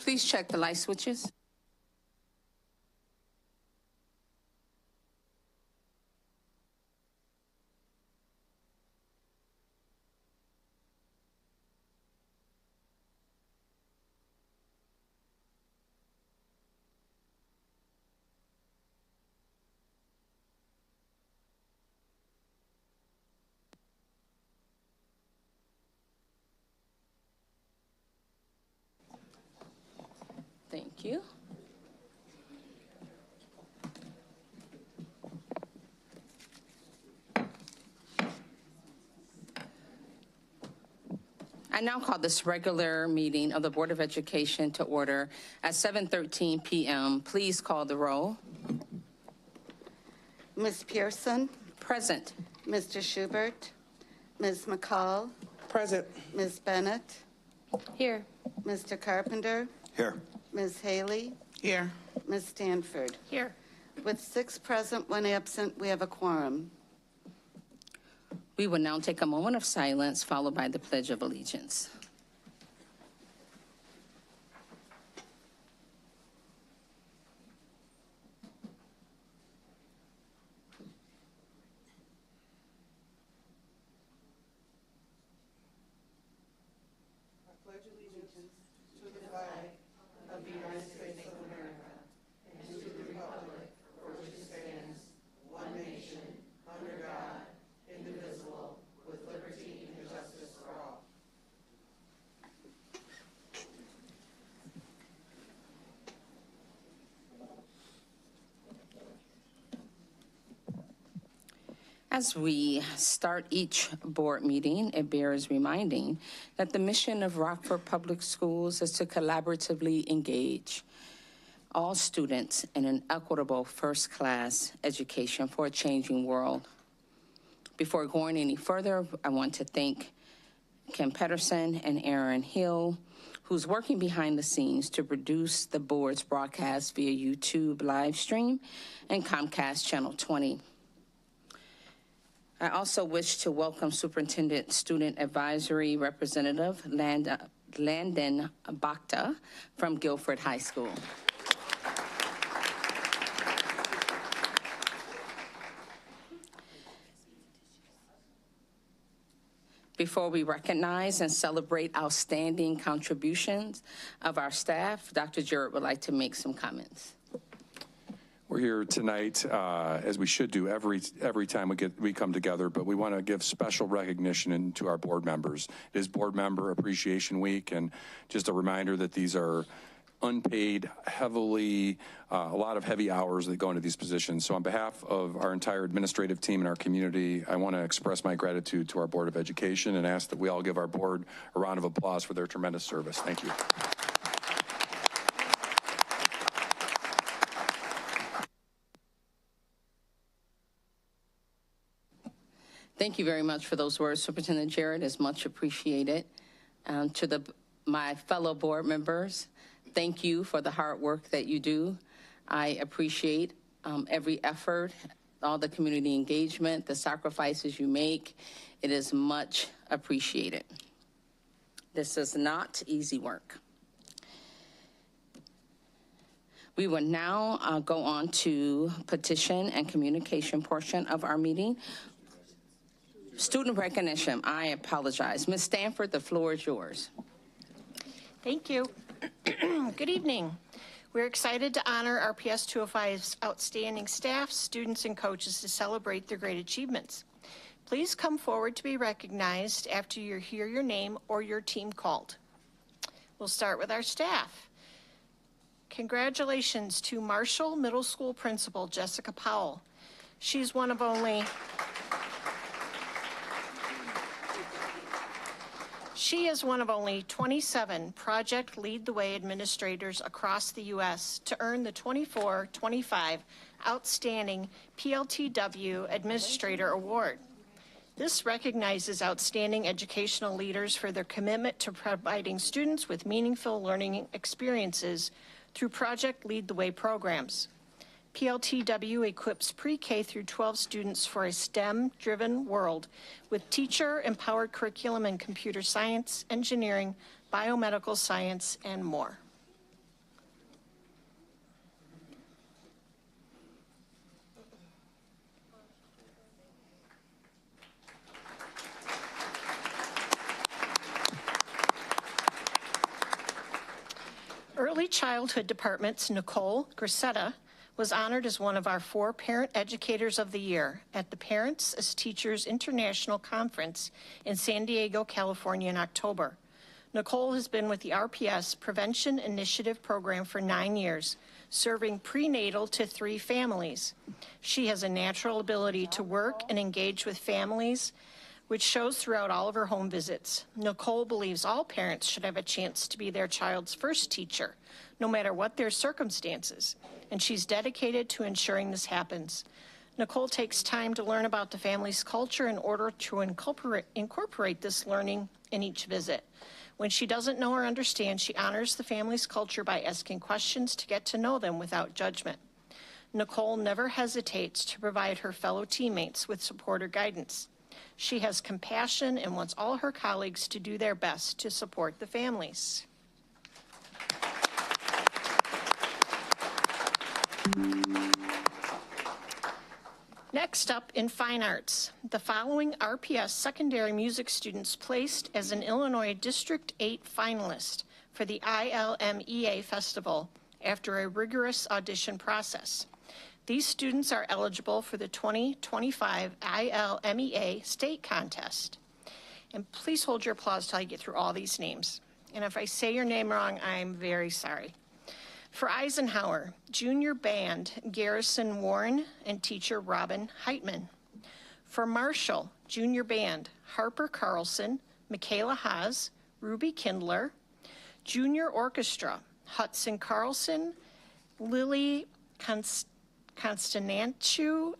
Please check the light switches. Thank you. I now call this regular meeting of the Board of Education to order at 7:13 p.m. Please call the roll. Ms. Pearson? Present. Mr. Schubert? Ms. McCall? Present. Ms. Bennett? Here. Mr. Carpenter? Here. Ms. Haley? Here. Ms. Stanford? Here. With 6 present, 1 absent, we have a quorum. We will now take a moment of silence, followed by the Pledge of Allegiance. I pledge allegiance to the flag of the United States of America and to the republic for which it stands, one nation, under God, indivisible, with liberty and justice for all. As we start each board meeting, it bears reminding that the mission of Rockford Public Schools is to collaboratively engage all students in an equitable first-class education for a changing world. Before going any further, I want to thank Kim Pedersen and Aaron Hill, who's working behind the scenes to produce the board's broadcast via YouTube live stream and Comcast Channel 20. I also wish to welcome Superintendent Student Advisory Representative Landon Bacta from Guilford High School. Before we recognize and celebrate outstanding contributions of our staff, Dr. Jarrett would like to make some comments. We're here tonight, as we should do every time we come together, but we want to give special recognition to our board members. It is Board Member Appreciation Week, and just a reminder that these are unpaid, a lot of heavy hours that go into these positions. So on behalf of our entire administrative team and our community, I want to express my gratitude to our Board of Education and ask that we all give our board a round of applause for their tremendous service. Thank you. Thank you very much for those words, Superintendent Jarrett. Is much appreciated. To my fellow board members, thank you for the hard work that you do. I appreciate every effort, all the community engagement, the sacrifices you make. It is much appreciated. This is not easy work. We will now go on to petition and communication portion of our meeting. Student recognition, I apologize. Ms. Stanford, the floor is yours. Thank you. Good evening. We're excited to honor our PS 205's outstanding staff, students, and coaches to celebrate their great achievements. Please come forward to be recognized after you hear your name or your team called. We'll start with our staff. Congratulations to Marshall Middle School Principal Jessica Powell. She's one of only She is one of only 27 Project Lead the Way administrators across the U.S. to earn the 24-25 Outstanding PLTW Administrator Award. This recognizes outstanding educational leaders for their commitment to providing students with meaningful learning experiences through Project Lead the Way programs. PLTW equips pre-K through 12 students for a STEM-driven world with teacher-empowered curriculum in computer science, engineering, biomedical science, and more. Early Childhood Department's Nicole Grisetta was honored as one of our 4 Parent Educators of the Year at the Parents as Teachers International Conference in San Diego, California in October. Nicole has been with the RPS Prevention Initiative program for 9 years, serving prenatal to 3 families. She has a natural ability to work and engage with families, which shows throughout all of her home visits. Nicole believes all parents should have a chance to be their child's first teacher, no matter what their circumstances, and she's dedicated to ensuring this happens. Nicole takes time to learn about the family's culture in order to incorporate this learning in each visit. When she doesn't know or understand, she honors the family's culture by asking questions to get to know them without judgment. Nicole never hesitates to provide her fellow teammates with support or guidance. She has compassion and wants all her colleagues to do their best to support the families. Next up, in fine arts, the following RPS secondary music students placed as an Illinois District 8 finalist for the ILMEA Festival after a rigorous audition process. These students are eligible for the 2025 ILMEA State Contest. And please hold your applause till I get through all these names. And if I say your name wrong, I'm very sorry. For Eisenhower, junior band, Garrison Warren and teacher Robin Heitman. For Marshall, junior band, Harper Carlson, Michaela Haas, Ruby Kindler. Junior orchestra, Hudson Carlson, Lily Constantinou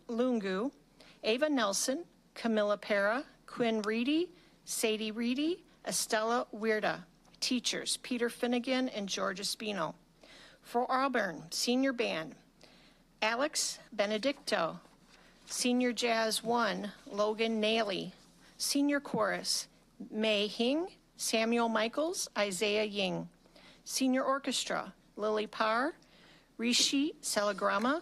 Lungu, Ava Nelson, Camilla Pera, Quinn Reedy, Sadie Reedy, Estella Weirda. Teachers, Peter Finnegan and George Espino. For Auburn, senior band, Alex Benedicto. Senior jazz 1, Logan Naley. Senior chorus, Mei Hing, Samuel Michaels, Isaiah Ying. Senior orchestra, Lily Parr, Rishi Salagrama,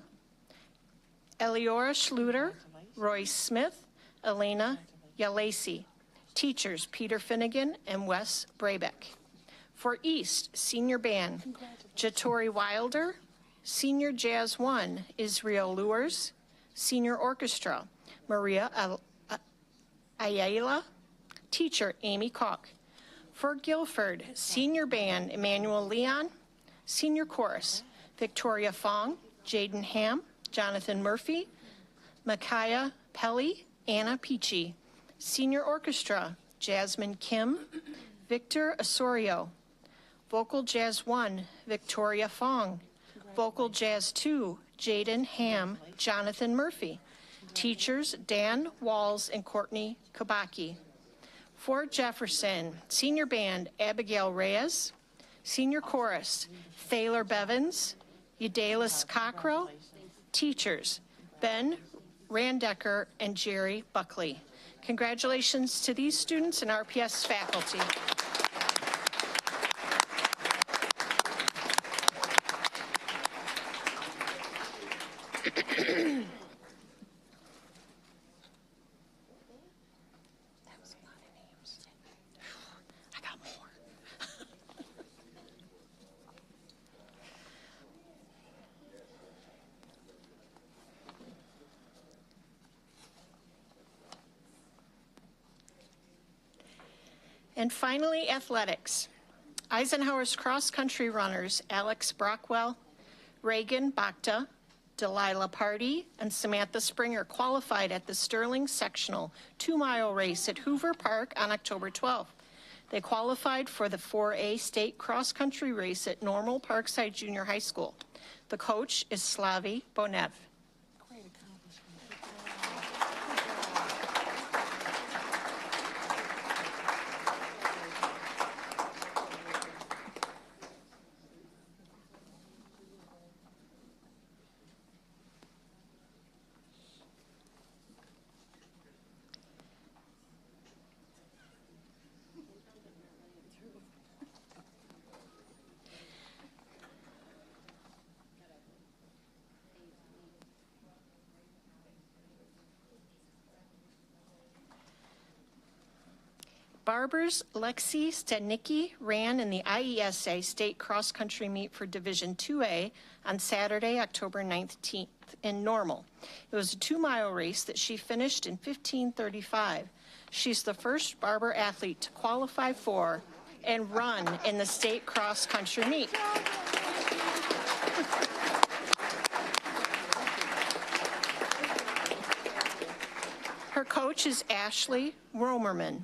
Eliora Schluter, Roy Smith, Elena Yalacey. Teachers, Peter Finnegan and Wes Brabeck. For East, senior band, Jatori Wilder. Senior jazz 1, Israel Lures. Senior orchestra, Maria Ayala. Teacher, Amy Koch. For Guilford, senior band, Emmanuel Leon. Senior chorus, Victoria Fong, Jaden Ham, Jonathan Murphy, Micaiah Pelly, Anna Peachy. Senior orchestra, Jasmine Kim, Victor Osorio. Vocal Jazz 1, Victoria Fong. Vocal Jazz 2, Jaden Ham, Jonathan Murphy. Teachers, Dan Walls and Courtney Kabaki. For Jefferson, senior band, Abigail Reyes. Senior chorus, Thaler Bevins, Eudalis Cockrell. Teachers, Ben Randecker and Jerry Buckley. Congratulations to these students and RPS faculty. And finally, athletics. Eisenhower's cross-country runners, Alex Brockwell, Reagan Bakhta, Delilah Party, and Samantha Springer qualified at the Sterling Sectional 2-mile race at Hoover Park on October 12th. They qualified for the 4A state cross-country race at Normal Parkside Junior High School. The coach is Slavi Bonev. Barbers Lexi Stednicki ran in the IESA State Cross Country Meet for Division 2A on Saturday, October 19th in Normal. It was a 2-mile race that she finished in 15:35. She's the first Barber athlete to qualify for and run in the State Cross Country Meet. Her coach is Ashley Romerman.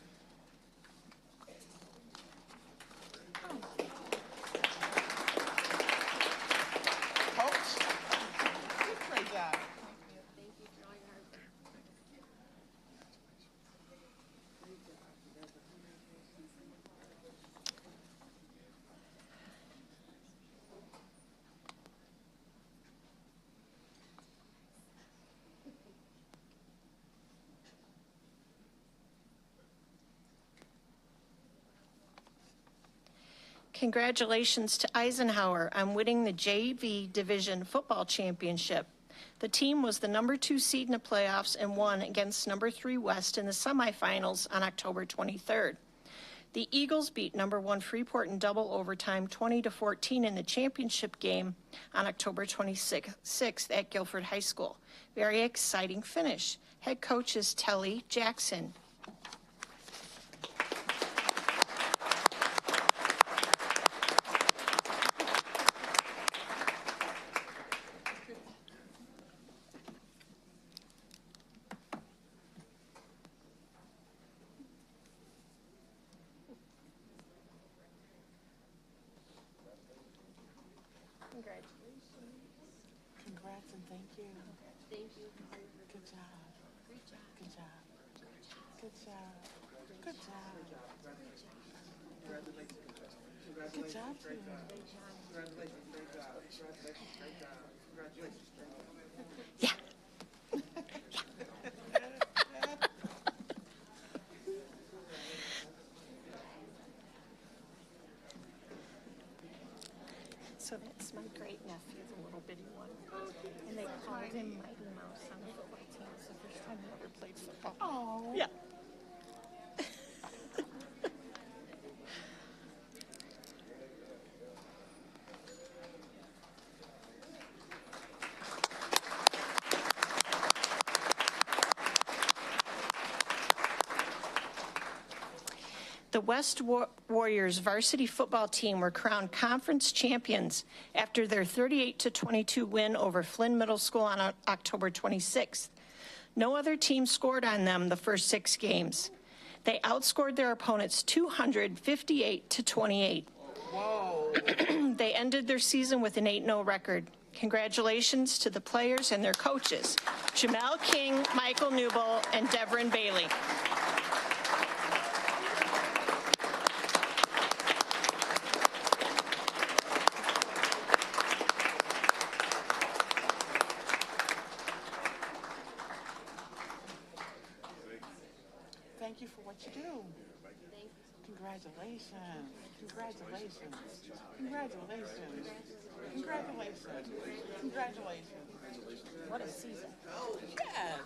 Congratulations to Eisenhower on winning the JV Division Football Championship. The team was the number 2 seed in the playoffs and won against number 3 West in the semifinals on October 23rd. The Eagles beat number 1 Freeport in double overtime 20-14 in the championship game on October 26th at Guilford High School. Very exciting finish. Head coach is Telly Jackson. Congrats and thank you. Thank you. Good job. Great job. Good job. Good job. Good job. Good job to you. Yeah. So that's my great nephew, the little bitty one. And they called him Mighty Mouse on the football team. It's the first time he ever played football. Oh. Yeah. The West Warriors varsity football team were crowned conference champions after their 38-22 win over Flynn Middle School on October 26th. No other team scored on them the first 6 games. They outscored their opponents 258-28. Whoa. They ended their season with an 8-0 record. Congratulations to the players and their coaches, Jamel King, Michael Newble, and Devrin Bailey. Thank you for what you do. Congratulations. Congratulations. Congratulations. Congratulations. Congratulations. What a season. Yes.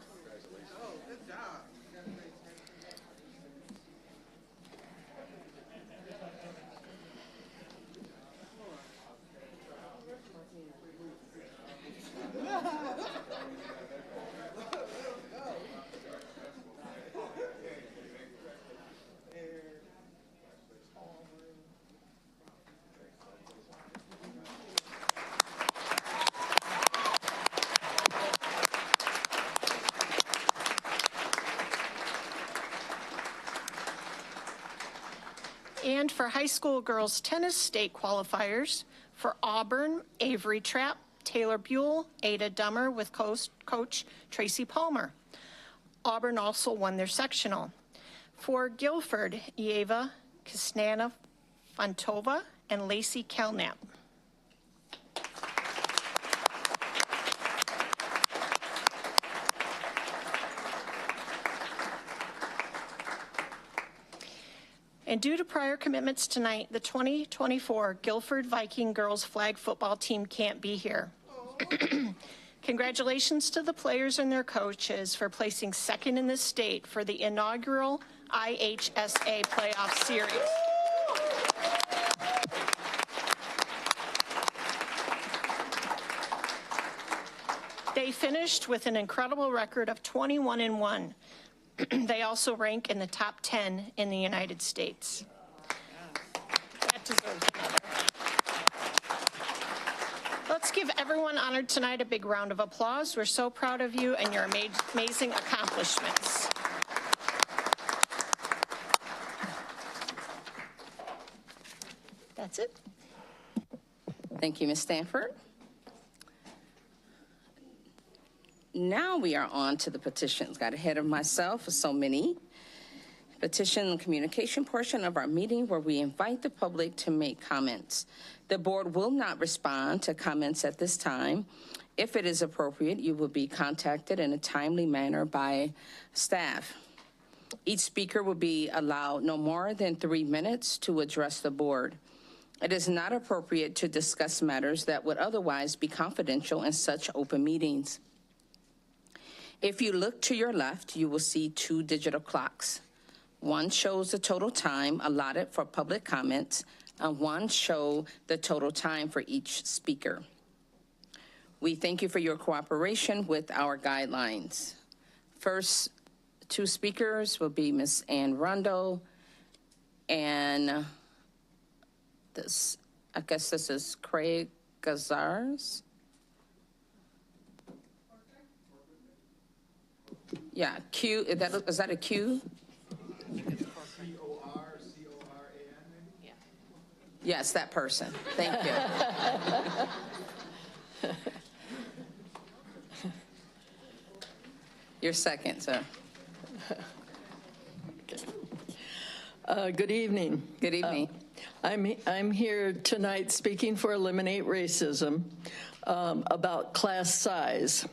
And for high school girls tennis state qualifiers, for Auburn, Avery Trapp, Taylor Buell, Ada Dummer with coach Tracy Palmer. Auburn also won their sectional. For Guilford, Eva Kisnana Fontova and Lacey Kelknap. And due to prior commitments tonight, the 2024 Guilford Viking girls flag football team can't be here. Congratulations to the players and their coaches for placing second in the state for the inaugural IHSA playoff series. They finished with an incredible record of 21-1. They also rank in the top 10 in the United States. That deserves another. Let's give everyone honored tonight a big round of applause. We're so proud of you and your amazing accomplishments. That's it. Thank you, Ms. Stanford. Now we are on to the petitions. Got ahead of myself with so many. Petition and communication portion of our meeting where we invite the public to make comments. The board will not respond to comments at this time. If it is appropriate, you will be contacted in a timely manner by staff. Each speaker will be allowed no more than 3 minutes to address the board. It is not appropriate to discuss matters that would otherwise be confidential in such open meetings. If you look to your left, you will see 2 digital clocks. One shows the total time allotted for public comments, and one shows the total time for each speaker. We thank you for your cooperation with our guidelines. First 2 speakers will be Ms. Ann Rondo and this, I guess this is Craig Gazars. Yeah, Q, is that a Q? C-O-R-C-O-R-A-N, maybe? Yeah. Yes, that person. Thank you. Your second, sir. Good evening. Good evening. I'm here tonight speaking for Eliminate Racism about class size.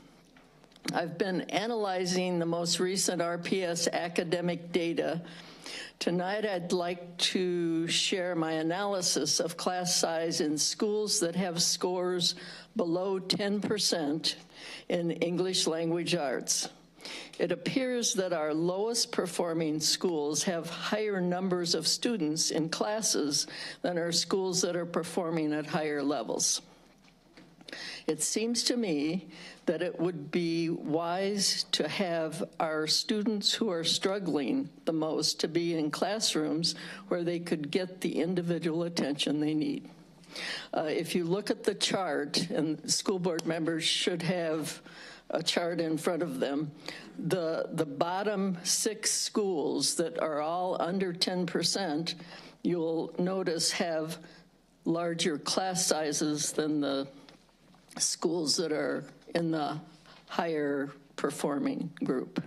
I've been analyzing the most recent RPS academic data. Tonight, I'd like to share my analysis of class size in schools that have scores below 10% in English language arts. It appears that our lowest performing schools have higher numbers of students in classes than our schools that are performing at higher levels. It seems to me that it would be wise to have our students who are struggling the most to be in classrooms where they could get the individual attention they need. If you look at the chart, and school board members should have a chart in front of them, the bottom 6 schools that are all under 10%, you'll notice have larger class sizes than the schools that are in the higher performing group.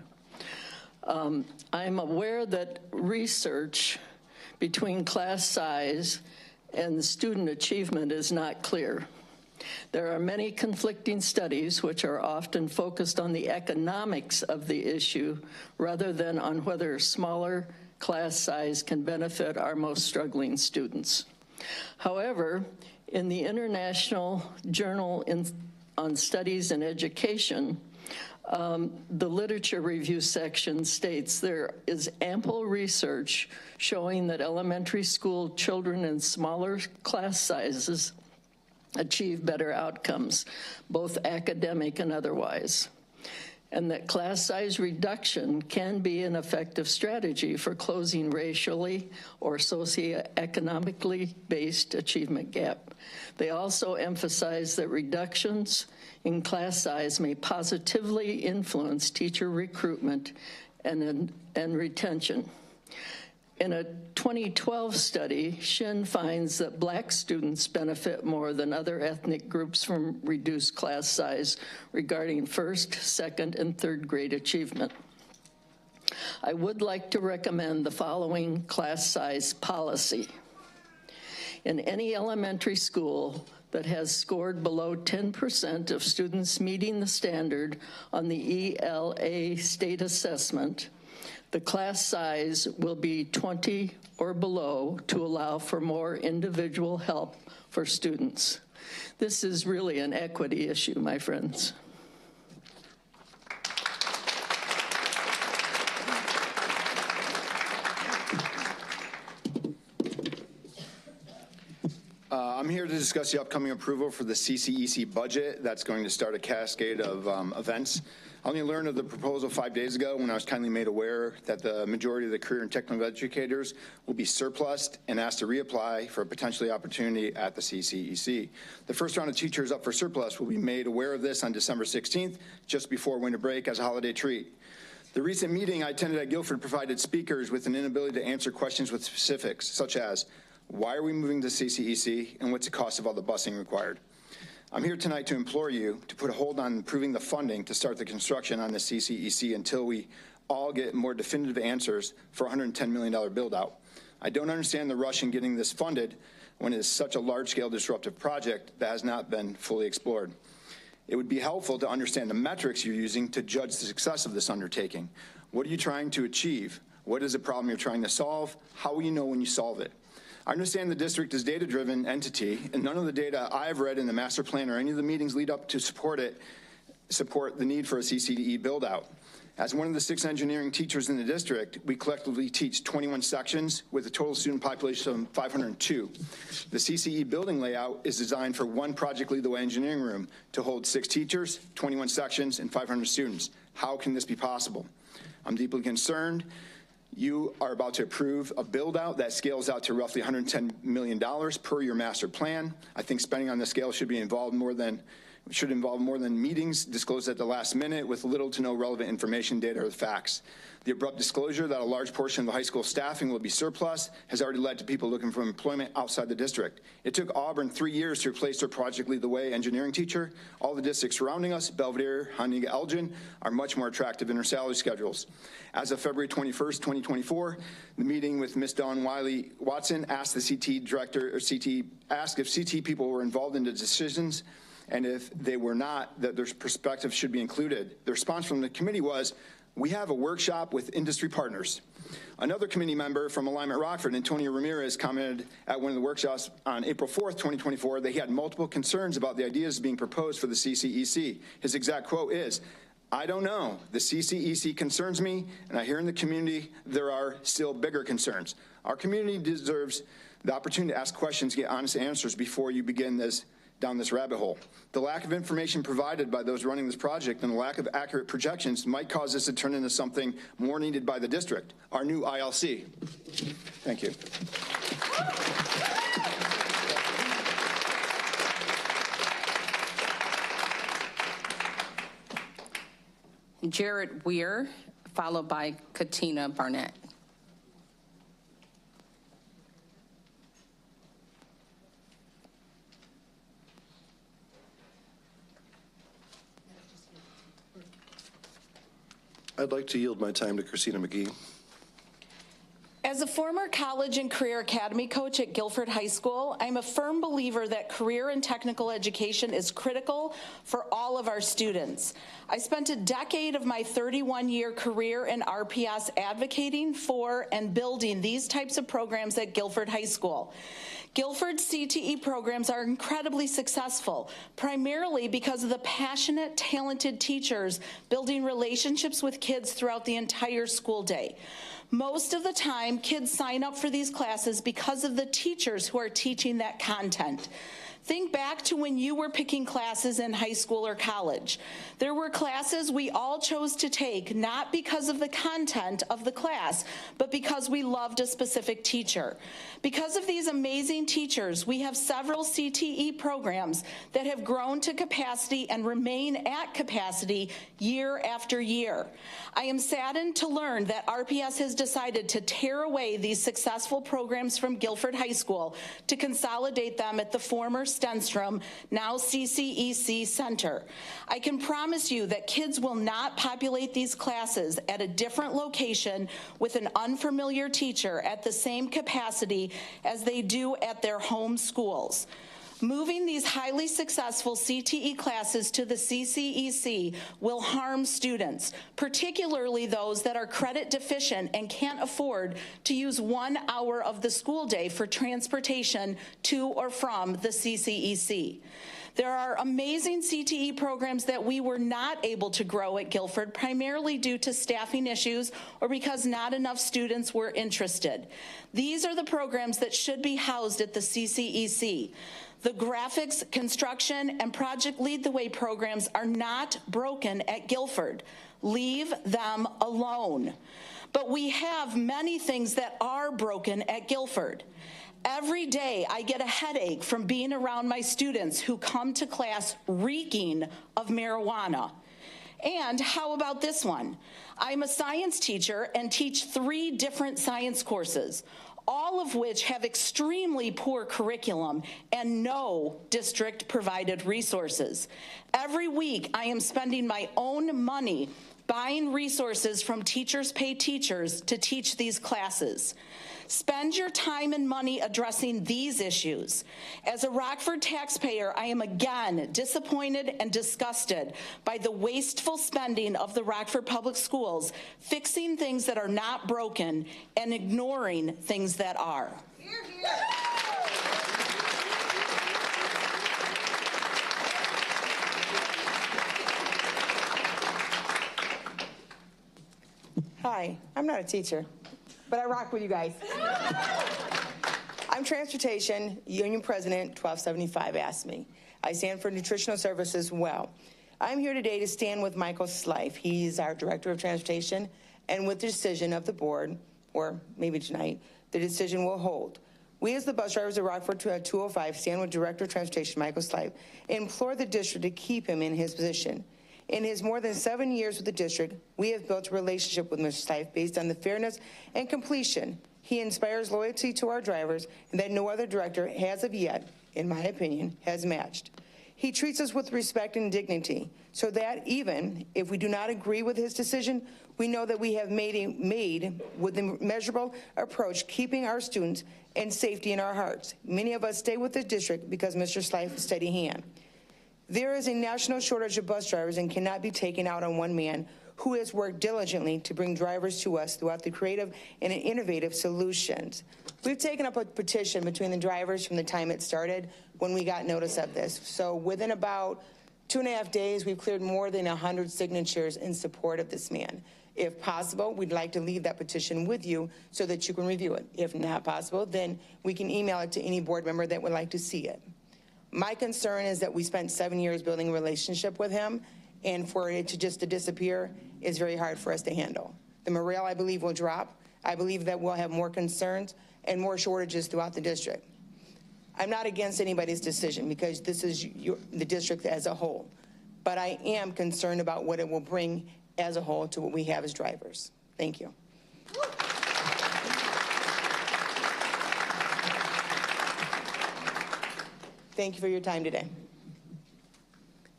I'm aware that research between class size and student achievement is not clear. There are many conflicting studies which are often focused on the economics of the issue rather than on whether smaller class size can benefit our most struggling students. However, in the International Journal on Studies in Education, the literature review section states there is ample research showing that elementary school children in smaller class sizes achieve better outcomes, both academic and otherwise, and that class size reduction can be an effective strategy for closing racially or socioeconomically based achievement gap. They also emphasize that reductions in class size may positively influence teacher recruitment and retention. In a 2012 study, Shin finds that Black students benefit more than other ethnic groups from reduced class size regarding first, second, and third grade achievement. I would like to recommend the following class size policy. In any elementary school that has scored below 10% of students meeting the standard on the ELA state assessment, the class size will be 20 or below to allow for more individual help for students. This is really an equity issue, my friends. I'm here to discuss the upcoming approval for the CCEC budget that's going to start a cascade of events. I only learned of the proposal 5 days ago when I was kindly made aware that the majority of the career and technical educators will be surplused and asked to reapply for a potentially opportunity at the CCEC. The first round of teachers up for surplus will be made aware of this on December 16th, just before winter break as a holiday treat. The recent meeting I attended at Guilford provided speakers with an inability to answer questions with specifics, such as, why are we moving to CCEC and what's the cost of all the busing required? I'm here tonight to implore you to put a hold on improving the funding to start the construction on the CCEC until we all get more definitive answers for a $110 million build out. I don't understand the rush in getting this funded when it is such a large-scale disruptive project that has not been fully explored. It would be helpful to understand the metrics you're using to judge the success of this undertaking. What are you trying to achieve? What is the problem you're trying to solve? How will you know when you solve it? I understand the district is a data-driven entity, and none of the data I've read in the master plan or any of the meetings lead up to support the need for a CCDE build-out. As one of the 6 engineering teachers in the district, we collectively teach 21 sections with a total student population of 502. The CCE building layout is designed for one project lead the way engineering room to hold 6 teachers, 21 sections, and 500 students. How can this be possible? I'm deeply concerned. You are about to approve a build-out that scales out to roughly $110 million per your master plan. I think spending on this scale should involve more than meetings disclosed at the last minute with little to no relevant information, data, or facts. The abrupt disclosure that a large portion of the high school staffing will be surplus has already led to people looking for employment outside the district. It took Auburn 3 years to replace their Project Lead the Way engineering teacher. All the districts surrounding us, Belvedere, Huntington, Elgin, are much more attractive in their salary schedules. As of February 21st, 2024, the meeting with Ms. Dawn Wiley Watson asked the CT director, or asked if CT people were involved in the decisions, and if they were not, that their perspective should be included. The response from the committee was, we have a workshop with industry partners. Another committee member from Alignment Rockford, Antonio Ramirez, commented at one of the workshops on April 4th, 2024, that he had multiple concerns about the ideas being proposed for the CCEC. His exact quote is, I don't know. The CCEC concerns me, and I hear in the community there are still bigger concerns. Our community deserves the opportunity to ask questions, get honest answers before you begin down this rabbit hole. The lack of information provided by those running this project and the lack of accurate projections might cause this to turn into something more needed by the district, our new ILC. Thank you. Jared Weir, followed by Katina Barnett. I'd like to yield my time to Christina McGee. As a former college and career academy coach at Guilford High School, I'm a firm believer that career and technical education is critical for all of our students. I spent a decade of my 31-year career in RPS advocating for and building these types of programs at Guilford High School. Guilford CTE programs are incredibly successful, primarily because of the passionate, talented teachers building relationships with kids throughout the entire school day. Most of the time, kids sign up for these classes because of the teachers who are teaching that content. Think back to when you were picking classes in high school or college. There were classes we all chose to take, not because of the content of the class, but because we loved a specific teacher. Because of these amazing teachers, we have several CTE programs that have grown to capacity and remain at capacity year after year. I am saddened to learn that RPS has decided to tear away these successful programs from Guilford High School to consolidate them at the former Stenstrom, now CCEC Center. I can promise you that kids will not populate these classes at a different location with an unfamiliar teacher at the same capacity as they do at their home schools. Moving these highly successful CTE classes to the CCEC will harm students, particularly those that are credit deficient and can't afford to use 1 hour of the school day for transportation to or from the CCEC. There are amazing CTE programs that we were not able to grow at Guilford, primarily due to staffing issues or because not enough students were interested. These are the programs that should be housed at the CCEC. The graphics, construction, and Project Lead the Way programs are not broken at Guilford. Leave them alone. But we have many things that are broken at Guilford. Every day I get a headache from being around my students who come to class reeking of marijuana. And how about this one? I'm a science teacher and teach 3 different science courses, all of which have extremely poor curriculum and no district-provided resources. Every week, I am spending my own money buying resources from Teachers Pay Teachers to teach these classes. Spend your time and money addressing these issues. As a Rockford taxpayer, I am again disappointed and disgusted by the wasteful spending of the Rockford Public Schools, fixing things that are not broken and ignoring things that are. Hear, hear. Hi, I'm not a teacher, but I rock with you guys. I'm Transportation Union President 1275 asked me. I stand for Nutritional Services well. I'm here today to stand with Michael Slife. He's our Director of Transportation, and with the decision of the board, or maybe tonight, the decision will hold. We as the bus drivers of Rockford 205 stand with Director of Transportation Michael Slife and implore the district to keep him in his position. In his more than 7 years with the district, we have built a relationship with Mr. Slife based on the fairness and completion. He inspires loyalty to our drivers and that no other director has of yet, in my opinion, has matched. He treats us with respect and dignity so that even if we do not agree with his decision, we know that we have made with a measurable approach, keeping our students and safety in our hearts. Many of us stay with the district because Mr. Slife's steady hand. There is a national shortage of bus drivers and cannot be taken out on one man who has worked diligently to bring drivers to us throughout the creative and innovative solutions. We've taken up a petition between the drivers from the time it started when we got notice of this. So within about 2.5 days, we've cleared more than 100 signatures in support of this man. If possible, we'd like to leave that petition with you so that you can review it. If not possible, then we can email it to any board member that would like to see it. My concern is that we spent 7 years building a relationship with him, and for it to just disappear is very hard for us to handle. The morale, I believe, will drop. I believe that we'll have more concerns and more shortages throughout the district. I'm not against anybody's decision because this is the district as a whole, but I am concerned about what it will bring as a whole to what we have as drivers. Thank you. Thank you for your time today.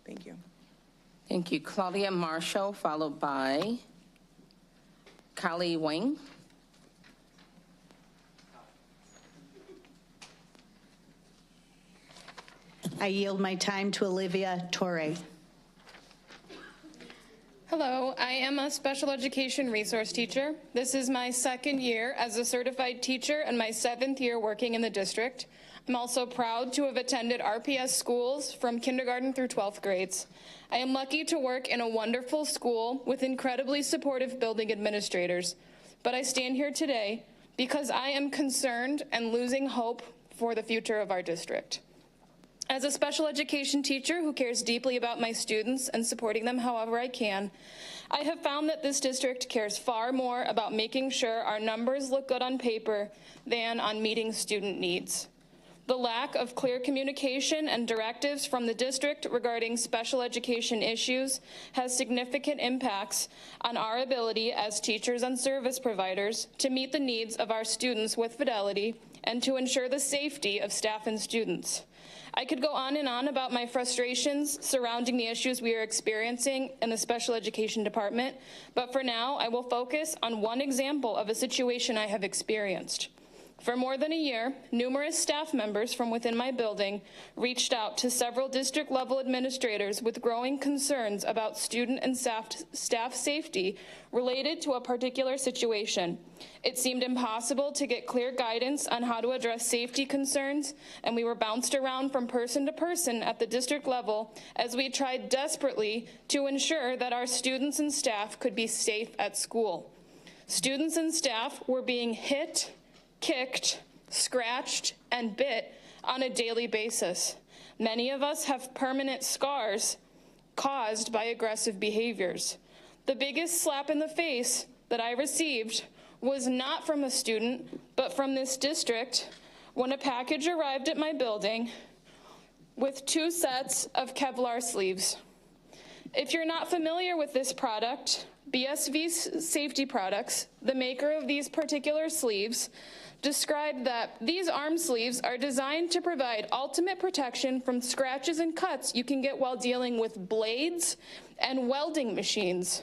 Thank you. Thank you. Claudia Marshall, followed by Kali Wang. I yield my time to Olivia Torre. Hello, I am a special education resource teacher. This is my 2nd year as a certified teacher and my 7th year working in the district. I'm also proud to have attended RPS schools from kindergarten through 12th grades. I am lucky to work in a wonderful school with incredibly supportive building administrators. But I stand here today because I am concerned and losing hope for the future of our district. As a special education teacher who cares deeply about my students and supporting them however I can, I have found that this district cares far more about making sure our numbers look good on paper than on meeting student needs. The lack of clear communication and directives from the district regarding special education issues has significant impacts on our ability as teachers and service providers to meet the needs of our students with fidelity and to ensure the safety of staff and students. I could go on and on about my frustrations surrounding the issues we are experiencing in the special education department, but for now, I will focus on one example of a situation I have experienced. For more than a year, numerous staff members from within my building reached out to several district-level administrators with growing concerns about student and staff safety related to a particular situation. It seemed impossible to get clear guidance on how to address safety concerns, and we were bounced around from person to person at the district level as we tried desperately to ensure that our students and staff could be safe at school. Students and staff were being hit, kicked, scratched, and bit on a daily basis. Many of us have permanent scars caused by aggressive behaviors. The biggest slap in the face that I received was not from a student, but from this district when a package arrived at my building with 2 sets of Kevlar sleeves. If you're not familiar with this product, BSV Safety Products, the maker of these particular sleeves, described that these arm sleeves are designed to provide ultimate protection from scratches and cuts you can get while dealing with blades and welding machines,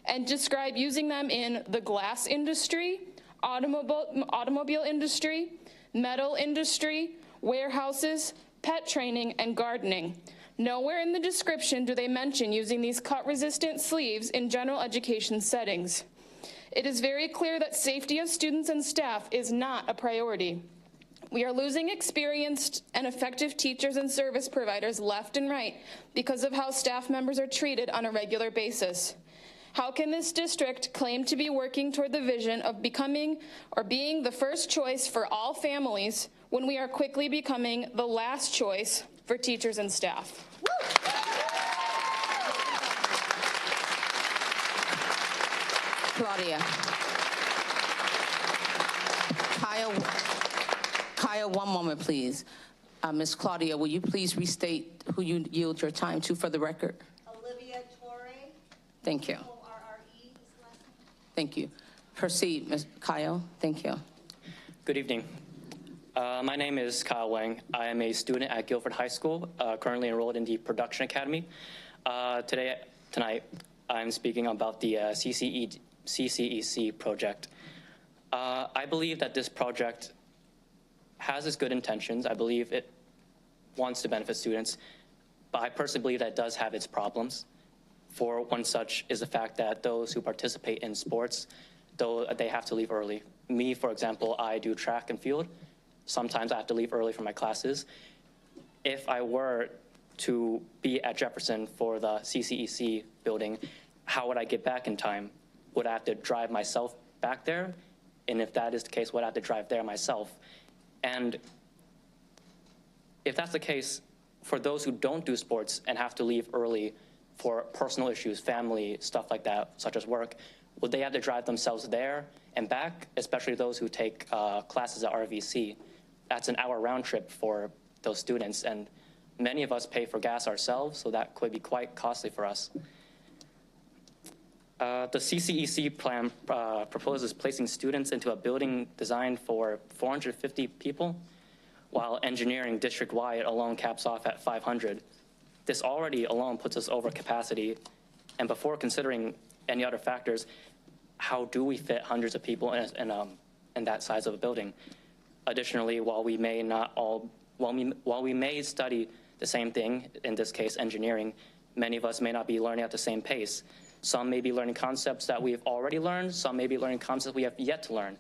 and describe using them in the glass industry, automobile industry, metal industry, warehouses, pet training, and gardening. Nowhere in the description do they mention using these cut-resistant sleeves in general education settings. It is very clear that safety of students and staff is not a priority. We are losing experienced and effective teachers and service providers left and right because of how staff members are treated on a regular basis. How can this district claim to be working toward the vision of becoming or being the first choice for all families when we are quickly becoming the last choice for teachers and staff? Claudia. Kyle, one moment, please. Ms. Claudia, will you please restate who you yield your time to for the record? Olivia Torre. Thank you. O-R-R-E. Thank you. Proceed, Ms. Kyle. Thank you. Good evening. My name is Kyle Wang. I am a student at Guilford High School, currently enrolled in the Production Academy. Tonight, I'm speaking about the CCEC project. I believe that this project has its good intentions. I believe it wants to benefit students, but I personally believe that it does have its problems. For one such is the fact that those who participate in sports, though they have to leave early. Me, for example, I do track and field. Sometimes I have to leave early for my classes. If I were to be at Jefferson for the CCEC building, how would I get back in time? Would I have to drive myself back there? And if that is the case, would I have to drive there myself? And if that's the case, for those who don't do sports and have to leave early for personal issues, family, stuff like that, such as work, would they have to drive themselves there and back, especially those who take classes at RVC? That's an hour round trip for those students, and many of us pay for gas ourselves, so that could be quite costly for us. The CCEC plan proposes placing students into a building designed for 450 people, while engineering district-wide alone caps off at 500. This already alone puts us over capacity, and before considering any other factors, how do we fit hundreds of people in that size of a building? Additionally, while we may study the same thing, in this case engineering, many of us may not be learning at the same pace. Some may be learning concepts that we've already learned, some may be learning concepts we have yet to learn.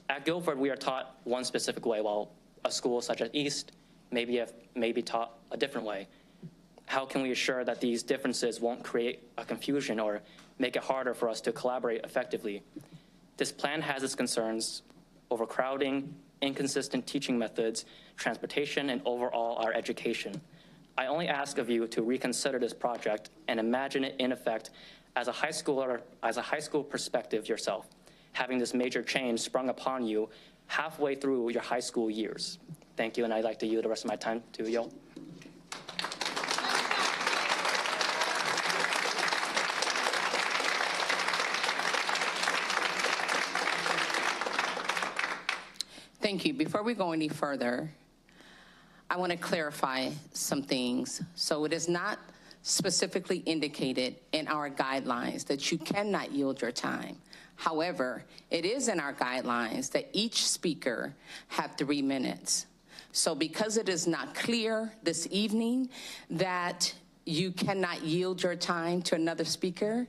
At Guilford, we are taught one specific way, while a school such as East may be taught a different way. How can we assure that these differences won't create a confusion or make it harder for us to collaborate effectively? This plan has its concerns: overcrowding, inconsistent teaching methods, transportation, and overall our education. I only ask of you to reconsider this project and imagine it in effect as a high school perspective yourself, having this major change sprung upon you halfway through your high school years. Thank you, and I'd like to yield the rest of my time to Yo. Thank you. Before we go any further, I want to clarify some things. So it is not specifically indicated in our guidelines that you cannot yield your time. However, it is in our guidelines that each speaker have 3 minutes. So because it is not clear this evening that you cannot yield your time to another speaker,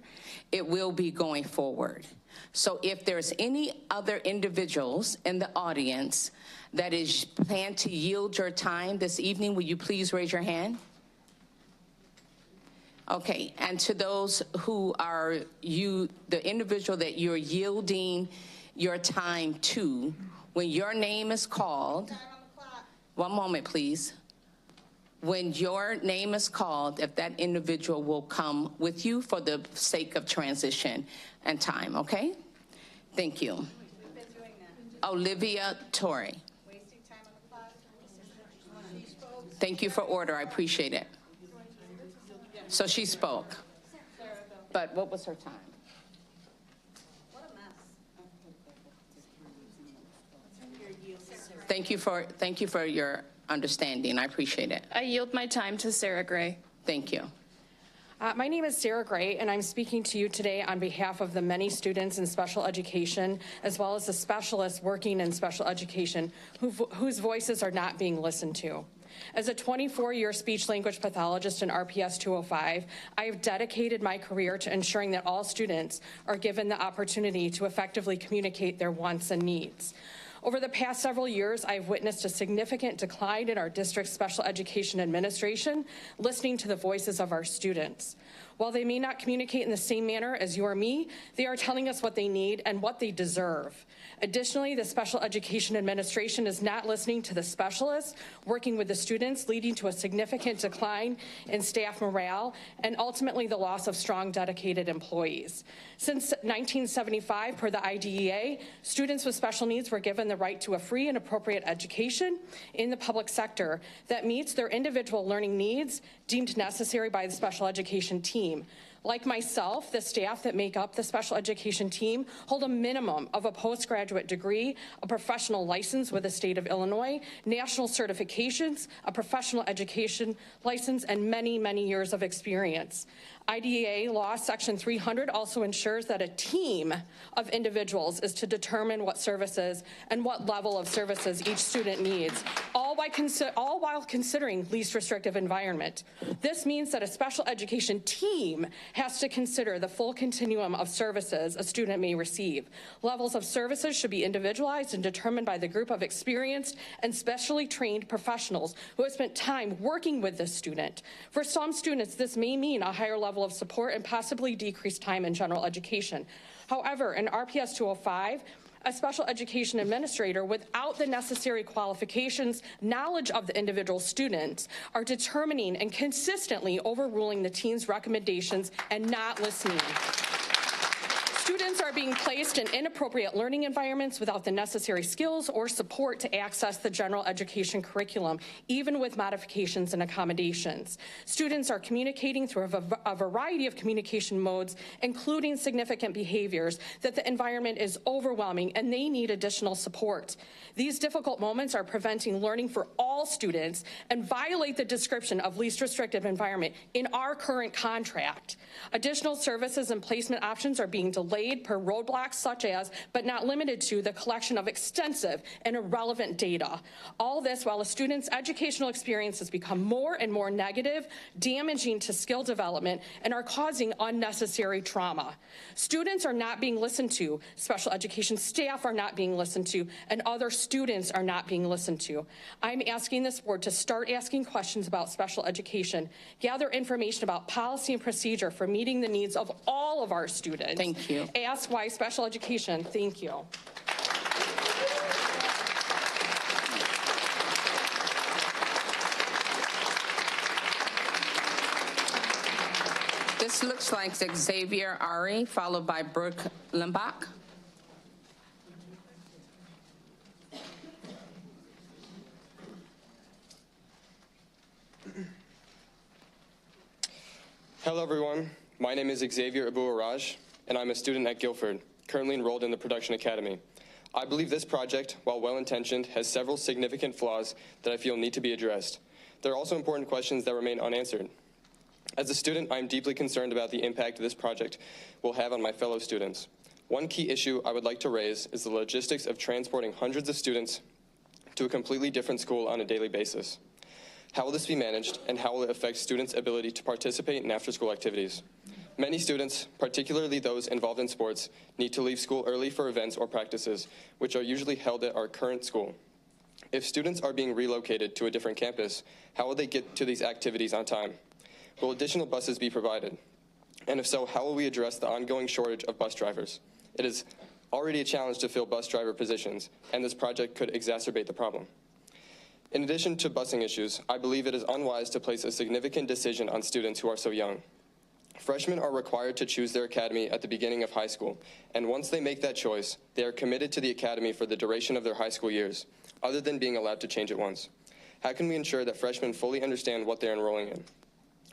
it will be going forward. So if there's any other individuals in the audience that is planned to yield your time this evening, will you please raise your hand? Okay, and to those who are the individual that you're yielding your time to, when your name is called, one moment please. When your name is called, if that individual will come with you for the sake of transition and time, okay? Thank you. We've been doing that. Olivia Torre. Wasting time on the clock. Thank you for order, I appreciate it. So she spoke, but what was her time? What a mess. Thank you for your understanding, I appreciate it. I yield my time to Sarah Gray. Thank you. My name is Sarah Gray, and I'm speaking to you today on behalf of the many students in special education, as well as the specialists working in special education whose voices are not being listened to. As a 24-year speech-language pathologist in RPS 205, I have dedicated my career to ensuring that all students are given the opportunity to effectively communicate their wants and needs. Over the past several years, I've witnessed a significant decline in our district's special education administration, listening to the voices of our students. While they may not communicate in the same manner as you or me, they are telling us what they need and what they deserve. Additionally, the special education administration is not listening to the specialists, working with the students, leading to a significant decline in staff morale and ultimately the loss of strong, dedicated employees. Since 1975, per the IDEA, students with special needs were given the right to a free and appropriate education in the public sector that meets their individual learning needs deemed necessary by the special education team. Like myself, the staff that make up the special education team hold a minimum of a postgraduate degree, a professional license with the state of Illinois, national certifications, a professional education license, and many, many years of experience. IDEA law section 300 also ensures that a team of individuals is to determine what services and what level of services each student needs, all while considering least restrictive environment. This means that a special education team has to consider the full continuum of services a student may receive. Levels of services should be individualized and determined by the group of experienced and specially trained professionals who have spent time working with the student. For some students, this may mean a higher level of support and possibly decreased time in general education. However, in RPS 205, a special education administrator without the necessary qualifications, knowledge of the individual students, are determining and consistently overruling the teen's recommendations and not listening. Students are being placed in inappropriate learning environments without the necessary skills or support to access the general education curriculum, even with modifications and accommodations. Students are communicating through a variety of communication modes, including significant behaviors, that the environment is overwhelming and they need additional support. These difficult moments are preventing learning for all students and violate the description of least restrictive environment in our current contract. Additional services and placement options are being delayed per roadblocks such as, but not limited to, the collection of extensive and irrelevant data. All this while a student's educational experiences become more and more negative, damaging to skill development, and are causing unnecessary trauma. Students are not being listened to, special education staff are not being listened to, and other students are not being listened to. I'm asking this board to start asking questions about special education, gather information about policy and procedure for meeting the needs of all of our students. Thank you. Ask why special education. Thank you. This looks like Xavier Ari, followed by Brooke Limbach. Hello, everyone. My name is Xavier Abu-Araj, and I'm a student at Guilford, currently enrolled in the Production Academy. I believe this project, while well-intentioned, has several significant flaws that I feel need to be addressed. There are also important questions that remain unanswered. As a student, I am deeply concerned about the impact this project will have on my fellow students. One key issue I would like to raise is the logistics of transporting hundreds of students to a completely different school on a daily basis. How will this be managed, and how will it affect students' ability to participate in after-school activities? Many students, particularly those involved in sports, need to leave school early for events or practices, which are usually held at our current school. If students are being relocated to a different campus, how will they get to these activities on time? Will additional buses be provided? And if so, how will we address the ongoing shortage of bus drivers? It is already a challenge to fill bus driver positions, and this project could exacerbate the problem. In addition to busing issues, I believe it is unwise to place a significant decision on students who are so young. Freshmen are required to choose their academy at the beginning of high school, and once they make that choice, they are committed to the academy for the duration of their high school years, other than being allowed to change it once. How can we ensure that freshmen fully understand what they're enrolling in?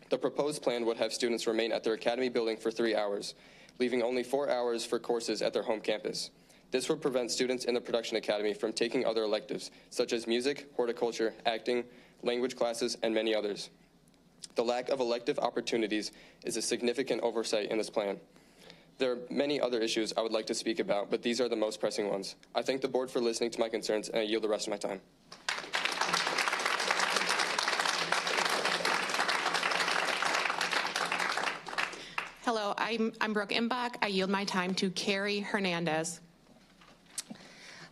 The proposed plan would have students remain at their academy building for 3 hours, leaving only 4 hours for courses at their home campus. This would prevent students in the production academy from taking other electives, such as music, horticulture, acting, language classes, and many others. The lack of elective opportunities is a significant oversight in this plan. There are many other issues I would like to speak about, but these are the most pressing ones. I thank the board for listening to my concerns, and I yield the rest of my time. Hello, I'm Brooke Imbach. I yield my time to Carrie Hernandez.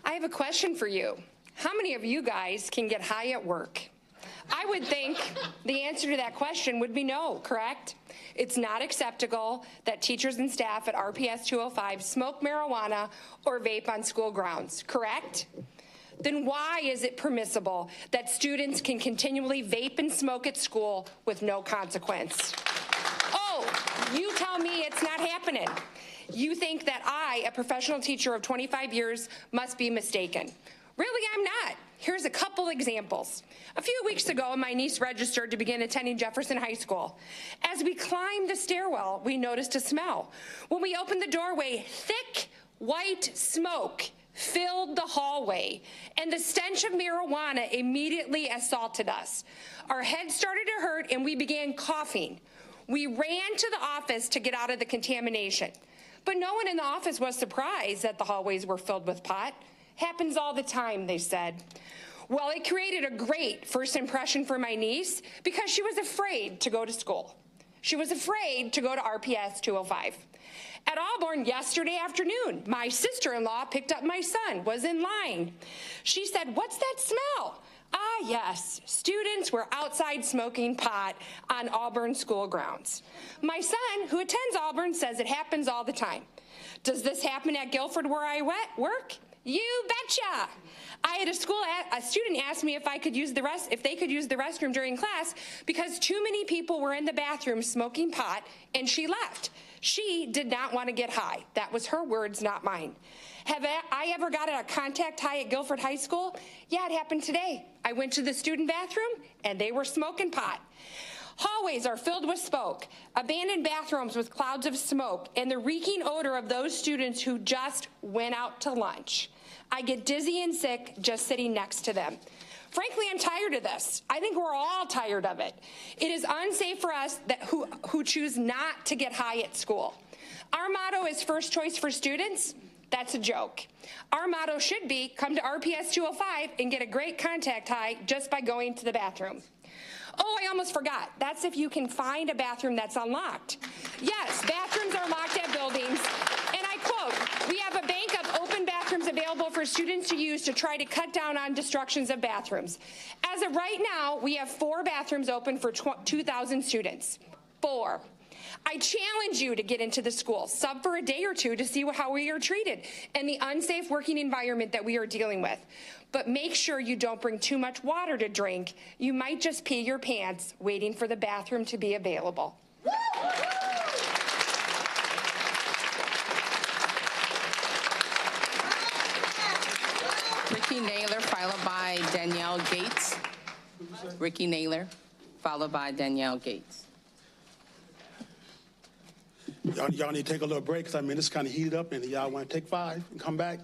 I have a question for you. How many of you guys can get high at work? I would think the answer to that question would be no, correct? It's not acceptable that teachers and staff at RPS 205 smoke marijuana or vape on school grounds, correct? Then why is it permissible that students can continually vape and smoke at school with no consequence? Oh, you tell me it's not happening. You think that I, a professional teacher of 25 years, must be mistaken. Really, I'm not. Here's a couple examples. A few weeks ago, my niece registered to begin attending Jefferson High School. As we climbed the stairwell, we noticed a smell. When we opened the doorway, thick white smoke filled the hallway, and the stench of marijuana immediately assaulted us. Our heads started to hurt, and we began coughing. We ran to the office to get out of the contamination. But no one in the office was surprised that the hallways were filled with pot. Happens all the time, they said. Well, it created a great first impression for my niece because she was afraid to go to school. She was afraid to go to RPS 205. At Auburn yesterday afternoon, my sister-in-law picked up my son, was in line. She said, "What's that smell?" Ah, yes, students were outside smoking pot on Auburn school grounds. My son, who attends Auburn, says it happens all the time. Does this happen at Guilford where I work? You betcha. I had a student ask me if they could use the restroom during class because too many people were in the bathroom smoking pot, and she left. She did not want to get high. That was her words, not mine. Have I ever got a contact high at Guilford High School? Yeah, it happened today. I went to the student bathroom, and they were smoking pot. Hallways are filled with smoke, abandoned bathrooms with clouds of smoke, and the reeking odor of those students who just went out to lunch. I get dizzy and sick just sitting next to them. Frankly, I'm tired of this. I think we're all tired of it. It is unsafe for us who choose not to get high at school. Our motto is first choice for students. That's a joke. Our motto should be come to RPS 205 and get a great contact high just by going to the bathroom. Oh, I almost forgot. That's if you can find a bathroom that's unlocked. Yes, bathrooms are locked at buildings. And I quote, "We have a bank of open bathrooms available for students to use to try to cut down on destructions of bathrooms. As of right now, we have 4 bathrooms open for 2,000 students. 4. I challenge you to get into the school, sub for a day or two to see how we are treated and the unsafe working environment that we are dealing with. But make sure you don't bring too much water to drink. You might just pee your pants waiting for the bathroom to be available." Ricky Naylor, followed by Danielle Gates. Ricky Naylor, followed by Danielle Gates. Y'all need to take a little break, because I mean, it's kind of heated up, and y'all want to take 5 and come back?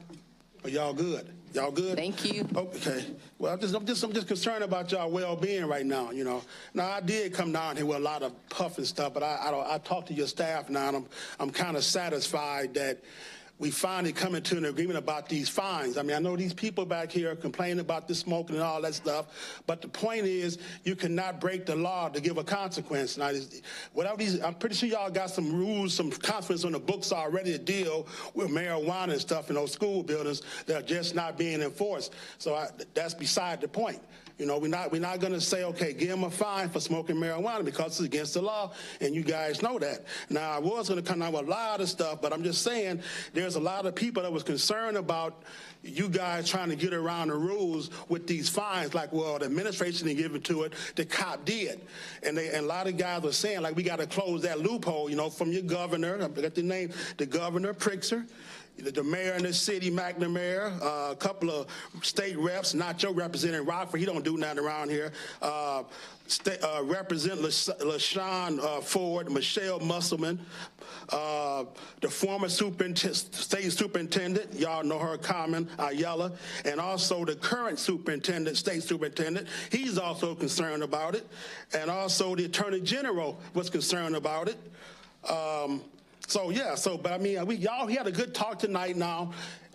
Are y'all good? Y'all good? Thank you. Okay. Well, I'm just concerned about y'all well-being right now, you know. Now, I did come down here with a lot of puff and stuff, but I talked to your staff now, and I'm kind of satisfied that we finally coming to an agreement about these fines. I mean, I know these people back here are complaining about the smoking and all that stuff, but the point is you cannot break the law to give a consequence. Now, whatever these, I'm pretty sure y'all got some rules, some consequences on the books already to deal with marijuana and stuff in those school buildings that are just not being enforced. So that's beside the point. You know, we're not going to say, okay, give them a fine for smoking marijuana because it's against the law, and you guys know that. Now, I was going to come out with a lot of stuff, but I'm just saying there's a lot of people that was concerned about you guys trying to get around the rules with these fines, like, well, the administration didn't give it to it, the cop did. And a lot of guys were saying, like, we got to close that loophole, you know, from your governor, I forgot the name, the governor, Pritzker, the mayor in the city, McNamara, a couple of state reps, not your representative Rockford, he don't do nothing around here. Representative LaShawn Ford, Michelle Musselman, the former state superintendent, y'all know her, Carmen Ayala, and also the current superintendent, state superintendent, he's also concerned about it, and also the attorney general was concerned about it. But I mean, y'all had a good talk tonight now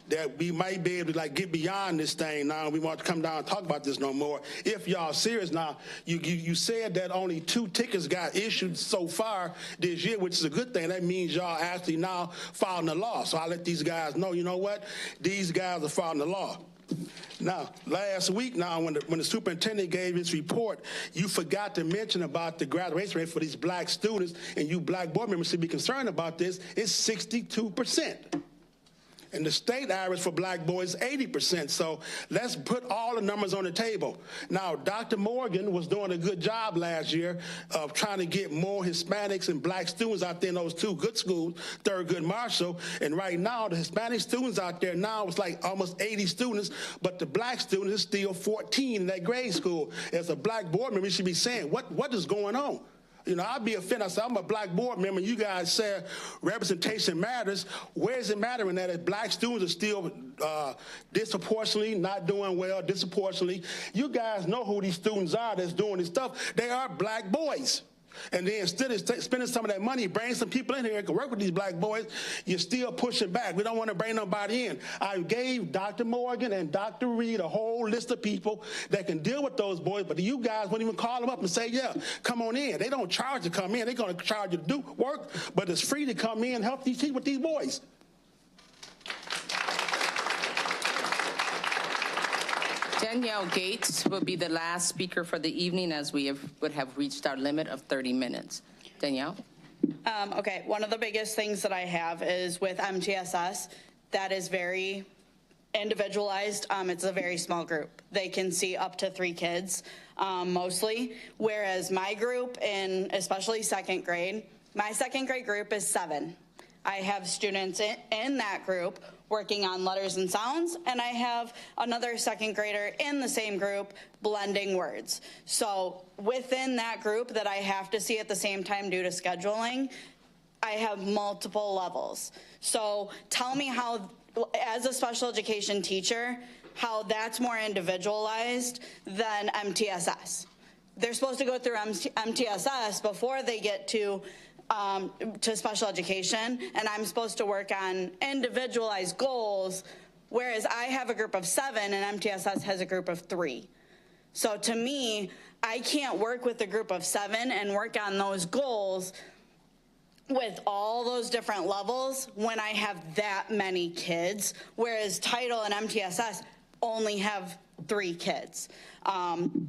that we might be able to like get beyond this thing now. We want to come down and talk about this no more. If y'all serious now, you said that only 2 tickets got issued so far this year, which is a good thing. That means y'all actually now following the law. So I let these guys know, you know what? These guys are following the law. Now, last week now, when the superintendent gave his report, you forgot to mention about the graduation rate for these black students, and you black board members should be concerned about this. It's 62%. And the state average for black boys is 80%. So let's put all the numbers on the table. Now, Dr. Morgan was doing a good job last year of trying to get more Hispanics and black students out there in those 2 good schools, Thurgood Marshall. And right now, the Hispanic students out there now, it's like almost 80 students, but the black students is still 14 in that grade school. As a black board member, you should be saying, what is going on? You know, I'd be offended. I said, I'm a black board member. You guys say representation matters. Where is it mattering that if black students are still disproportionately not doing well, disproportionately? You guys know who these students are that's doing this stuff. They are black boys. And then instead of spending some of that money, bring some people in here that can work with these black boys, you're still pushing back. We don't want to bring nobody in. I gave Dr. Morgan and Dr. Reed a whole list of people that can deal with those boys, but you guys won't even call them up and say, yeah, come on in. They don't charge to come in. They're going to charge you to do work, but it's free to come in and help these people with these boys. Danielle Gates will be the last speaker for the evening, as we would have reached our limit of 30 minutes. Danielle? Okay, one of the biggest things that I have is with MTSS, that is very individualized. It's a very small group. They can see up to 3 kids, mostly, whereas my group, in especially 2nd grade, my 2nd grade group is 7. I have students in that group working on letters and sounds, and I have another 2nd grader in the same group blending words. So within that group that I have to see at the same time due to scheduling, I have multiple levels. So tell me how, as a special education teacher, how that's more individualized than MTSS. They're supposed to go through MTSS before they get to special education, and I'm supposed to work on individualized goals, whereas I have a group of 7 and MTSS has a group of 3. So to me, I can't work with a group of 7 and work on those goals with all those different levels when I have that many kids, whereas Title and MTSS only have 3 kids.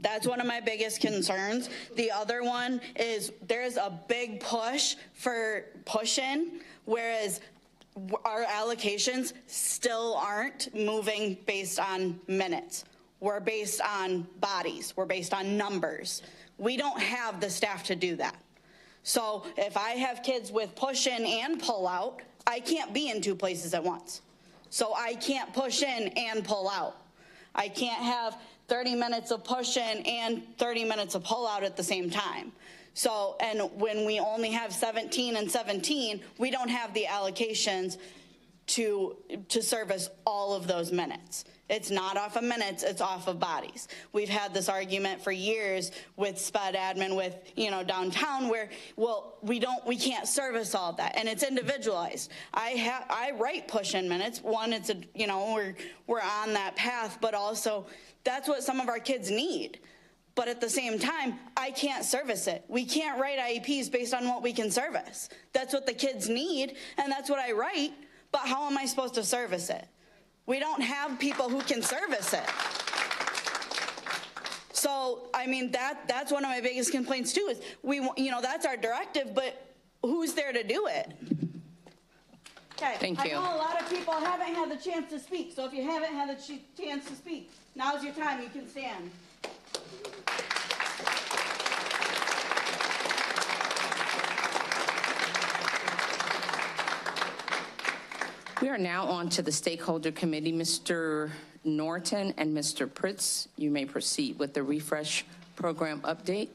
That's one of my biggest concerns. The other one is there's a big push for push-in, whereas our allocations still aren't moving based on minutes. We're based on bodies. We're based on numbers. We don't have the staff to do that. So if I have kids with push-in and pull-out, I can't be in 2 places at once. So I can't push in and pull out. I can't have 30 minutes of push-in and 30 minutes of pull-out at the same time. So, and when we only have 17 and 17, we don't have the allocations to service all of those minutes. It's not off of minutes, it's off of bodies. We've had this argument for years with sped admin, with, downtown, where, well, we can't service all of that, and it's individualized. I write push-in minutes. One, it's we're on that path, but also that's what some of our kids need. But at the same time, I can't service it. We can't write IEPs based on what we can service. That's what the kids need, and that's what I write, but how am I supposed to service it? We don't have people who can service it. So, that's one of my biggest complaints too, is that's our directive, but who's there to do it? Okay. Thank you. I know a lot of people haven't had the chance to speak, so if you haven't had the chance to speak, now's your time, you can stand. We are now on to the stakeholder committee. Mr. Norton and Mr. Pritz, you may proceed with the refresh program update.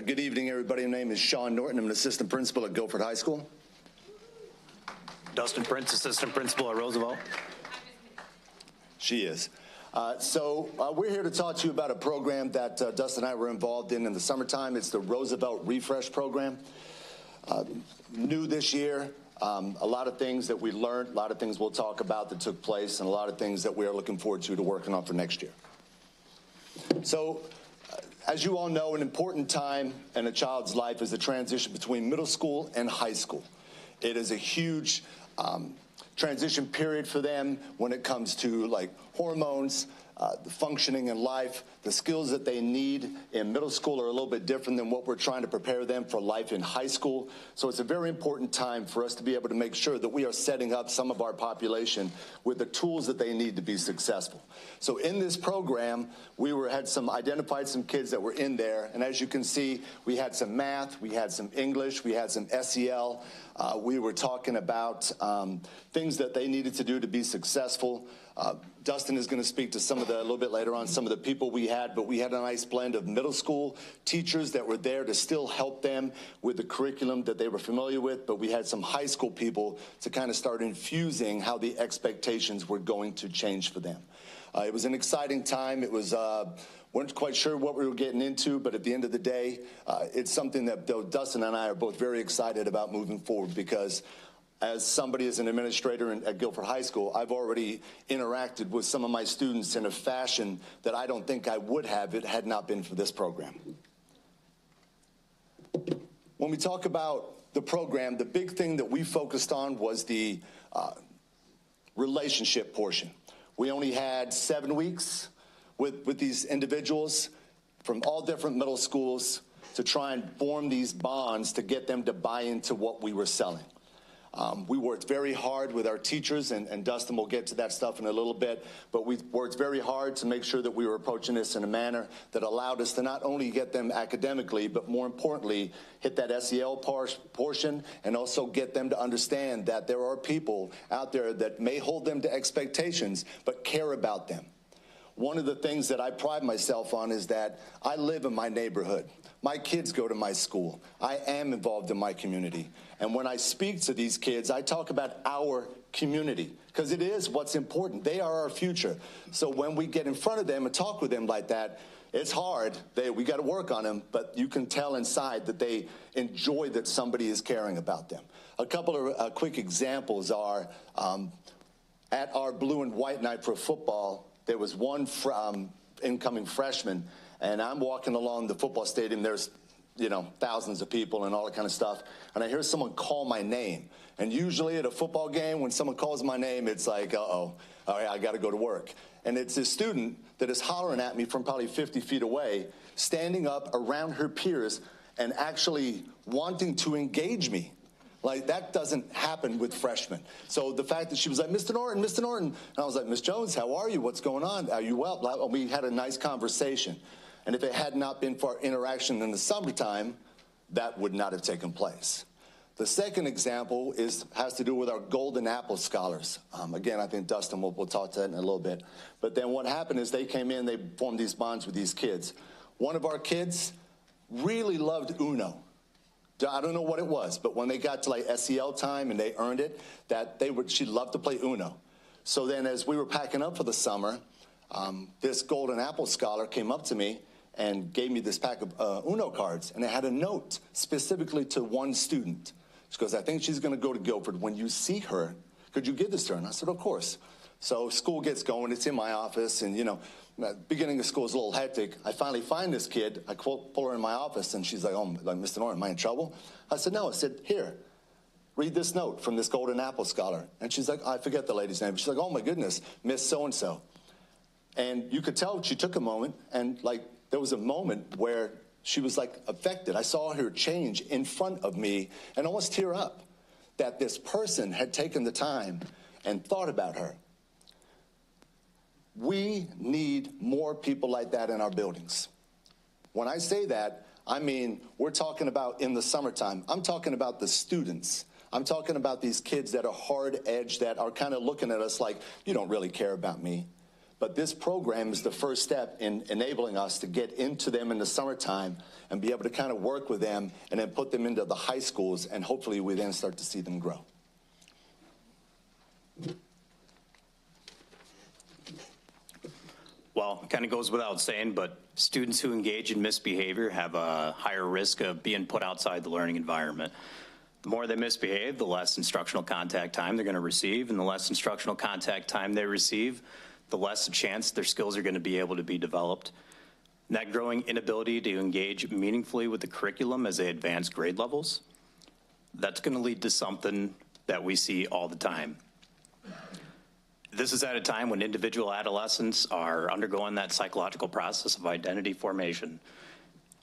Good evening, everybody. My name is Sean Norton. I'm an assistant principal at Guilford High School. Dustin Prince, assistant principal at Roosevelt. She is. We're here to talk to you about a program that Dustin and I were involved in the summertime. It's the Roosevelt Refresh Program. New this year, a lot of things that we learned, a lot of things we'll talk about that took place, and a lot of things that we are looking forward to working on for next year. So, as you all know, an important time in a child's life is the transition between middle school and high school. It is a huge transition period for them when it comes to hormones, the functioning in life. The skills that they need in middle school are a little bit different than what we're trying to prepare them for life in high school. So it's a very important time for us to be able to make sure that we are setting up some of our population with the tools that they need to be successful. So in this program, we had identified some kids that were in there, and as you can see, we had some math, we had some English, we had some SEL. We were talking about things that they needed to do to be successful. Dustin is going to speak to some of a little bit later on, some of the people we had, but we had a nice blend of middle school teachers that were there to still help them with the curriculum that they were familiar with, but we had some high school people to kind of start infusing how the expectations were going to change for them. It was an exciting time. It was, weren't quite sure what we were getting into, but at the end of the day, it's something that Dustin and I are both very excited about moving forward, because as somebody as an administrator at Guilford High School, I've already interacted with some of my students in a fashion that I don't think I would have if it had not been for this program. When we talk about the program, the big thing that we focused on was the relationship portion. We only had 7 weeks with these individuals from all different middle schools to try and form these bonds to get them to buy into what we were selling. We worked very hard with our teachers, and Dustin will get to that stuff in a little bit, but we worked very hard to make sure that we were approaching this in a manner that allowed us to not only get them academically, but more importantly, hit that SEL portion, and also get them to understand that there are people out there that may hold them to expectations, but care about them. One of the things that I pride myself on is that I live in my neighborhood. My kids go to my school. I am involved in my community. And when I speak to these kids, I talk about our community, because it is what's important. They are our future. So when we get in front of them and talk with them like that, it's hard. We got to work on them, but you can tell inside that they enjoy that somebody is caring about them. A couple of quick examples are at our blue and white night for football, there was one incoming freshman, and I'm walking along the football stadium. There's, thousands of people and all that kind of stuff. And I hear someone call my name. And usually at a football game, when someone calls my name, it's like, uh-oh, all right, I got to go to work. And it's a student that is hollering at me from probably 50 feet away, standing up around her peers and actually wanting to engage me. Like, that doesn't happen with freshmen. So the fact that she was like, Mr. Norton, Mr. Norton. And I was like, Miss Jones, how are you? What's going on? Are you well? We had a nice conversation. And if it had not been for our interaction in the summertime, that would not have taken place. The second example has to do with our Golden Apple Scholars. Again, I think Dustin will talk to that in a little bit. But then what happened is they came in, they formed these bonds with these kids. One of our kids really loved Uno. I don't know what it was, but when they got to like SEL time and they earned it, she loved to play Uno. So then as we were packing up for the summer, this Golden Apple Scholar came up to me and gave me this pack of Uno cards, and it had a note specifically to one student. She goes, I think she's going to go to Guilford. When you see her, could you give this to her? And I said, of course. So school gets going. It's in my office, and, you know, beginning of school is a little hectic. I finally find this kid. I pull her in my office, and she's like, oh, like, Mr. Norton, am I in trouble? I said, no. I said, here, read this note from this Golden Apple Scholar. And she's like, I forget the lady's name. She's like, oh, my goodness, Miss So-and-so. And you could tell she took a moment, and, like, there was a moment where she was like affected. I saw her change in front of me and almost tear up that this person had taken the time and thought about her. We need more people like that in our buildings. When I say that, I mean, we're talking about in the summertime. I'm talking about the students. I'm talking about these kids that are hard-edged, that are kind of looking at us like, you don't really care about me. But this program is the first step in enabling us to get into them in the summertime and be able to kind of work with them and then put them into the high schools, and hopefully we then start to see them grow. Well, it kind of goes without saying, but students who engage in misbehavior have a higher risk of being put outside the learning environment. The more they misbehave, the less instructional contact time they're going to receive, and the less instructional contact time they receive, the less a chance their skills are going to be able to be developed. And that growing inability to engage meaningfully with the curriculum as they advance grade levels, that's going to lead to something that we see all the time. This is at a time when individual adolescents are undergoing that psychological process of identity formation.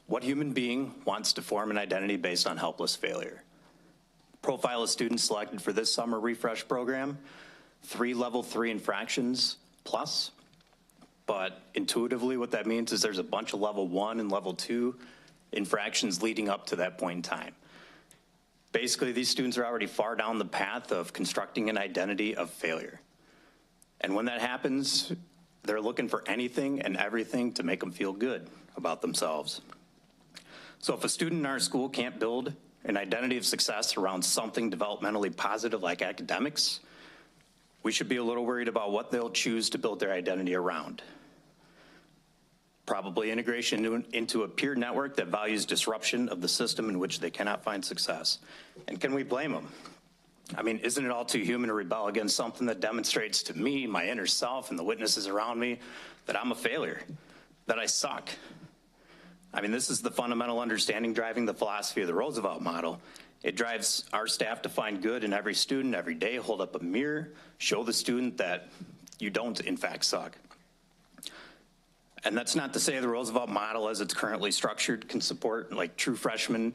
What human being wants to form an identity based on helpless failure? Profile of students selected for this summer refresh program, 3 level 3 infractions plus, but intuitively what that means is there's a bunch of level 1 and level 2 infractions leading up to that point in time. Basically, these students are already far down the path of constructing an identity of failure. And when that happens, they're looking for anything and everything to make them feel good about themselves. So if a student in our school can't build an identity of success around something developmentally positive like academics, we should be a little worried about what they'll choose to build their identity around. Probably integration into a peer network that values disruption of the system in which they cannot find success. And can we blame them? I mean, isn't it all too human to rebel against something that demonstrates to me, my inner self, and the witnesses around me that I'm a failure, that I suck? I mean, this is the fundamental understanding driving the philosophy of the Roosevelt model. It drives our staff to find good in every student every day, hold up a mirror, show the student that you don't, in fact, suck. And that's not to say the Roosevelt model as it's currently structured can support like true freshmen.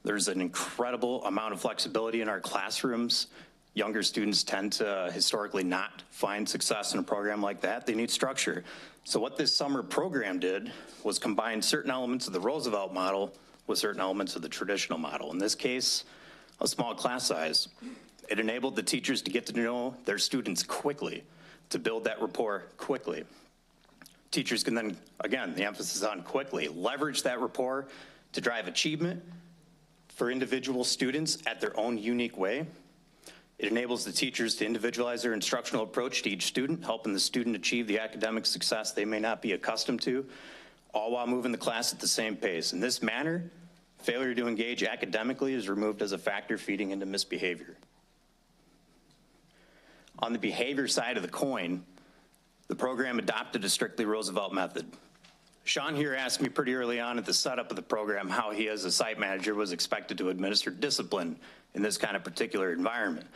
There's an incredible amount of flexibility in our classrooms. Younger students tend to historically not find success in a program like that. They need structure. So what this summer program did was combine certain elements of the Roosevelt model with certain elements of the traditional model. In this case, a small class size. It enabled the teachers to get to know their students quickly, to build that rapport quickly. Teachers can then, again, the emphasis on quickly, leverage that rapport to drive achievement for individual students at their own unique way. It enables the teachers to individualize their instructional approach to each student, helping the student achieve the academic success they may not be accustomed to, all while moving the class at the same pace. In this manner, failure to engage academically is removed as a factor feeding into misbehavior. On the behavior side of the coin, the program adopted a strictly Roosevelt method. Sean here asked me pretty early on at the setup of the program how he as a site manager was expected to administer discipline in this kind of particular environment.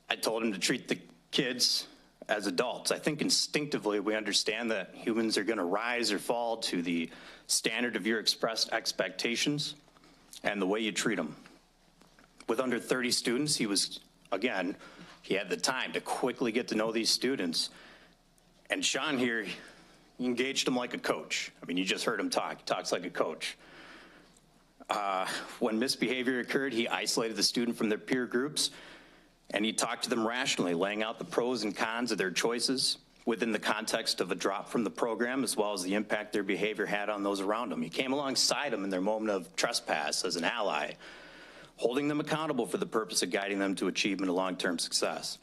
I told him to treat the kids as adults. I think instinctively we understand that humans are gonna rise or fall to the standard of your expressed expectations and the way you treat them. With under 30 students, he had the time to quickly get to know these students. And Sean here, he engaged them like a coach. I mean, you just heard him talk. He talks like a coach. When misbehavior occurred, he isolated the student from their peer groups, and he talked to them rationally, laying out the pros and cons of their choices within the context of a drop from the program, as well as the impact their behavior had on those around them. He came alongside them in their moment of trespass as an ally, holding them accountable for the purpose of guiding them to achievement of long-term success.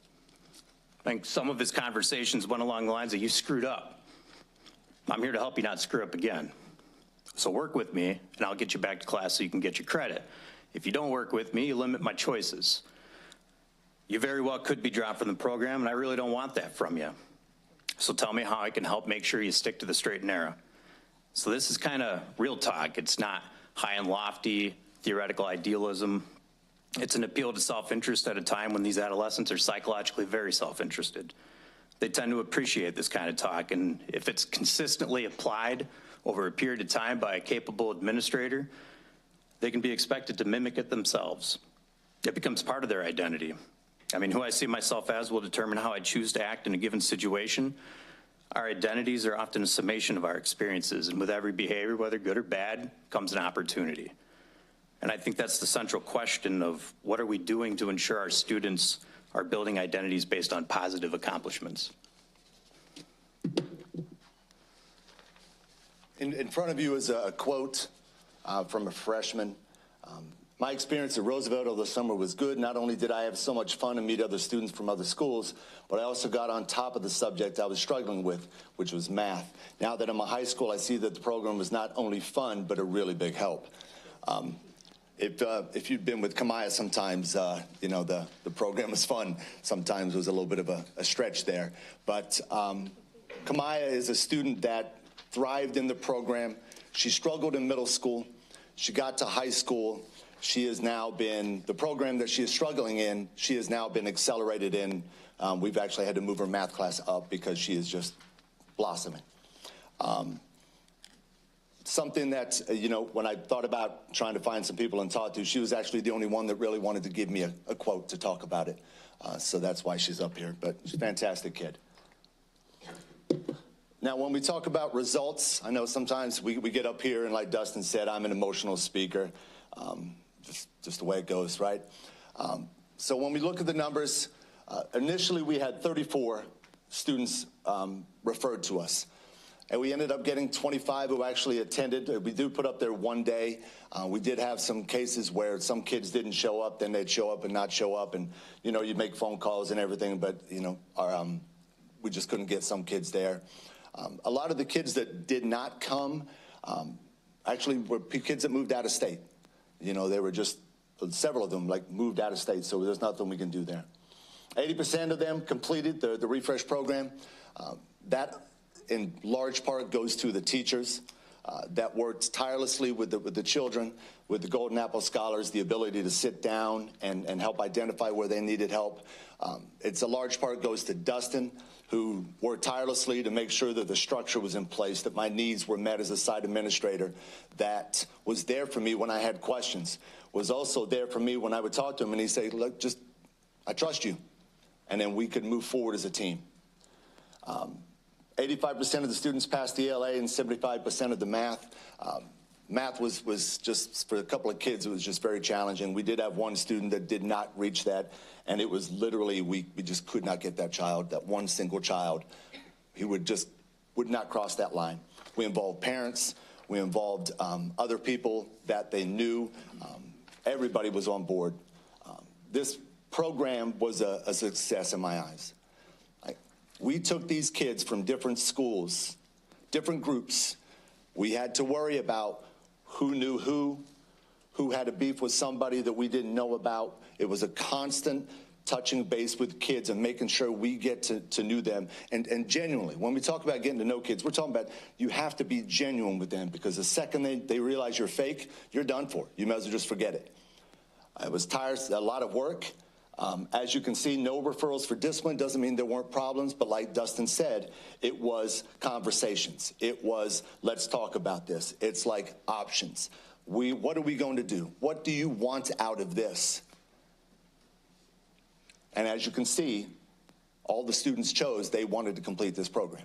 I think some of his conversations went along the lines of, you screwed up. I'm here to help you not screw up again. So work with me, and I'll get you back to class so you can get your credit. If you don't work with me, you limit my choices. You very well could be dropped from the program, and I really don't want that from you. So tell me how I can help make sure you stick to the straight and narrow. So this is kind of real talk. It's not high and lofty theoretical idealism. It's an appeal to self-interest at a time when these adolescents are psychologically very self-interested. They tend to appreciate this kind of talk, and if it's consistently applied over a period of time by a capable administrator, they can be expected to mimic it themselves. It becomes part of their identity. I mean, who I see myself as will determine how I choose to act in a given situation. Our identities are often a summation of our experiences, and with every behavior, whether good or bad, comes an opportunity. And I think that's the central question of what are we doing to ensure our students are building identities based on positive accomplishments. In front of you is a quote from a freshman. My experience at Roosevelt over the summer was good. Not only did I have so much fun and meet other students from other schools, but I also got on top of the subject I was struggling with, which was math. Now that I'm a high school, I see that the program was not only fun, but a really big help. If you'd been with Kamaya sometimes, you know, the program was fun. Sometimes it was a little bit of a stretch there. But Kamaya is a student that thrived in the program. She struggled in middle school. She got to high school. She has now been, the program that she is struggling in, she has now been accelerated in. We've actually had to move her math class up because she is just blossoming. Something that, you know, when I thought about trying to find some people and talk to, she was actually the only one that really wanted to give me a quote to talk about it. So that's why she's up here, but she's a fantastic kid. Now, when we talk about results, I know sometimes we get up here and like Dustin said, I'm an emotional speaker. Just the way it goes, right? So when we look at the numbers, initially we had 34 students referred to us. And we ended up getting 25 who actually attended. We do put up there one day. We did have some cases where some kids didn't show up, then they'd show up and not show up. And, you know, you'd make phone calls and everything, but, you know, we just couldn't get some kids there. A lot of the kids that did not come actually were kids that moved out of state. You know, they were just, several of them, like, moved out of state, so there's nothing we can do there. 80% of them completed the refresh program. That, in large part, goes to the teachers that worked tirelessly with the children, with the Golden Apple Scholars, the ability to sit down and help identify where they needed help. It's a large part goes to Dustin, who worked tirelessly to make sure that the structure was in place, that my needs were met as a site administrator, that was there for me when I had questions, was also there for me when I would talk to him and he'd say, look, just, I trust you. And then we could move forward as a team. 85% of the students passed the ELA and 75% of the math. Math was just, for a couple of kids, it was just very challenging. We did have one student that did not reach that, and it was literally, we just could not get that child, that one single child. He would not cross that line. We involved parents. We involved other people that they knew. Everybody was on board. This program was a success in my eyes. We took these kids from different schools, different groups. We had to worry about who knew who had a beef with somebody that we didn't know about. It was a constant touching base with kids and making sure we get to know them. And genuinely, when we talk about getting to know kids, we're talking about you have to be genuine with them, because the second they realize you're fake, you're done for. You might as well just forget it. It was tiresome, a lot of work. As you can see, no referrals for discipline doesn't mean there weren't problems, but like Dustin said, it was conversations. It was, let's talk about this. It's like options. What are we going to do? What do you want out of this? And as you can see, all the students chose they wanted to complete this program.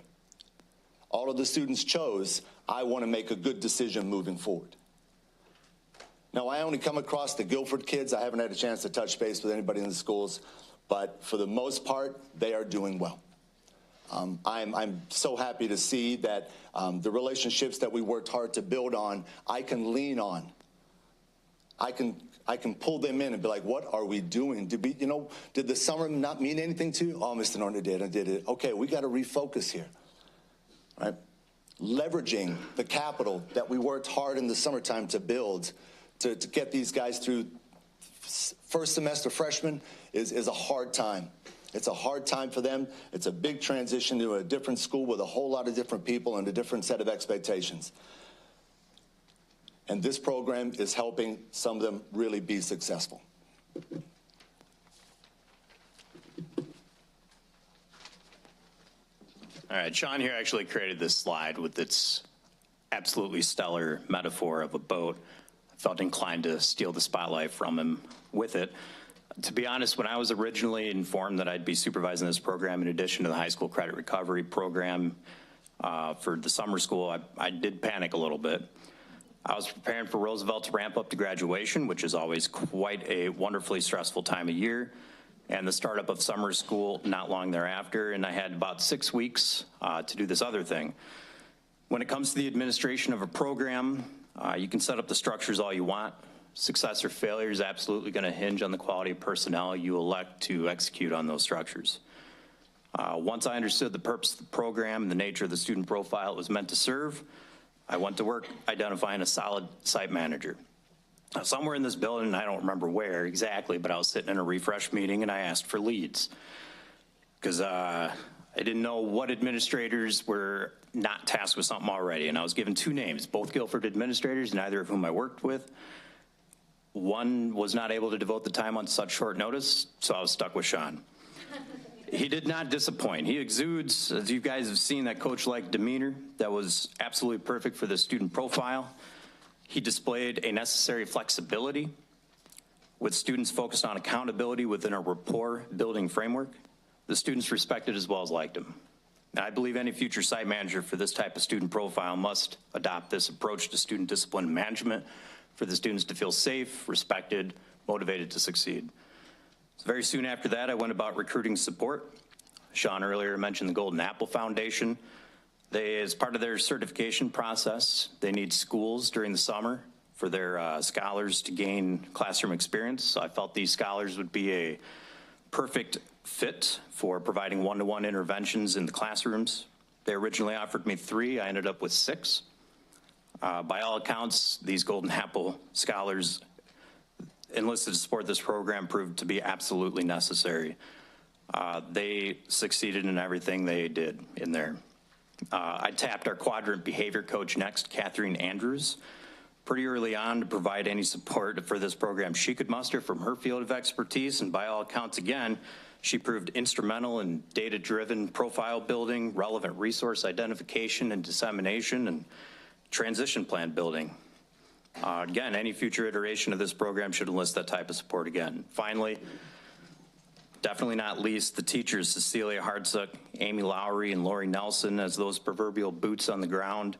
All of the students chose, I want to make a good decision moving forward. Now, I only come across the Guilford kids. I haven't had a chance to touch base with anybody in the schools, but for the most part, they are doing well. I'm so happy to see that the relationships that we worked hard to build on, I can lean on. I can pull them in and be like, what are we doing? Did the summer not mean anything to you? Oh, Mr. Norton did, I did it. Okay, we got to refocus here, right? Leveraging the capital that we worked hard in the summertime to build to get these guys through first semester freshmen is a hard time. It's a hard time for them. It's a big transition to a different school with a whole lot of different people and a different set of expectations. And this program is helping some of them really be successful. All right, Sean here actually created this slide with its absolutely stellar metaphor of a boat. I felt inclined to steal the spotlight from him with it. To be honest, when I was originally informed that I'd be supervising this program in addition to the high school credit recovery program for the summer school, I did panic a little bit. I was preparing for Roosevelt to ramp up to graduation, which is always quite a wonderfully stressful time of year, and the startup of summer school not long thereafter, and I had about 6 weeks to do this other thing. When it comes to the administration of a program, you can set up the structures all you want. Success or failure is absolutely going to hinge on the quality of personnel you elect to execute on those structures. Once I understood the purpose of the program and the nature of the student profile it was meant to serve, I went to work identifying a solid site manager. Somewhere in this building, I don't remember where exactly, but I was sitting in a refresh meeting and I asked for leads because I didn't know what administrators were not tasked with something already. And I was given 2 names, both Guilford administrators, neither of whom I worked with. One was not able to devote the time on such short notice, so I was stuck with Sean. He did not disappoint. He exudes, as you guys have seen, that coach-like demeanor that was absolutely perfect for the student profile. He displayed a necessary flexibility with students focused on accountability within a rapport-building framework. The students respected as well as liked him. And I believe any future site manager for this type of student profile must adopt this approach to student discipline and management for the students to feel safe, respected, motivated to succeed. So very soon after that, I went about recruiting support. Sean earlier mentioned the Golden Apple Foundation. They, as part of their certification process, they need schools during the summer for their scholars to gain classroom experience. So I felt these scholars would be a perfect fit for providing one-to-one interventions in the classrooms. They originally offered me 3. I ended up with 6. By all accounts, these Golden Apple scholars enlisted to support this program proved to be absolutely necessary. They succeeded in everything they did in there. I tapped our quadrant behavior coach next, Catherine Andrews, pretty early on to provide any support for this program she could muster from her field of expertise, and by all accounts, again, she proved instrumental in data-driven profile building, relevant resource identification and dissemination, and transition plan building. Again, any future iteration of this program should enlist that type of support again. Finally, definitely not least, the teachers, Cecilia Hartsook, Amy Lowry, and Lori Nelson, as those proverbial boots on the ground.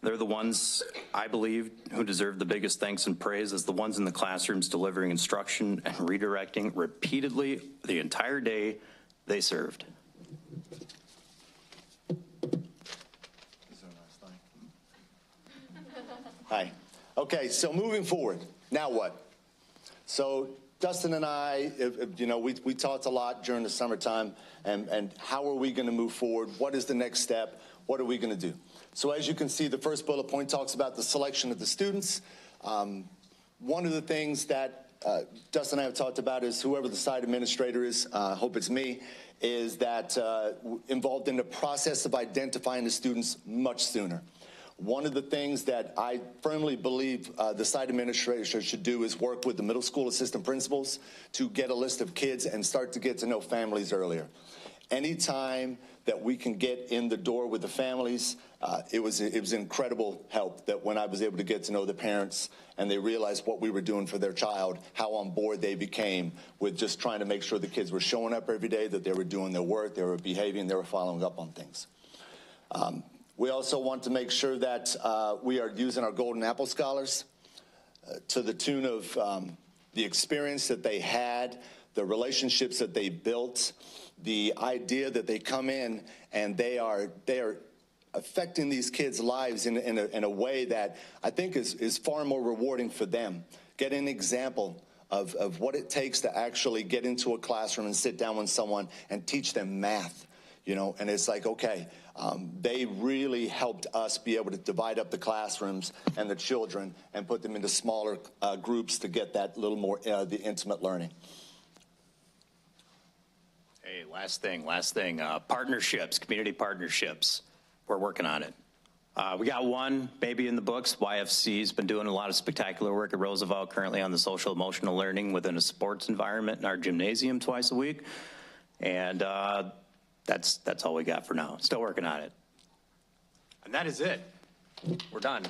They're the ones, I believe, who deserve the biggest thanks and praise as the ones in the classrooms delivering instruction and redirecting repeatedly the entire day they served. Hi. Okay, so moving forward, now what? So Dustin and I, we talked a lot during the summertime, and how are we going to move forward? What is the next step? What are we going to do? So as you can see, the first bullet point talks about the selection of the students. One of the things that Dustin and I have talked about is whoever the site administrator is, I hope it's me, is that involved in the process of identifying the students much sooner. One of the things that I firmly believe the site administrator should do is work with the middle school assistant principals to get a list of kids and start to get to know families earlier. Anytime that we can get in the door with the families, it was incredible help that when I was able to get to know the parents and they realized what we were doing for their child, how on board they became with just trying to make sure the kids were showing up every day, that they were doing their work, they were behaving, they were following up on things. We also want to make sure that we are using our Golden Apple Scholars to the tune of the experience that they had, the relationships that they built, the idea that they come in and they are affecting these kids' lives in a way that I think is far more rewarding for them. Get an example of what it takes to actually get into a classroom and sit down with someone and teach them math, you know, and it's like, okay, they really helped us be able to divide up the classrooms and the children and put them into smaller groups to get that little more, the intimate learning. Hey, last thing, partnerships, community partnerships. We're working on it. We got one baby in the books. YFC's been doing a lot of spectacular work at Roosevelt, currently on the social emotional learning within a sports environment in our gymnasium twice a week. And that's all we got for now. Still working on it. And that is it. We're done.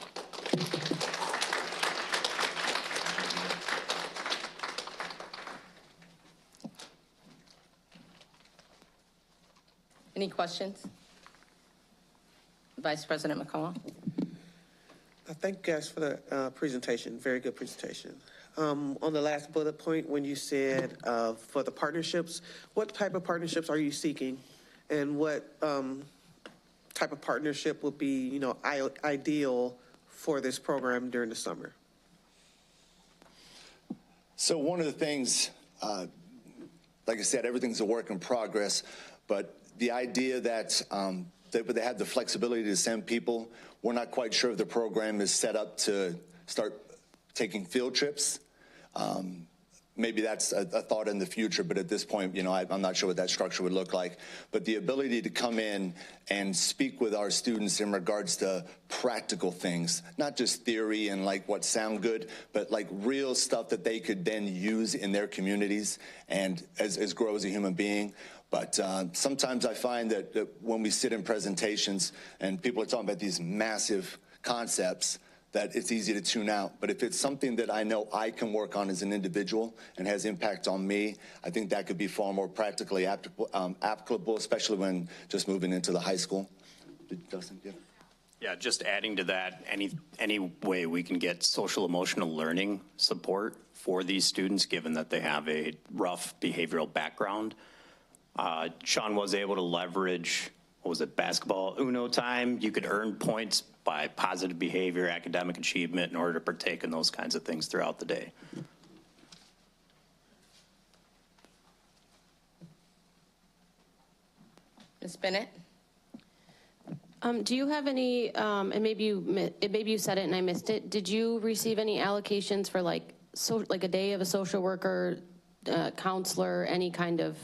Any questions? Vice President McCall. Thank you guys for the presentation. Very good presentation. On the last bullet point, when you said for the partnerships, what type of partnerships are you seeking, and what type of partnership would be, you know, ideal for this program during the summer? So one of the things, like I said, everything's a work in progress, but the idea that they have the flexibility to send people. We're not quite sure if the program is set up to start taking field trips. Maybe that's a thought in the future, but at this point, you know, I'm not sure what that structure would look like. But the ability to come in and speak with our students in regards to practical things, not just theory and like what sound good, but like real stuff that they could then use in their communities and as grow as a human being. But sometimes I find that when we sit in presentations and people are talking about these massive concepts, that it's easy to tune out. But if it's something that I know I can work on as an individual and has impact on me, I think that could be far more practically applicable, especially when just moving into the high school. Dustin, yeah. Yeah, just adding to that, any way we can get social emotional learning support for these students, given that they have a rough behavioral background. Sean was able to leverage, what was it, basketball Uno time. You could earn points by positive behavior, academic achievement in order to partake in those kinds of things throughout the day. Ms. Bennett? Do you have any, and maybe you said it and I missed it, did you receive any allocations for like a day of a social worker, counselor, any kind of?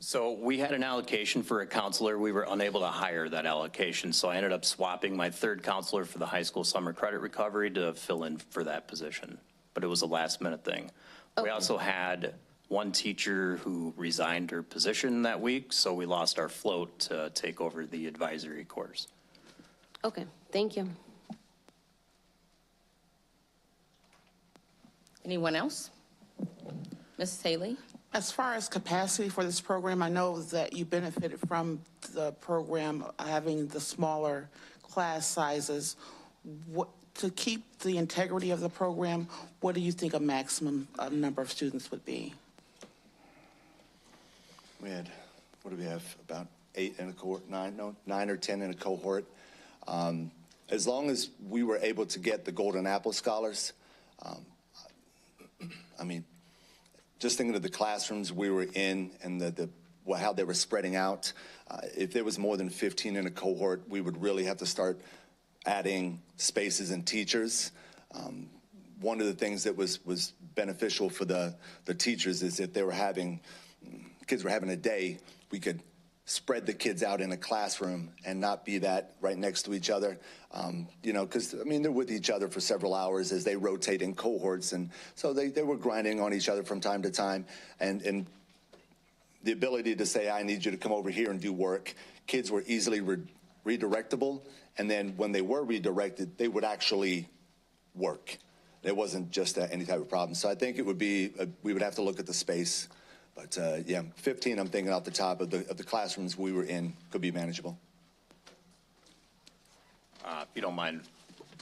So we had an allocation for a counselor. We were unable to hire that allocation, so I ended up swapping my third counselor for the high school summer credit recovery to fill in for that position. But it was a last minute thing. Okay. We also had one teacher who resigned her position that week, so we lost our float to take over the advisory course. Okay, thank you. Anyone else? Ms. Haley? As far as capacity for this program, I know that you benefited from the program having the smaller class sizes. To keep the integrity of the program, what do you think a maximum number of students would be? We had, what do we have, about 8 in a cohort, 9 or 10 in a cohort. As long as we were able to get the Golden Apple Scholars, I mean, just thinking of the classrooms we were in and how they were spreading out, if there was more than 15 in a cohort, we would really have to start adding spaces and teachers. One of the things that was beneficial for the teachers is if they were kids were having a day, we could spread the kids out in a classroom and not be that right next to each other. You know, because, I mean, they're with each other for several hours as they rotate in cohorts. And so they were grinding on each other from time to time. And the ability to say, I need you to come over here and do work, kids were easily redirectable. And then when they were redirected, they would actually work. It wasn't just any type of problem. So I think it would be, we would have to look at the space. But yeah, 15, I'm thinking off the top of the classrooms we were in could be manageable. If you don't mind,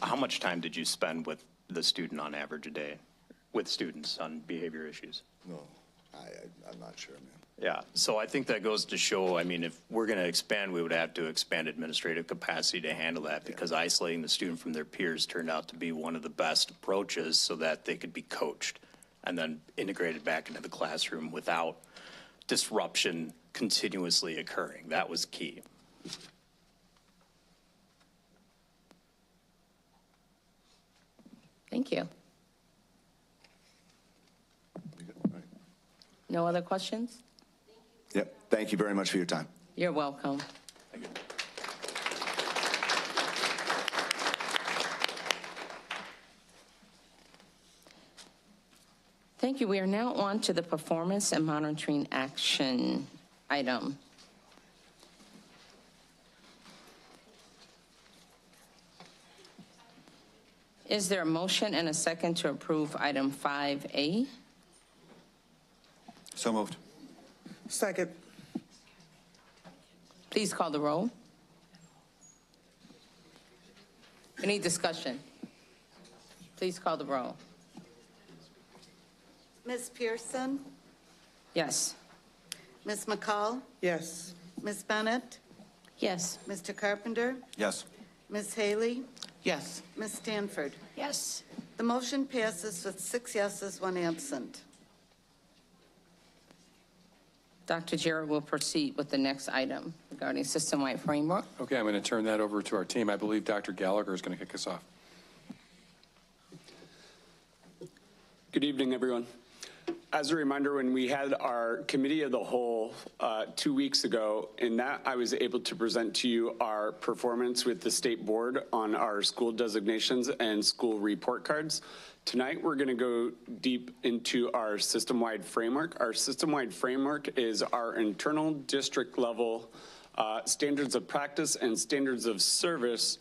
how much time did you spend with the student on average a day with students on behavior issues? No, I'm not sure, man. Yeah, so I think that goes to show, I mean, if we're going to expand, we would have to expand administrative capacity to handle that, because isolating the student from their peers turned out to be one of the best approaches so that they could be coached and then integrated back into the classroom without disruption continuously occurring. That was key. Thank you. No other questions? Yep, thank you very much for your time. You're welcome. Thank you. Thank you. We are now on to the performance and monitoring action item. Is there a motion and a second to approve item 5A? So moved. Second. Please call the roll. Any discussion? Please call the roll. Ms. Pearson? Yes. Ms. McCall? Yes. Ms. Bennett? Yes. Mr. Carpenter? Yes. Ms. Haley? Yes. Ms. Stanford? Yes. The motion passes with 6 yeses, 1 absent. Dr. Jarrett will proceed with the next item regarding system-wide framework. Okay, I'm going to turn that over to our team. I believe Dr. Gallagher is going to kick us off. Good evening, everyone. As a reminder, when we had our committee of the whole 2 weeks ago, in that I was able to present to you our performance with the state board on our school designations and school report cards. Tonight, we're going to go deep into our system-wide framework. Our system-wide framework is our internal district level standards of practice and standards of service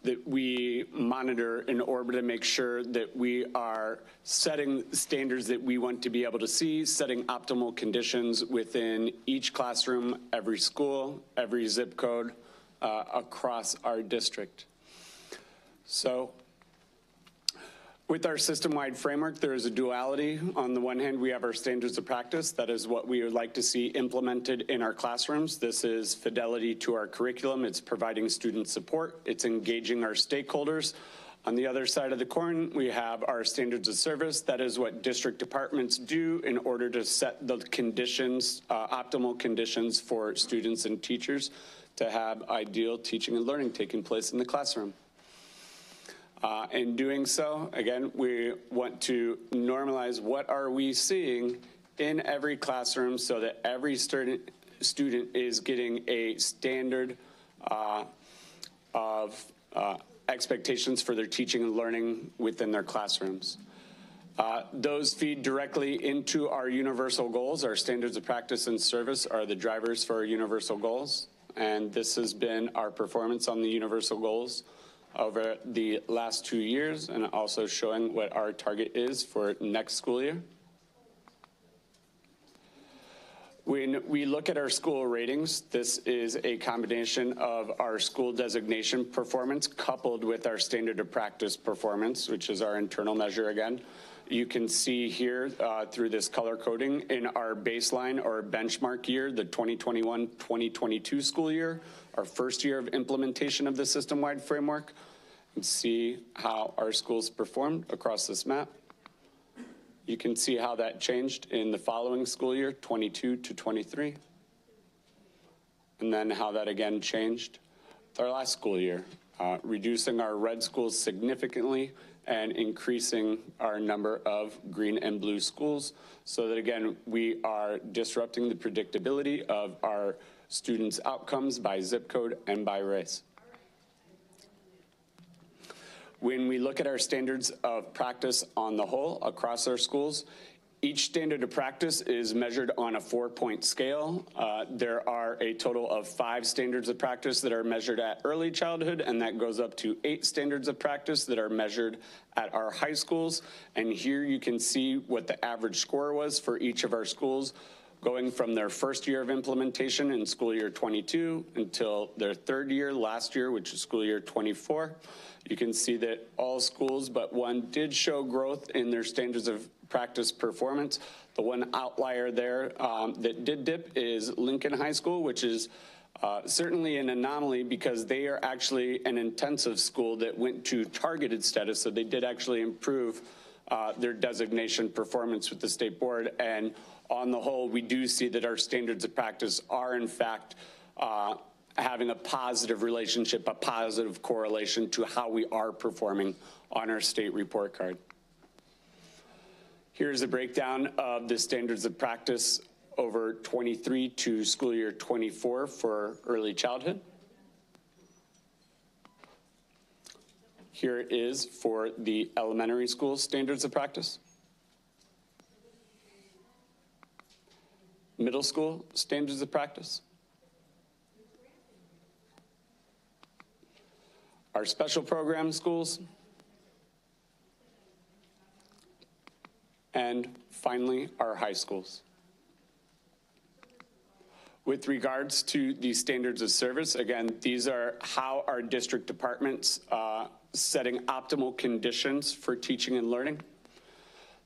that we monitor in order to make sure that we are setting standards that we want to be able to see, setting optimal conditions within each classroom, every school, every zip code across our district. So with our system-wide framework, there is a duality. On the one hand, we have our standards of practice. That is what we would like to see implemented in our classrooms. This is fidelity to our curriculum. It's providing student support. It's engaging our stakeholders. On the other side of the coin, we have our standards of service. That is what district departments do in order to set the conditions, optimal conditions for students and teachers to have ideal teaching and learning taking place in the classroom. In doing so, again, we want to normalize what are we seeing in every classroom so that every student is getting a standard of expectations for their teaching and learning within their classrooms. Those feed directly into our universal goals. Our standards of practice and service are the drivers for our universal goals, and this has been our performance on the universal goals over the last 2 years, and also showing what our target is for next school year. When we look at our school ratings, this is a combination of our school designation performance coupled with our standard of practice performance, which is our internal measure again. You can see here through this color coding in our baseline or benchmark year, the 2021-2022 school year, our first year of implementation of the system-wide framework, and see how our schools performed across this map. You can see how that changed in the following school year, 22 to 23. And then how that again changed our last school year, reducing our red schools significantly and increasing our number of green and blue schools so that again, we are disrupting the predictability of our students' outcomes by zip code and by race. When we look at our standards of practice on the whole across our schools, each standard of practice is measured on a 4-point scale. There are a total of 5 standards of practice that are measured at early childhood, and that goes up to 8 standards of practice that are measured at our high schools. And here you can see what the average score was for each of our schools going from their first year of implementation in school year 22 until their third year last year, which is school year 24. You can see that all schools but one did show growth in their standards of practice performance. The one outlier there that did dip is Lincoln High School, which is certainly an anomaly because they are actually an intensive school that went to targeted status, so they did actually improve their designation performance with the state board. And on the whole, we do see that our standards of practice are in fact having a positive relationship, a positive correlation to how we are performing on our state report card. Here's a breakdown of the standards of practice over 23 to school year 24 for early childhood. Here it is for the elementary school standards of practice. Middle school standards of practice. Our special program schools. And finally, our high schools. With regards to the standards of service, again, these are how our district departments setting optimal conditions for teaching and learning.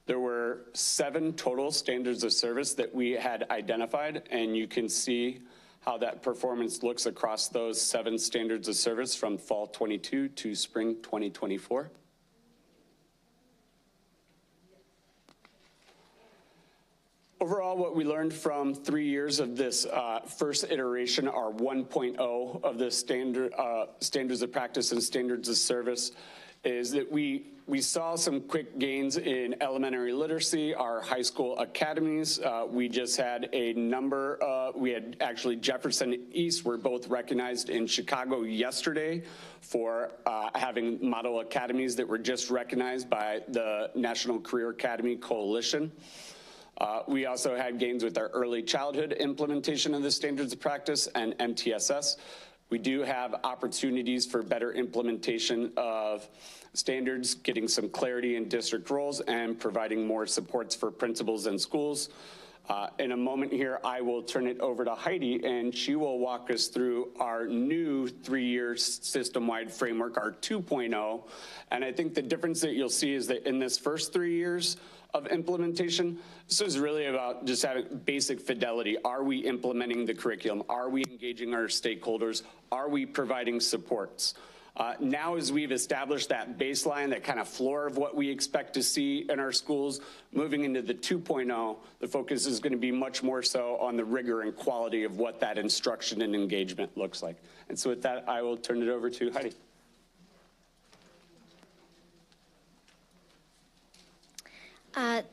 There were 7 total standards of service that we had identified, and you can see how that performance looks across those 7 standards of service from fall 22 to spring 2024. Overall, what we learned from 3 years of this first iteration, our 1.0 of the standards of practice and standards of service, is that we saw some quick gains in elementary literacy, our high school academies. We just had a number, we had actually Jefferson and East were both recognized in Chicago yesterday for having model academies that were just recognized by the National Career Academy Coalition. We also had gains with our early childhood implementation of the standards of practice and MTSS. We do have opportunities for better implementation of standards, getting some clarity in district roles, and providing more supports for principals and schools. In a moment here, I will turn it over to Heidi, and she will walk us through our new 3-year system-wide framework, our 2.0. And I think the difference that you'll see is that in this first 3 years of implementation, this is really about just having basic fidelity. Are we implementing the curriculum? Are we engaging our stakeholders? Are we providing supports? Now, as we've established that baseline, that kind of floor of what we expect to see in our schools, moving into the 2.0, the focus is going to be much more so on the rigor and quality of what that instruction and engagement looks like. And so with that, I will turn it over to Heidi.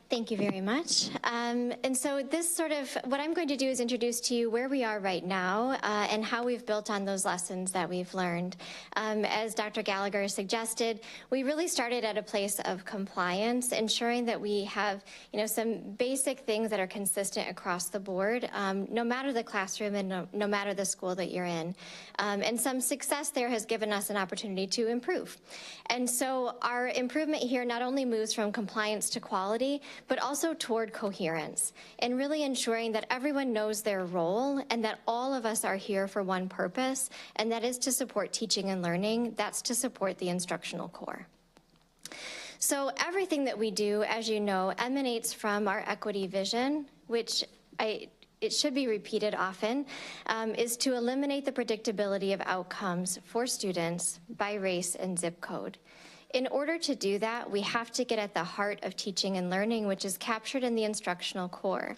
Thank you very much. And so this what I'm going to do is introduce to you where we are right now and how we've built on those lessons that we've learned. As Dr. Gallagher suggested, we really started at a place of compliance, ensuring that we have, some basic things that are consistent across the board, no matter the classroom and no matter the school that you're in. And some success there has given us an opportunity to improve. And so our improvement here not only moves from compliance to quality, but also toward coherence and really ensuring that everyone knows their role and that all of us are here for one purpose, and that is to support teaching and learning. That's to support the instructional core. So everything that we do, as you know, emanates from our equity vision, which it should be repeated often, is to eliminate the predictability of outcomes for students by race and zip code. In order to do that, we have to get at the heart of teaching and learning, which is captured in the instructional core.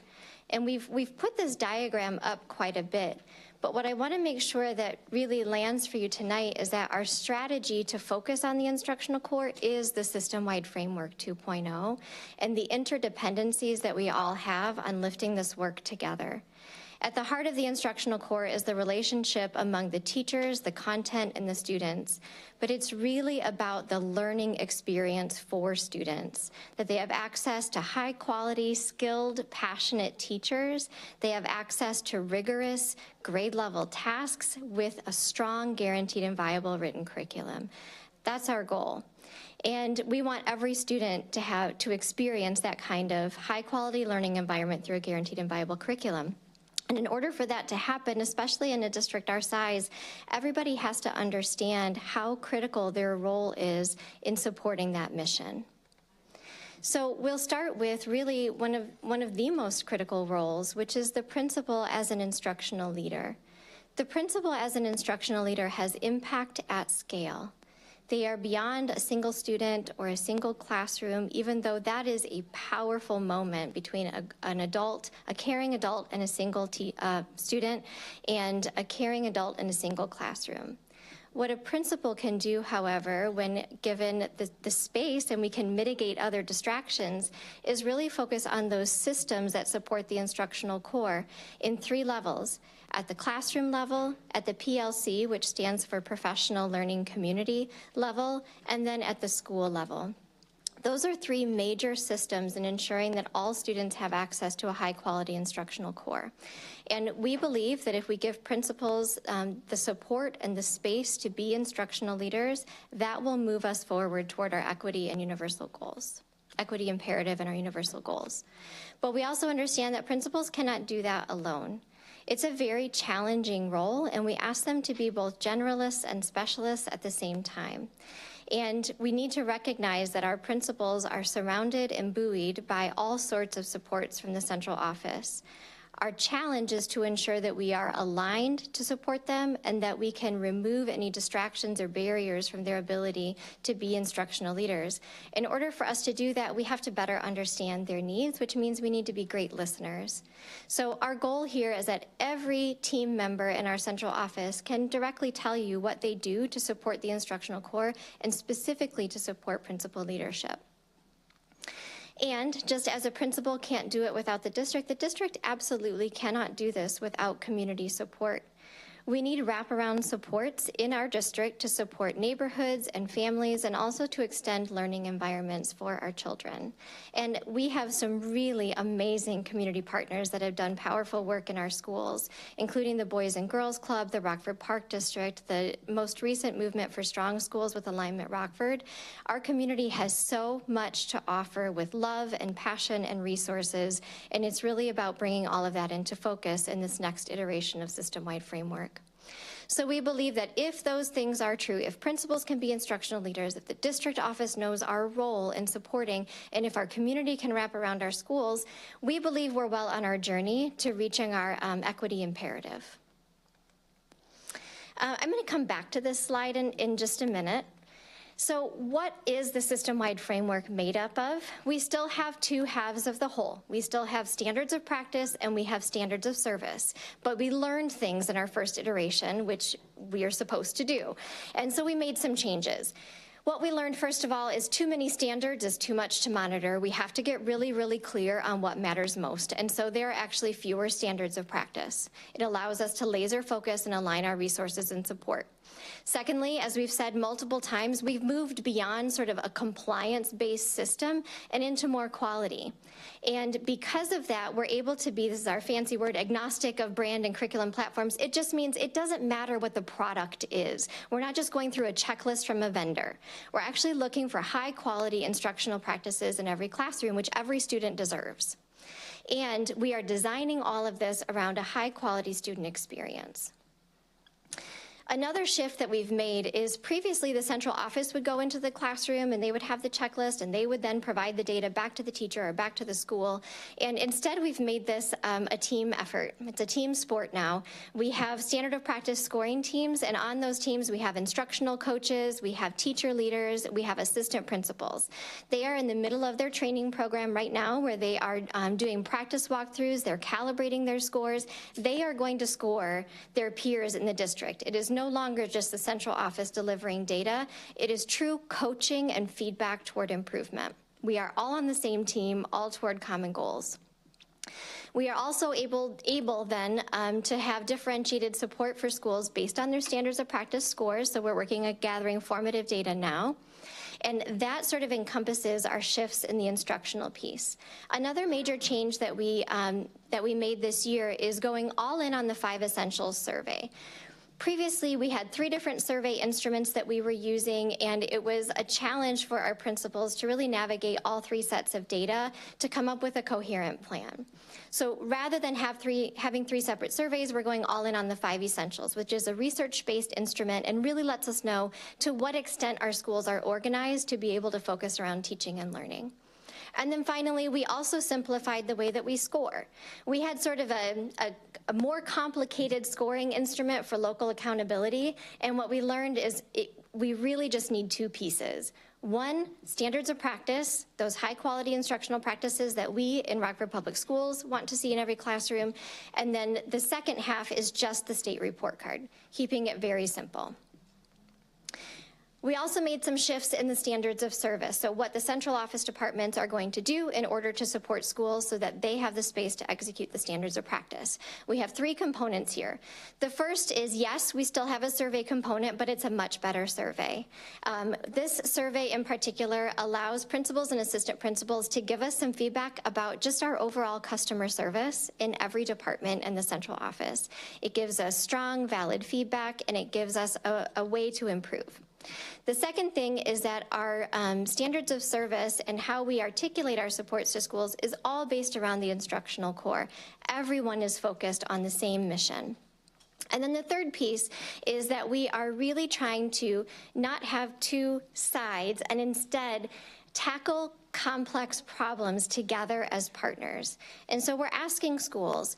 And we've put this diagram up quite a bit, but what I want to make sure that really lands for you tonight is that our strategy to focus on the instructional core is the System-Wide Framework 2.0 and the interdependencies that we all have on lifting this work together. At the heart of the instructional core is the relationship among the teachers, the content, and the students. But it's really about the learning experience for students, that they have access to high quality, skilled, passionate teachers. They have access to rigorous grade level tasks with a strong, guaranteed, and viable written curriculum. That's our goal. And we want every student to experience that kind of high-quality learning environment through a guaranteed and viable curriculum. And in order for that to happen, especially in a district our size, everybody has to understand how critical their role is in supporting that mission. So we'll start with really one of the most critical roles, which is the principal as an instructional leader. The principal as an instructional leader has impact at scale. They are beyond a single student or a single classroom, even though that is a powerful moment between a caring adult and a single student, and a caring adult in a single classroom. What a principal can do, however, when given the space and we can mitigate other distractions, is really focus on those systems that support the instructional core in 3 levels: at the classroom level, at the PLC, which stands for Professional Learning Community level, and then at the school level. Those are 3 major systems in ensuring that all students have access to a high-quality instructional core. And we believe that if we give principals the support and the space to be instructional leaders, that will move us forward toward our equity and universal goals, equity imperative and our universal goals. But we also understand that principals cannot do that alone. It's a very challenging role, and we ask them to be both generalists and specialists at the same time. And we need to recognize that our principals are surrounded and buoyed by all sorts of supports from the central office. Our challenge is to ensure that we are aligned to support them and that we can remove any distractions or barriers from their ability to be instructional leaders. In order for us to do that, we have to better understand their needs, which means we need to be great listeners. So our goal here is that every team member in our central office can directly tell you what they do to support the instructional core and specifically to support principal leadership. And just as a principal can't do it without the district absolutely cannot do this without community support. We need wraparound supports in our district to support neighborhoods and families, and also to extend learning environments for our children. And we have some really amazing community partners that have done powerful work in our schools, including the Boys and Girls Club, the Rockford Park District, the most recent movement for strong schools with Alignment Rockford. Our community has so much to offer with love and passion and resources, and it's really about bringing all of that into focus in this next iteration of system-wide framework. So we believe that if those things are true, if principals can be instructional leaders, if the district office knows our role in supporting, and if our community can wrap around our schools, we believe we're well on our journey to reaching our equity imperative. I'm going to come back to this slide in just a minute. So what is the system-wide framework made up of? We still have 2 halves of the whole. We still have standards of practice and we have standards of service. But we learned things in our first iteration, which we are supposed to do. And so we made some changes. What we learned, first of all, is too many standards is too much to monitor. We have to get really, really clear on what matters most. And so there are actually fewer standards of practice. It allows us to laser focus and align our resources and support. Secondly, as we've said multiple times, we've moved beyond sort of a compliance-based system and into more quality. And because of that, we're able to be, this is our fancy word, agnostic of brand and curriculum platforms. It just means it doesn't matter what the product is. We're not just going through a checklist from a vendor. We're actually looking for high-quality instructional practices in every classroom, which every student deserves. And we are designing all of this around a high-quality student experience. Another shift that we've made is previously the central office would go into the classroom and they would have the checklist and they would then provide the data back to the teacher or back to the school. And instead we've made this a team effort. It's a team sport now. We have standard of practice scoring teams, and on those teams we have instructional coaches, we have teacher leaders, we have assistant principals. They are in the middle of their training program right now where they are doing practice walkthroughs, they're calibrating their scores. They are going to score their peers in the district. It is no longer just the central office delivering data. It is true coaching and feedback toward improvement. We are all on the same team, all toward common goals. We are also able then to have differentiated support for schools based on their standards of practice scores. So we're working at gathering formative data now. And that sort of encompasses our shifts in the instructional piece. Another major change that we made this year is going all in on the 5 Essentials survey. Previously, we had 3 different survey instruments that we were using, and it was a challenge for our principals to really navigate all 3 sets of data to come up with a coherent plan. So rather than having 3 separate surveys, we're going all in on the 5 essentials, which is a research-based instrument and really lets us know to what extent our schools are organized to be able to focus around teaching and learning. And then finally, we also simplified the way that we score. We had sort of a more complicated scoring instrument for local accountability, and what we learned is we really just need 2 pieces. 1, standards of practice, those high-quality instructional practices that we in Rockford Public Schools want to see in every classroom. And then the second half is just the state report card, keeping it very simple. We also made some shifts in the standards of service, so what the central office departments are going to do in order to support schools so that they have the space to execute the standards of practice. We have 3 components here. The first is, yes, we still have a survey component, but it's a much better survey. This survey in particular allows principals and assistant principals to give us some feedback about just our overall customer service in every department in the central office. It gives us strong, valid feedback, and it gives us a way to improve. The second thing is that our standards of service and how we articulate our supports to schools is all based around the instructional core. Everyone is focused on the same mission. And then the third piece is that we are really trying to not have 2 sides and instead tackle complex problems together as partners. And so we're asking schools,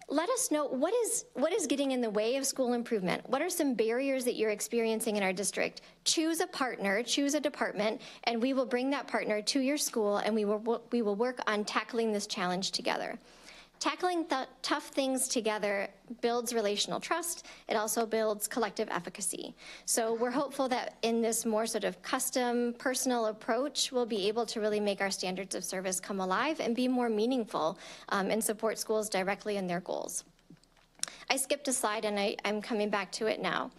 let us know what is getting in the way of school improvement. What are some barriers that you're experiencing in our district? Choose a partner, choose a department, and we will bring that partner to your school, and we will work on tackling this challenge together. Tackling tough things together builds relational trust. It also builds collective efficacy. So we're hopeful that in this more sort of custom, personal approach, we'll be able to really make our standards of service come alive and be more meaningful and support schools directly in their goals. I skipped a slide, and I'm coming back to it now.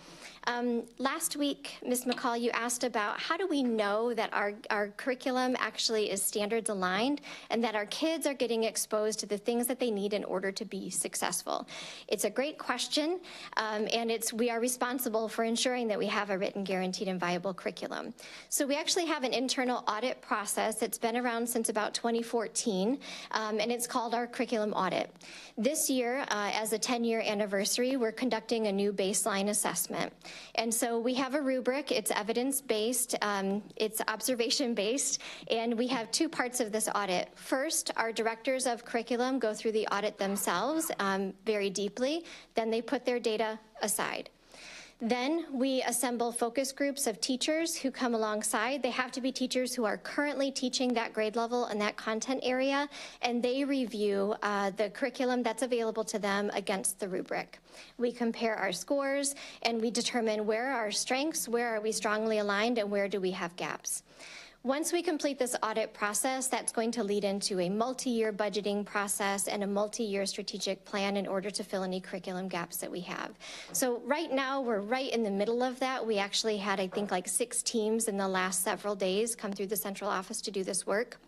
Last week, Ms. McCall, you asked about how do we know that our curriculum actually is standards aligned and that our kids are getting exposed to the things that they need in order to be successful. It's a great question, and we are responsible for ensuring that we have a written, guaranteed, and viable curriculum. So we actually have an internal audit process that's been around since about 2014, and it's called our curriculum audit. This year, as a 10-year anniversary, we're conducting a new baseline assessment. And so we have a rubric. It's evidence-based, it's observation-based, and we have 2 parts of this audit. First, our directors of curriculum go through the audit themselves very deeply. Then they put their data aside. Then we assemble focus groups of teachers who come alongside. They have to be teachers who are currently teaching that grade level and that content area, and they review the curriculum that's available to them against the rubric. We compare our scores, and we determine where are our strengths, where are we strongly aligned, and where do we have gaps. Once we complete this audit process, that's going to lead into a multi-year budgeting process and a multi-year strategic plan in order to fill any curriculum gaps that we have. So right now, we're right in the middle of that. We actually had, I think, like 6 teams in the last several days come through the central office to do this work.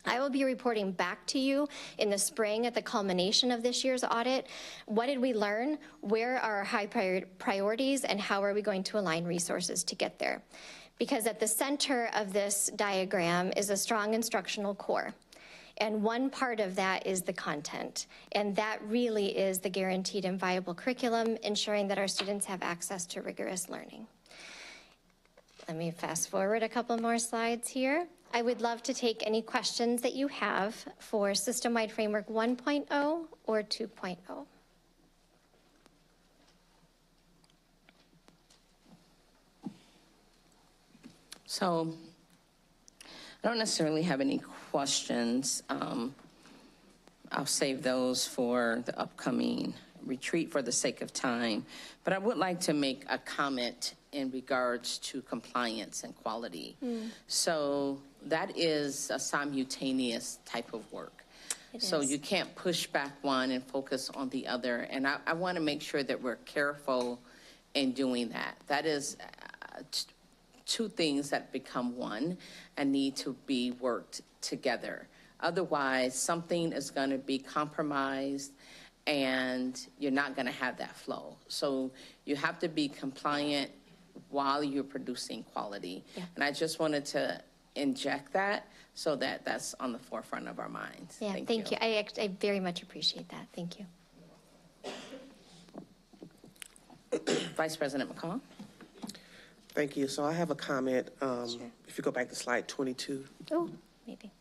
I will be reporting back to you in the spring at the culmination of this year's audit. What did we learn? Where are our high priorities, and how are we going to align resources to get there? Because at the center of this diagram is a strong instructional core. And one part of that is the content. And that really is the guaranteed and viable curriculum, ensuring that our students have access to rigorous learning. Let me fast forward a couple more slides here. I would love to take any questions that you have for System-Wide Framework 1.0 or 2.0. So I don't necessarily have any questions. I'll save those for the upcoming retreat for the sake of time. But I would like to make a comment in regards to compliance and quality. So that is a simultaneous type of work. So you can't push back one and focus on the other. And I want to make sure that we're careful in doing that. That is 2 things that become one and need to be worked together. Otherwise, something is going to be compromised and you're not going to have that flow. So you have to be compliant while you're producing quality. Yeah. And I just wanted to inject that so that that's on the forefront of our minds. Yeah, thank you. I very much appreciate that. Thank you. Vice President McCall. Thank you. So I have a comment. If you go back to slide 22. Oh, maybe.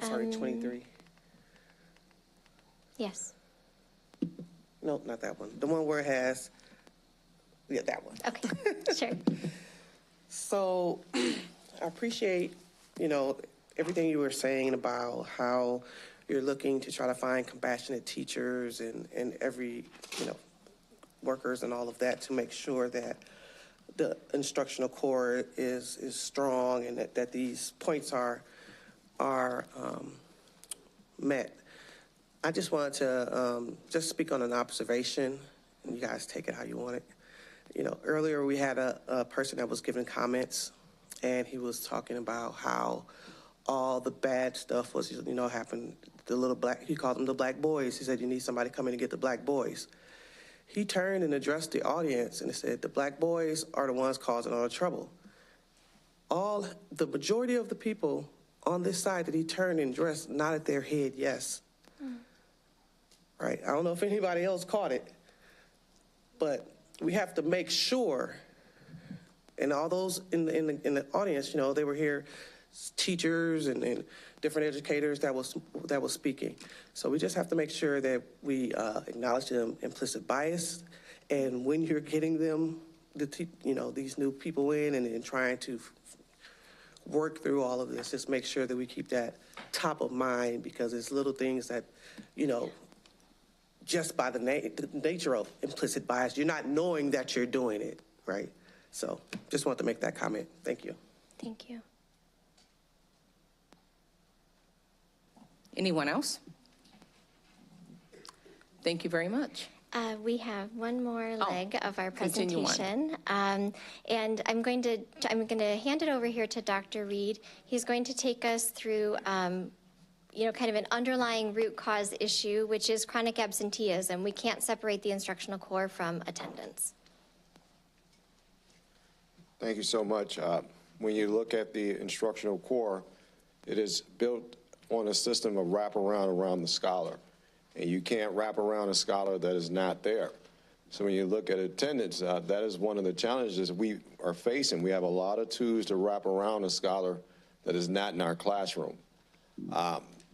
Sorry, 23. Yes. No, not that one. The one where it has, yeah, that one. Okay, sure. So I appreciate, everything you were saying about how you're looking to try to find compassionate teachers and every, workers and all of that to make sure that the instructional core is strong and that these points are met. I just wanted to just speak on an observation, and you guys take it how you want it. Earlier we had a person that was giving comments, and he was talking about how all the bad stuff was, happened. The little he called them the black boys. He said, you need somebody to come in and get the black boys. He turned and addressed the audience and said, the black boys are the ones causing all the trouble. The majority of the people on this side that he turned and addressed nodded their head yes. Right? I don't know if anybody else caught it, but we have to make sure, and all those in the audience, they were here, teachers and different educators that was speaking. So we just have to make sure that we acknowledge the implicit bias, and when you're getting them, these new people in and trying to work through all of this, just make sure that we keep that top of mind, because it's little things that, just by the nature of implicit bias, you're not knowing that you're doing it, right? So just want to make that comment. Thank you. Thank you. Anyone else? Thank you very much. We have one more leg of our continue on. presentation, and I'm going to hand it over here to Dr. Reed. He's going to take us through, kind of an underlying root cause issue, which is chronic absenteeism. We can't separate the instructional core from attendance. Thank you so much. When you look at the instructional core, it is built on a system of wraparound around the scholar. And you can't wrap around a scholar that is not there. So when you look at attendance, that is one of the challenges we are facing. We have a lot of tools to wrap around a scholar that is not in our classroom.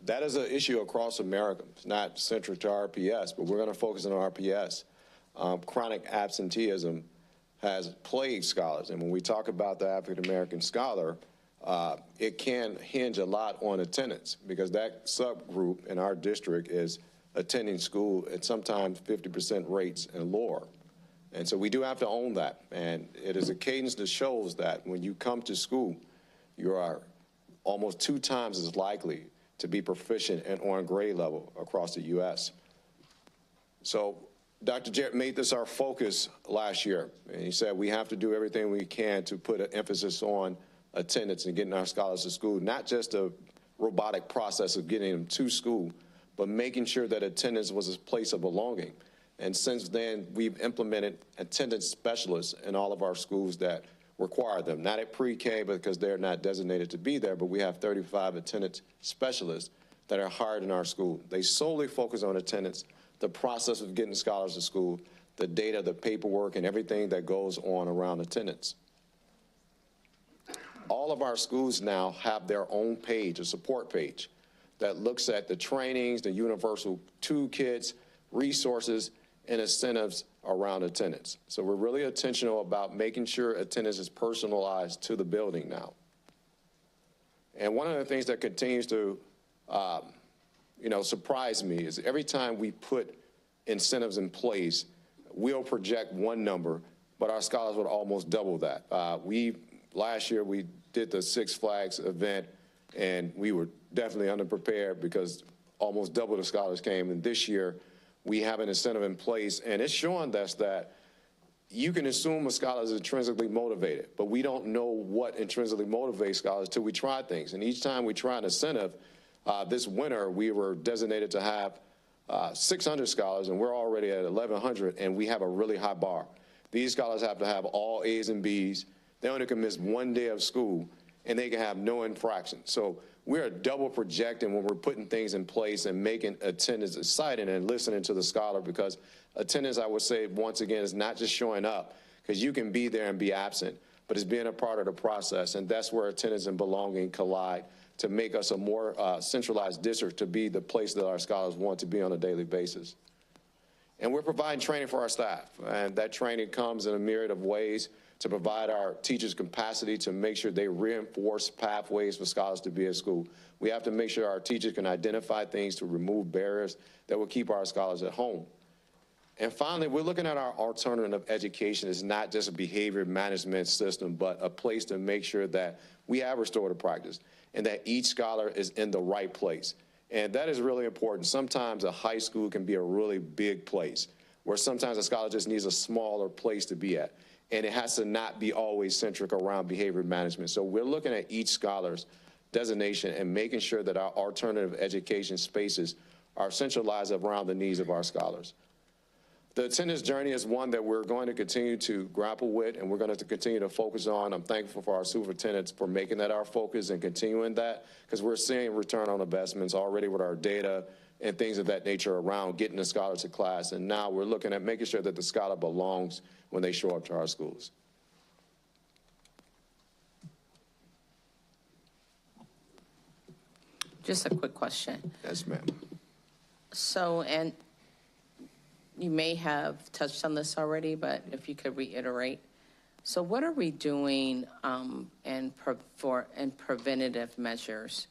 That is an issue across America. It's not central to RPS, but we're going to focus on RPS. Chronic absenteeism has plagued scholars. And when we talk about the African-American scholar, it can hinge a lot on attendance, because that subgroup in our district is attending school at sometimes 50% rates and lower. And so we do have to own that. And it is a cadence that shows that when you come to school, you are almost 2 times as likely to be proficient and on grade level across the U.S. So Dr. Jarrett made this our focus last year. And he said we have to do everything we can to put an emphasis on attendance and getting our scholars to school, not just a robotic process of getting them to school, but making sure that attendance was a place of belonging. And since then, we've implemented attendance specialists in all of our schools that require them, not at pre-K because they're not designated to be there, but we have 35 attendance specialists that are hired in our school. They solely focus on attendance, the process of getting scholars to school, the data, the paperwork, and everything that goes on around attendance. All of our schools now have their own page, a support page, that looks at the trainings, the universal toolkits, resources, and incentives around attendance. So we're really intentional about making sure attendance is personalized to the building now. And one of the things that continues to, surprise me is every time we put incentives in place, we'll project one number, but our scholars would almost double that. Last year we did the Six Flags event, and we were definitely underprepared because almost double the scholars came. And this year, we have an incentive in place, and it's showing us that you can assume a scholar is intrinsically motivated, but we don't know what intrinsically motivates scholars until we try things. And each time we try an incentive, this winter, we were designated to have 600 scholars, and we're already at 1,100, and we have a really high bar. These scholars have to have all A's and B's. They only can miss one day of school, and they can have no infraction. So we're double projecting when we're putting things in place and making attendance exciting and listening to the scholar, because attendance, I would say, once again, is not just showing up, because you can be there and be absent, but it's being a part of the process, and that's where attendance and belonging collide to make us a more centralized district, to be the place that our scholars want to be on a daily basis. And we're providing training for our staff, and that training comes in a myriad of ways to provide our teachers capacity to make sure they reinforce pathways for scholars to be at school. We have to make sure our teachers can identify things to remove barriers that will keep our scholars at home. And finally, we're looking at our alternative education as not just a behavior management system, but a place to make sure that we have restorative practice and that each scholar is in the right place. And that is really important. Sometimes a high school can be a really big place, where sometimes a scholar just needs a smaller place to be at. And it has to not be always centric around behavior management. So we're looking at each scholar's designation and making sure that our alternative education spaces are centralized around the needs of our scholars. The attendance journey is one that we're going to continue to grapple with, and we're going to continue to focus on. I'm thankful for our superintendents for making that our focus and continuing that, because we're seeing return on investments already with our data and things of that nature around getting the scholars to class. And now we're looking at making sure that the scholar belongs when they show up to our schools. Just a quick question. Yes, ma'am. So, and you may have touched on this already, but if you could reiterate. So what are we doing in preventative measures?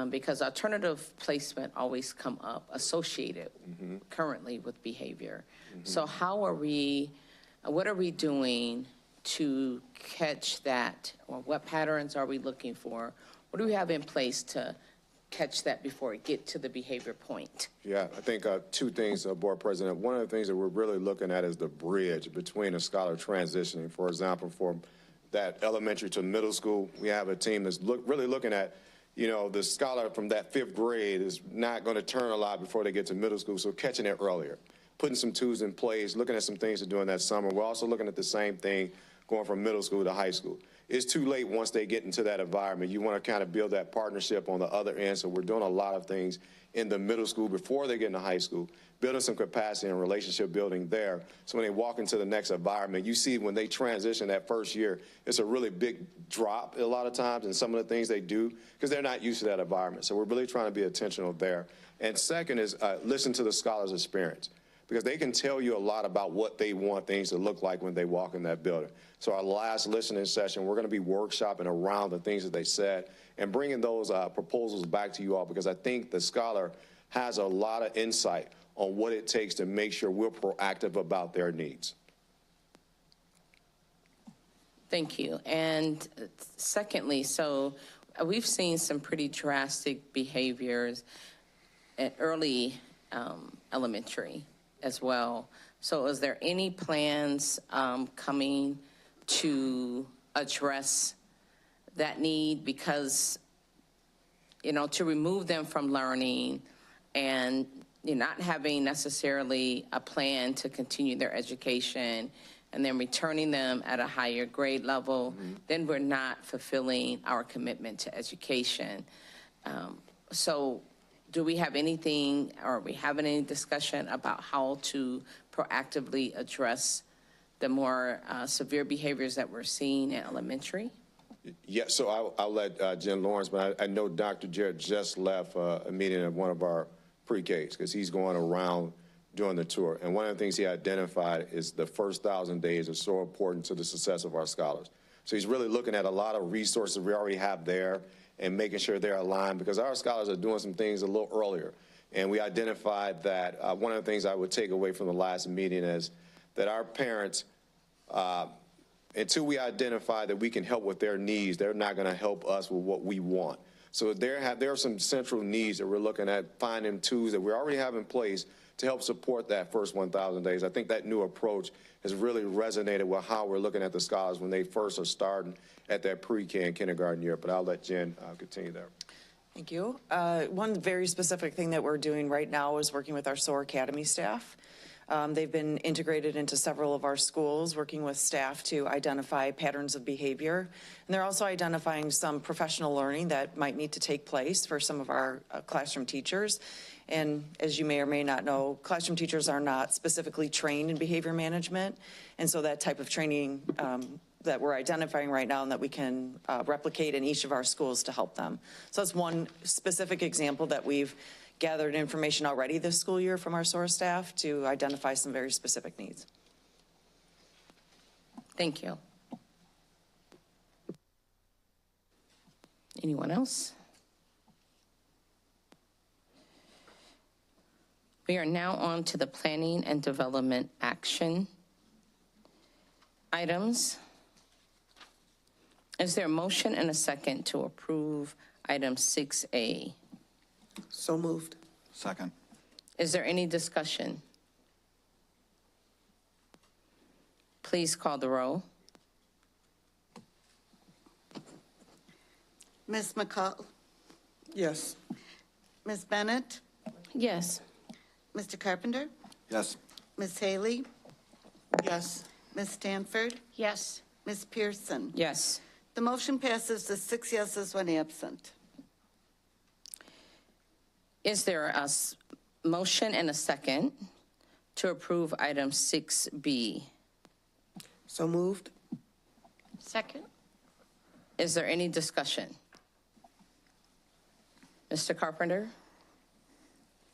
Because alternative placement always come up associated currently with behavior. So how are we, what are we doing to catch that? Or what patterns are we looking for? What do we have in place to catch that before it get to the behavior point? Yeah, I think two things, Board President. One of the things that we're really looking at is the bridge between a scholar transitioning. For example, from that elementary to middle school, we have a team that's really looking at, you know, the scholar from that 5th grade is not going to turn a lot before they get to middle school, so catching it earlier, putting some tools in place, looking at some things to do in that summer. We're also looking at the same thing going from middle school to high school. It's too late once they get into that environment. You want to kind of build that partnership on the other end, so we're doing a lot of things in the middle school before they get into high school, building some capacity and relationship building there. So when they walk into the next environment, you see when they transition that first year, it's a really big drop a lot of times in some of the things they do because they're not used to that environment. So we're really trying to be intentional there. And second is listen to the scholar's experience, because they can tell you a lot about what they want things to look like when they walk in that building. So our last listening session, we're going to be workshopping around the things that they said and bringing those proposals back to you all, because I think the scholar has a lot of insight on what it takes to make sure we're proactive about their needs. Thank you. And secondly, so we've seen some pretty drastic behaviors at early elementary as well. So is there any plans coming to address that need? Because, you know, to remove them from learning and you're not having necessarily a plan to continue their education and then returning them at a higher grade level, then we're not fulfilling our commitment to education. So do we have anything, or are we having any discussion about how to proactively address the more severe behaviors that we're seeing in elementary? Yeah, so I'll let Jen Lawrence, but I know Dr. Jarrett just left a meeting at one of our pre-Ks because he's going around doing the tour. And one of the things he identified is the first 1,000 days are so important to the success of our scholars. So he's really looking at a lot of resources we already have there and making sure they're aligned, because our scholars are doing some things a little earlier. And we identified that one of the things I would take away from the last meeting is that our parents, until we identify that we can help with their needs, they're not going to help us with what we want. So there are some central needs that we're looking at, finding tools that we already have in place to help support that first 1,000 days. I think that new approach has really resonated with how we're looking at the scholars when they first are starting at that pre-K and kindergarten year. But I'll let Jen continue there. Thank you. One very specific thing that we're doing right now is working with our SOAR Academy staff. They've been integrated into several of our schools, working with staff to identify patterns of behavior. And they're also identifying some professional learning that might need to take place for some of our classroom teachers. And as you may or may not know, classroom teachers are not specifically trained in behavior management. And so that type of training that we're identifying right now and that we can replicate in each of our schools to help them. So that's one specific example that we've gathered information already this school year from our SOAR staff to identify some very specific needs. Thank you. Anyone else? We are now on to the planning and development action items. Is there a motion and a second to approve item 6A? So moved. Second. Is there any discussion? Please call the roll. Ms. McCall? Yes. Ms. Bennett? Yes. Mr. Carpenter? Yes. Ms. Haley? Yes. Ms. Stanford? Yes. Ms. Pearson? Yes. The motion passes with 6 yeses, 1 absent. Is there a motion and a second to approve item 6B? So moved. Second. Is there any discussion? Mr. Carpenter?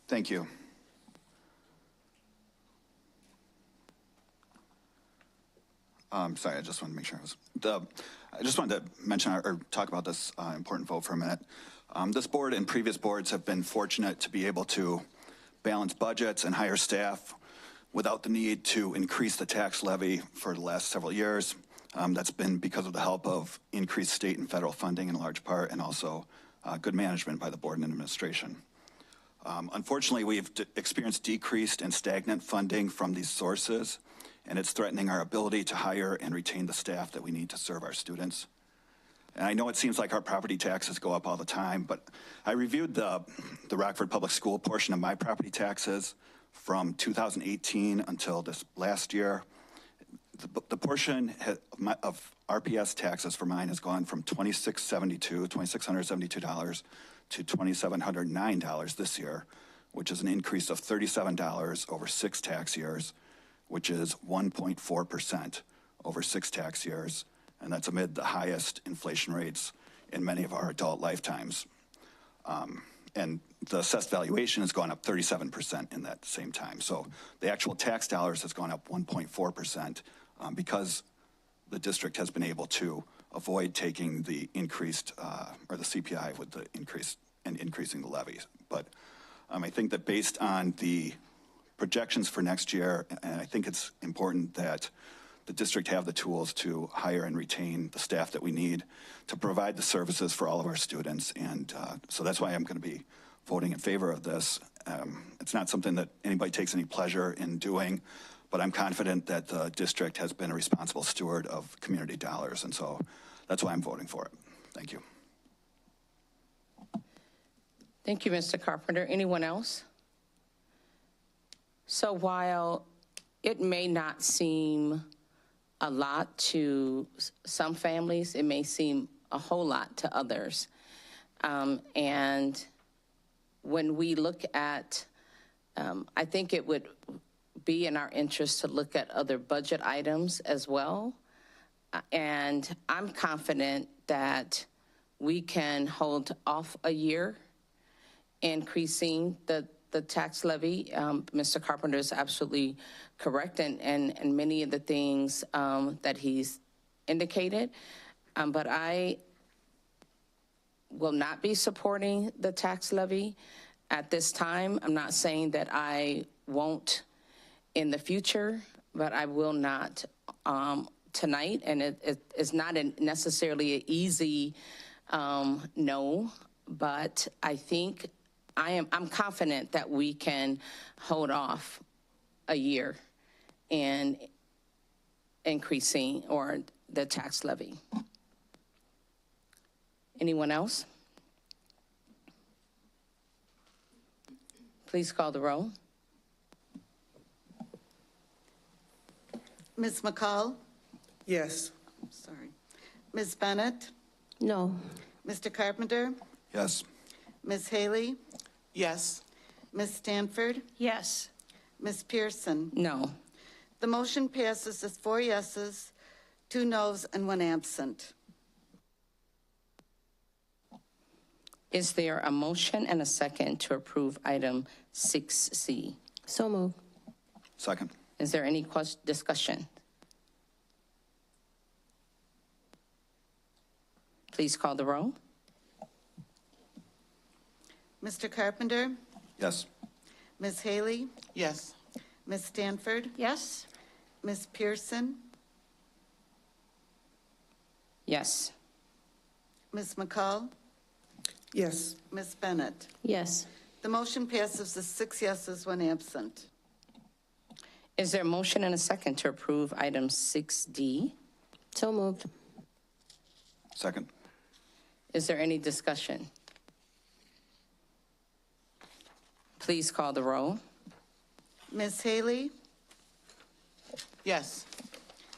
Thank you. Sorry, I just wanted to make sure I just wanted to mention or talk about this important vote for a minute. This board and previous boards have been fortunate to be able to balance budgets and hire staff without the need to increase the tax levy for the last several years. That's been because of the help of increased state and federal funding in large part, and also good management by the board and administration. Unfortunately, we've experienced decreased and stagnant funding from these sources, and it's threatening our ability to hire and retain the staff that we need to serve our students. And I know it seems like our property taxes go up all the time, but I reviewed the Rockford Public School portion of my property taxes from 2018 until this last year. The portion of RPS taxes for mine has gone from $2,672 to $2,709 this year, which is an increase of $37 over 6 tax years, which is 1.4% over 6 tax years, and that's amid the highest inflation rates in many of our adult lifetimes. And the assessed valuation has gone up 37% in that same time. So the actual tax dollars has gone up 1.4% because the district has been able to avoid taking the increased, or the CPI with the increase and increasing the levies. But I think that based on the projections for next year, and I think it's important that the district have the tools to hire and retain the staff that we need to provide the services for all of our students. And so that's why I'm going to be voting in favor of this. It's not something that anybody takes any pleasure in doing, but I'm confident that the district has been a responsible steward of community dollars. And so that's why I'm voting for it. Thank you. Thank you, Mr. Carpenter. Anyone else? So while it may not seem a lot to some families, it may seem a whole lot to others. And when we look at, I think it would be in our interest to look at other budget items as well. And I'm confident that we can hold off a year increasing the tax levy. Mr. Carpenter is absolutely correct, and many of the things that he's indicated. But I will not be supporting the tax levy at this time. I'm not saying that I won't in the future, but I will not tonight. And it is not necessarily an easy no, but I think I'm confident that we can hold off a year in increasing or the tax levy. Anyone else? Please call the roll. Ms. McCall? Yes. Sorry. Ms. Bennett? No. Mr. Carpenter? Yes. Ms. Haley? Yes. Ms. Stanford? Yes. Ms. Pearson? No. The motion passes as 4 yeses, 2 noes, and 1 absent. Is there a motion and a second to approve item 6C? So moved. Second. Is there any discussion? Please call the roll. Mr. Carpenter? Yes. Ms. Haley? Yes. Ms. Stanford? Yes. Ms. Pearson? Yes. Ms. McCall? Yes. Ms. Bennett? Yes. The motion passes as 6 yeses, 1 absent. Is there a motion and a second to approve item 6D? So moved. Second. Is there any discussion? Please call the roll. Ms. Haley? Yes.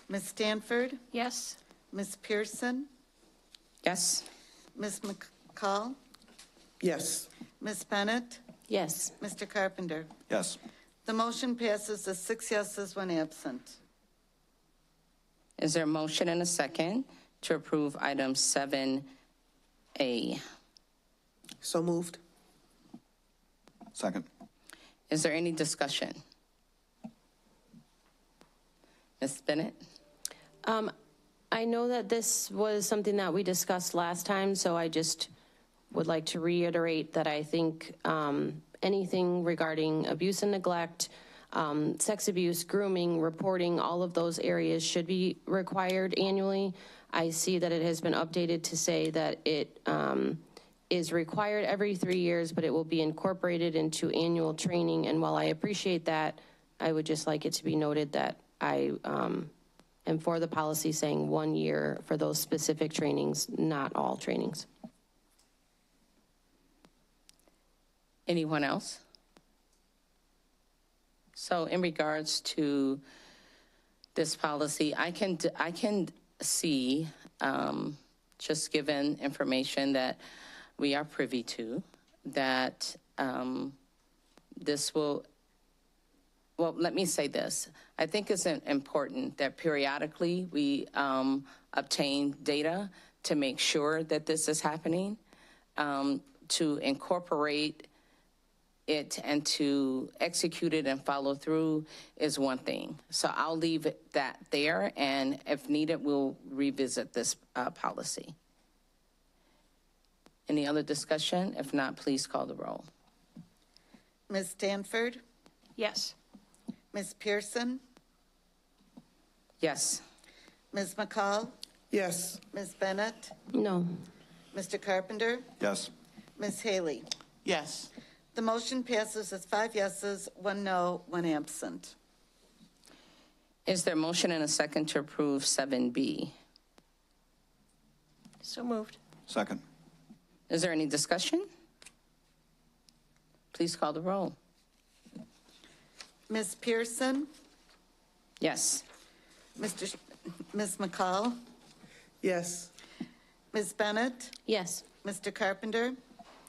Ms. Stanford? Yes. Ms. Pearson? Yes. Ms. McCall? Yes. Ms. Bennett? Yes. Mr. Carpenter? Yes. The motion passes as 6 yeses, 1 absent. Is there a motion and a second to approve item 7A? So moved. Second. Is there any discussion? Ms. Bennett? I know that this was something that we discussed last time, so I just would like to reiterate that I think anything regarding abuse and neglect, sex abuse, grooming, reporting, all of those areas should be required annually. I see that it has been updated to say that it is required every 3 years, but it will be incorporated into annual training. And while I appreciate that, I would just like it to be noted that I am for the policy saying 1 year for those specific trainings, not all trainings. Anyone else? So in regards to this policy, I can see, just given information that we are privy to, that this will, well, let me say this. I think it's important that periodically we obtain data to make sure that this is happening, to incorporate it and to execute it and follow through is one thing. So I'll leave that there, and if needed, we'll revisit this policy. Any other discussion? If not, please call the roll. Ms. Stanford? Yes. Ms. Pearson? Yes. Ms. McCall? Yes. Ms. Bennett? No. Mr. Carpenter? Yes. Ms. Haley? Yes. The motion passes as 5 yeses, 1 no, 1 absent. Is there a motion and a second to approve 7B? So moved. Second. Is there any discussion? Please call the roll. Ms. Pearson? Yes. Ms. McCall? Yes. Ms. Bennett? Yes. Mr. Carpenter?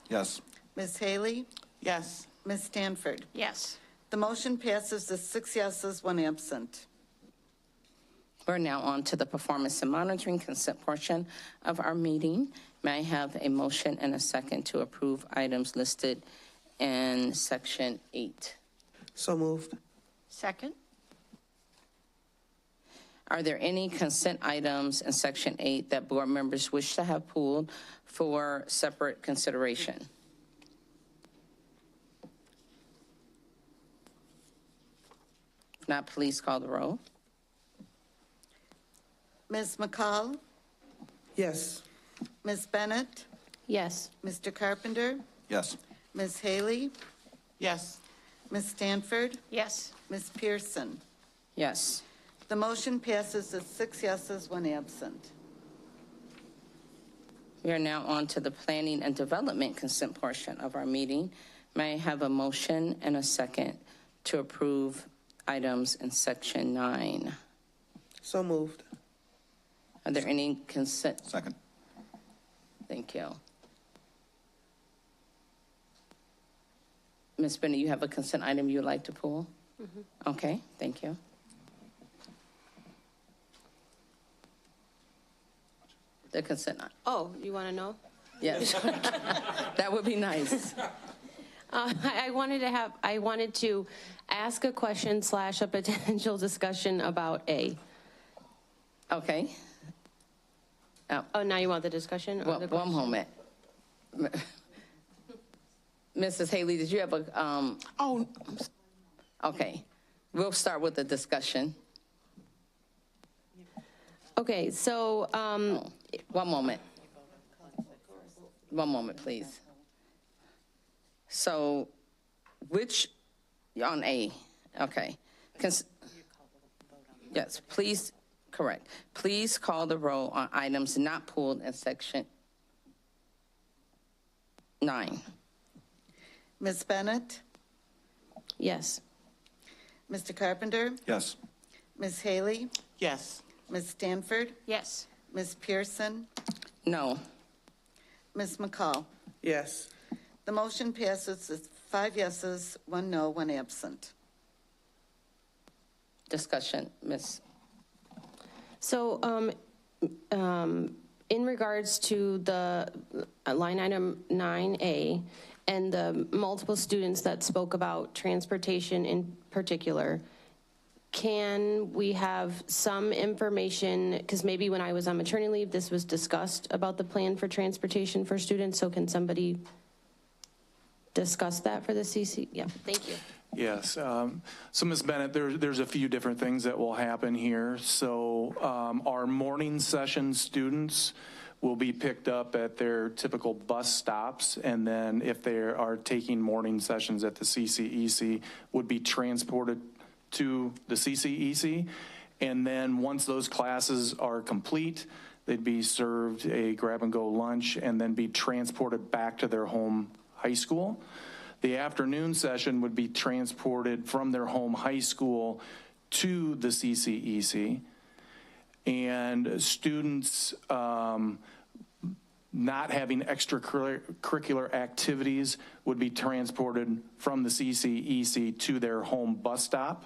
Yes. Ms. Haley? Yes. Ms. Stanford? Yes. The motion passes as 6 yeses, 1 absent. We're now on to the performance and monitoring consent portion of our meeting. May I have a motion and a second to approve items listed in section 8? So moved. Second. Are there any consent items in section 8 that board members wish to have pulled for separate consideration? If not, please call the roll. Ms. McCall? Yes. Ms. Bennett? Yes. Mr. Carpenter? Yes. Ms. Haley? Yes. Ms. Stanford? Yes. Ms. Pearson? Yes. The motion passes as 6 yeses, 1 absent. We are now on to the planning and development consent portion of our meeting. May I have a motion and a second to approve items in section 9? So moved. Are there any consent? Second. Thank you. Ms. Bennett, you have a consent item you'd like to pull? Okay, thank you. The consent item. Oh, you want to know? Yes. That would be nice. I wanted to ask a question / a potential discussion about A. Okay. Oh, now you want the discussion? Or the One moment. Mrs. Haley, did you have a, Oh, okay. We'll start with the discussion. Okay, so, One moment. One moment, please. So, on A, okay. Yes, please, correct. Please call the roll on items not pulled in section 9. Ms. Bennett? yes. Mr. Carpenter? Yes. Ms. Haley? yes. Ms. Stanford? Yes. Ms. Pearson? No. Ms. McCall? Yes. The motion passes with 5 yeses, 1 no, 1 absent. Discussion, Ms. So, in regards to the line item 9A and the multiple students that spoke about transportation in particular, can we have some information, because maybe when I was on maternity leave, this was discussed about the plan for transportation for students, so can somebody discuss that for the CC? Yeah, thank you. Yes. So, Ms. Bennett, there's a few different things that will happen here. So our morning session students will be picked up at their typical bus stops, and then if they are taking morning sessions at the CCEC, would be transported to the CCEC. And then once those classes are complete, they'd be served a grab-and-go lunch and then be transported back to their home high school. The afternoon session would be transported from their home high school to the CCEC. And students not having extracurricular activities would be transported from the CCEC to their home bus stop.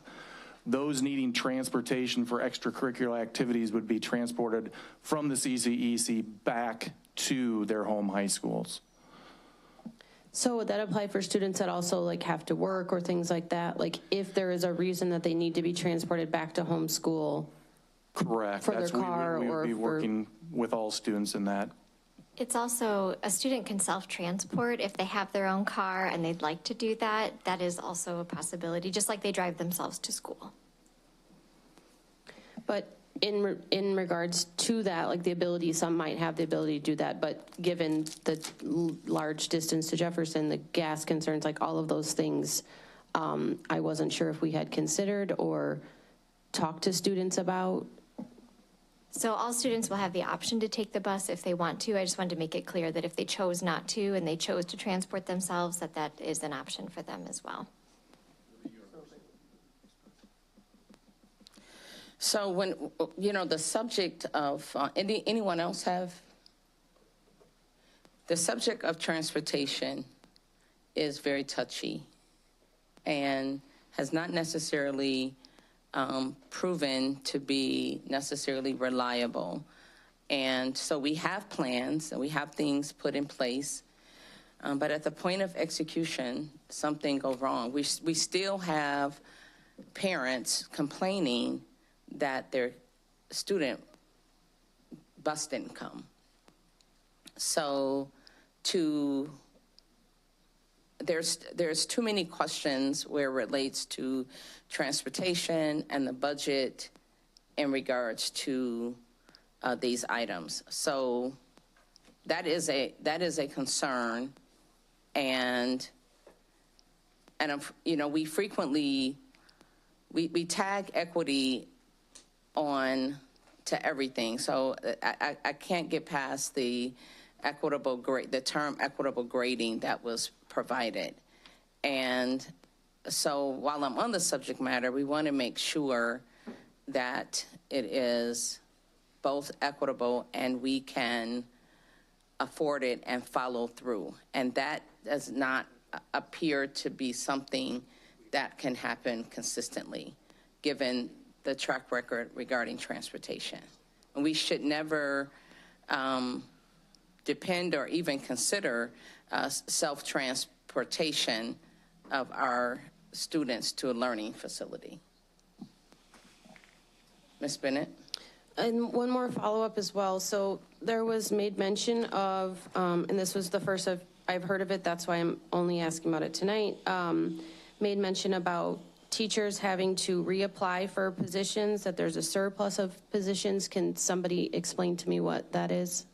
Those needing transportation for extracurricular activities would be transported from the CCEC back to their home high schools. So would that apply for students that also like have to work or things like that? Like if there is a reason that they need to be transported back to home school? Correct. For their car we or would be for... working with all students in that. It's also, a student can self-transport if they have their own car and they'd like to do that. That is also a possibility, just like they drive themselves to school. But in regards to that, like the ability, some might have the ability to do that, but given the large distance to Jefferson, the gas concerns, like all of those things, I wasn't sure if we had considered or talked to students about. So all students will have the option to take the bus if they want to. I just wanted to make it clear that if they chose not to and they chose to transport themselves, that that is an option for them as well. So when, the subject of, anyone else have? The subject of transportation is very touchy and has not necessarily proven to be necessarily reliable. And so we have plans and we have things put in place, but at the point of execution, something goes wrong. We still have parents complaining that their student bus didn't come. So there's too many questions where it relates to transportation and the budget in regards to these items. So that is a concern, and we frequently we tag equity on to everything. So I can't get past the term equitable grading that was provided. And so while I'm on the subject matter, we want to make sure that it is both equitable and we can afford it and follow through. And that does not appear to be something that can happen consistently, given the track record regarding transportation. And we should never depend or even consider self-transportation of our students to a learning facility. Ms. Bennett? And one more follow-up as well. So there was made mention of, and this was the first I've heard of it, that's why I'm only asking about it tonight, made mention about teachers having to reapply for positions, that there's a surplus of positions. Can somebody explain to me what that is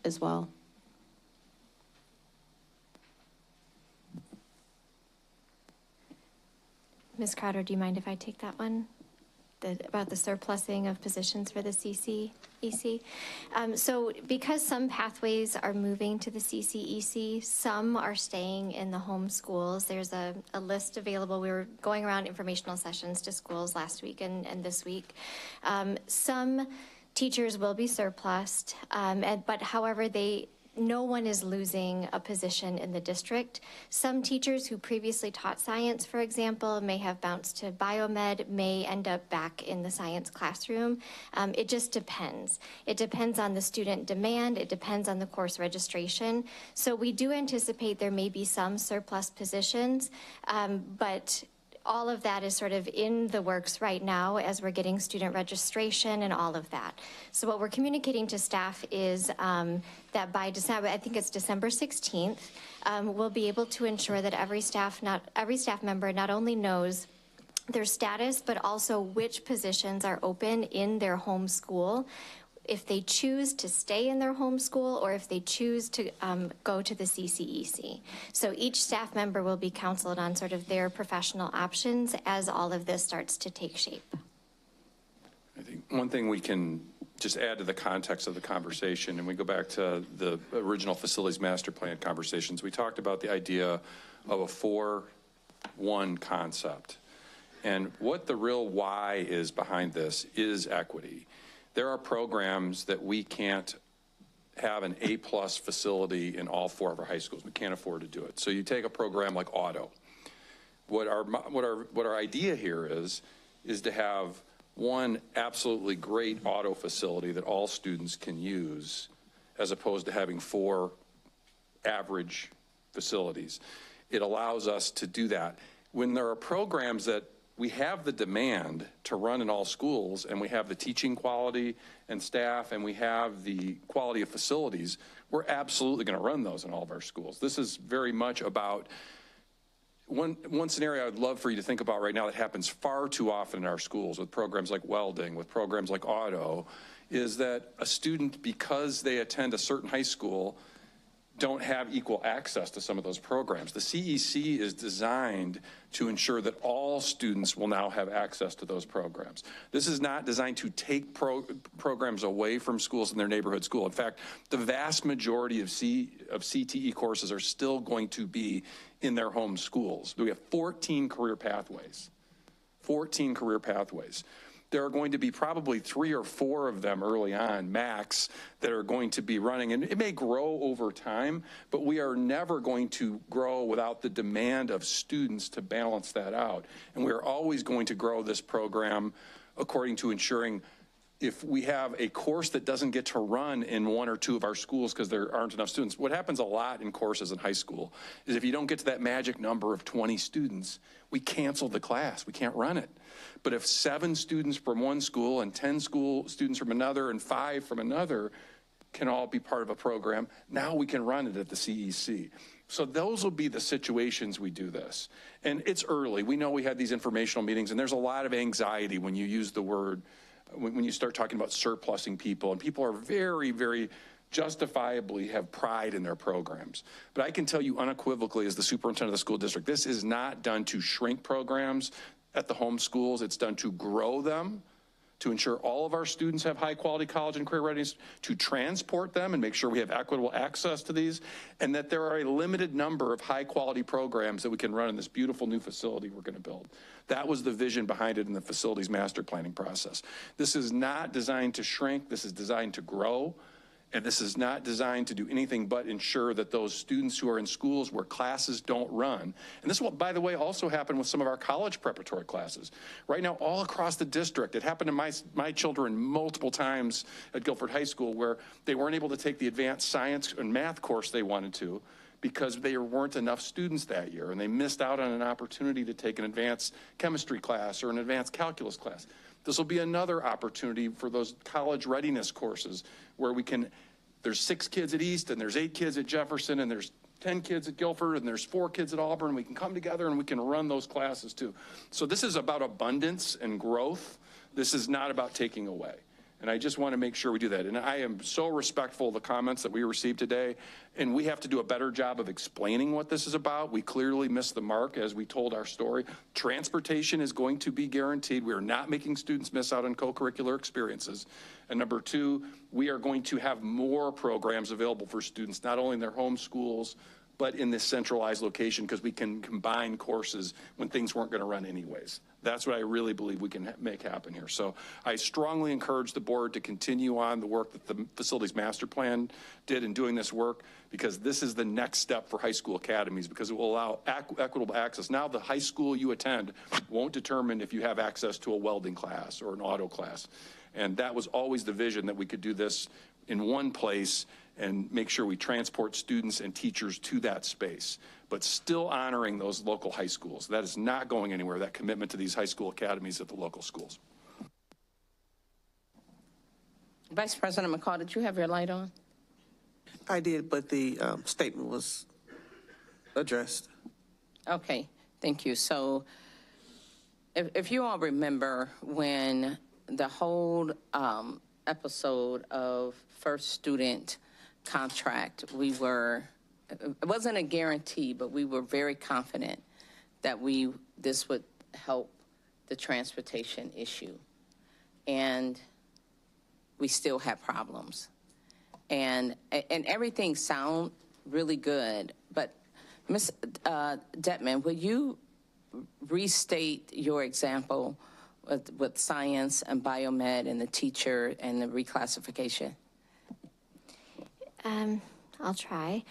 as well? Ms. Crowder, do you mind if I take that one? About the surplusing of positions for the CCEC. So because some pathways are moving to the CCEC, some are staying in the home schools. There's a list available. We were going around informational sessions to schools last week and this week. Some teachers will be surplused, but however, no one is losing a position in the district. Some teachers who previously taught science, for example, may have bounced to biomed, may end up back in the science classroom. It just depends. It depends on the student demand. It depends on the course registration. So we do anticipate there may be some surplus positions, but all of that is sort of in the works right now as we're getting student registration and all of that. So what we're communicating to staff is that by December, I think it's December 16th, we'll be able to ensure that every staff member not only knows their status, but also which positions are open in their home school, if they choose to stay in their home school or if they choose to go to the CCEC. So each staff member will be counseled on sort of their professional options as all of this starts to take shape. I think one thing we can just add to the context of the conversation, and we go back to the original facilities master plan conversations, we talked about the idea of a 4-1 concept. And what the real why is behind this is equity. There are programs that we can't have an A+ facility in all 4 of our high schools. We can't afford to do it. So you take a program like auto. What our idea here is to have one absolutely great auto facility that all students can use, as opposed to having 4 average facilities. It allows us to do that. When there are programs that we have the demand to run in all schools, and we have the teaching quality and staff, and we have the quality of facilities, we're absolutely going to run those in all of our schools. This is very much about one scenario I would love for you to think about right now that happens far too often in our schools with programs like welding, with programs like auto, is that a student, because they attend a certain high school, don't have equal access to some of those programs. The CEC is designed to ensure that all students will now have access to those programs. This is not designed to take programs away from schools in their neighborhood school. In fact, the vast majority of CTE courses are still going to be in their home schools. We have 14 career pathways. 14 career pathways. There are going to be probably 3 or 4 of them early on, max, that are going to be running. And it may grow over time, but we are never going to grow without the demand of students to balance that out. And we are always going to grow this program according to ensuring if we have a course that doesn't get to run in 1 or 2 of our schools because there aren't enough students. What happens a lot in courses in high school is if you don't get to that magic number of 20 students, we cancel the class. We can't run it. But if 7 students from one school and 10 students from another and 5 from another can all be part of a program, now we can run it at the CEC. So those will be the situations we do this. And it's early. We know we had these informational meetings, and there's a lot of anxiety when you use the word, when you start talking about surplusing people, and people are very, very justifiably have pride in their programs. But I can tell you unequivocally as the superintendent of the school district, this is not done to shrink programs at the home schools. It's done to grow them, to ensure all of our students have high quality college and career readiness, to transport them and make sure we have equitable access to these, and that there are a limited number of high quality programs that we can run in this beautiful new facility we're going to build. That was the vision behind it in the facilities master planning process. This is not designed to shrink, this is designed to grow. And this is not designed to do anything but ensure that those students who are in schools where classes don't run, and this will, by the way, also happen with some of our college preparatory classes. Right now, all across the district, it happened to my children multiple times at Guilford High School where they weren't able to take the advanced science and math course they wanted to because there weren't enough students that year, and they missed out on an opportunity to take an advanced chemistry class or an advanced calculus class. This will be another opportunity for those college readiness courses where we can, there's 6 kids at East and there's 8 kids at Jefferson and there's 10 kids at Guilford and there's 4 kids at Auburn. We can come together and we can run those classes too. So this is about abundance and growth. This is not about taking away. And I just want to make sure we do that. And I am so respectful of the comments that we received today, and we have to do a better job of explaining what this is about. We clearly missed the mark as we told our story. Transportation is going to be guaranteed. We are not making students miss out on co-curricular experiences. And number 2, we are going to have more programs available for students, not only in their home schools, but in this centralized location, because we can combine courses when things weren't going to run anyways. That's what I really believe we can make happen here. So I strongly encourage the board to continue on the work that the Facilities Master Plan did in doing this work, because this is the next step for high school academies, because it will allow equitable access. Now the high school you attend won't determine if you have access to a welding class or an auto class. And that was always the vision, that we could do this in one place and make sure we transport students and teachers to that space, but still honoring those local high schools. That is not going anywhere, that commitment to these high school academies at the local schools. Vice President McCall, did you have your light on? I did, but the statement was addressed. Okay, thank you. So if you all remember when the whole episode of First Student contract, it wasn't a guarantee, but we were very confident that this would help the transportation issue. And we still have problems. And everything sounds really good, but Ms. Detman, will you restate your example with science and biomed and the teacher and the reclassification? I'll try.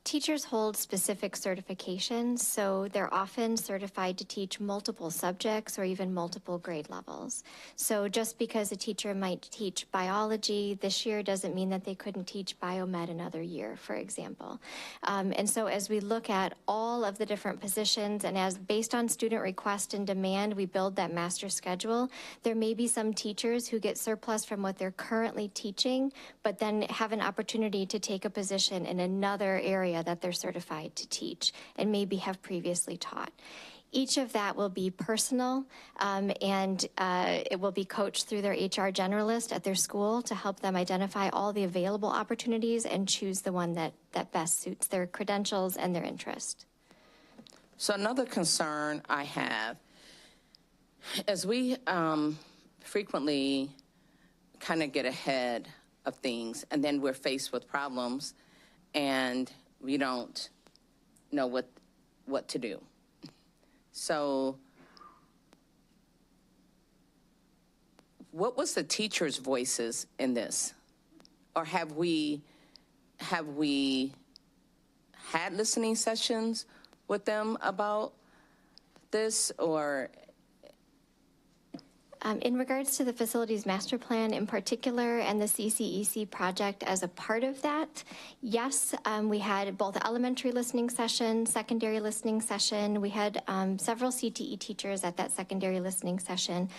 Teachers hold specific certifications, so they're often certified to teach multiple subjects or even multiple grade levels. So just because a teacher might teach biology this year doesn't mean that they couldn't teach biomed another year, for example. And so as we look at all of the different positions, and as based on student request and demand, we build that master schedule, there may be some teachers who get surplus from what they're currently teaching, but then have an opportunity to take a position in another area that they're certified to teach and maybe have previously taught. Each of that will be personal, and it will be coached through their HR generalist at their school to help them identify all the available opportunities and choose the one that best suits their credentials and their interest. So another concern I have, as we frequently kind of get ahead of things and then we're faced with problems and we don't know what to do. So what was the teachers' voices in this? Or have we had listening sessions with them about this, or? In regards to the facilities master plan in particular and the CCEC project as a part of that, yes, we had both elementary listening session, secondary listening session. We had several CTE teachers at that secondary listening session.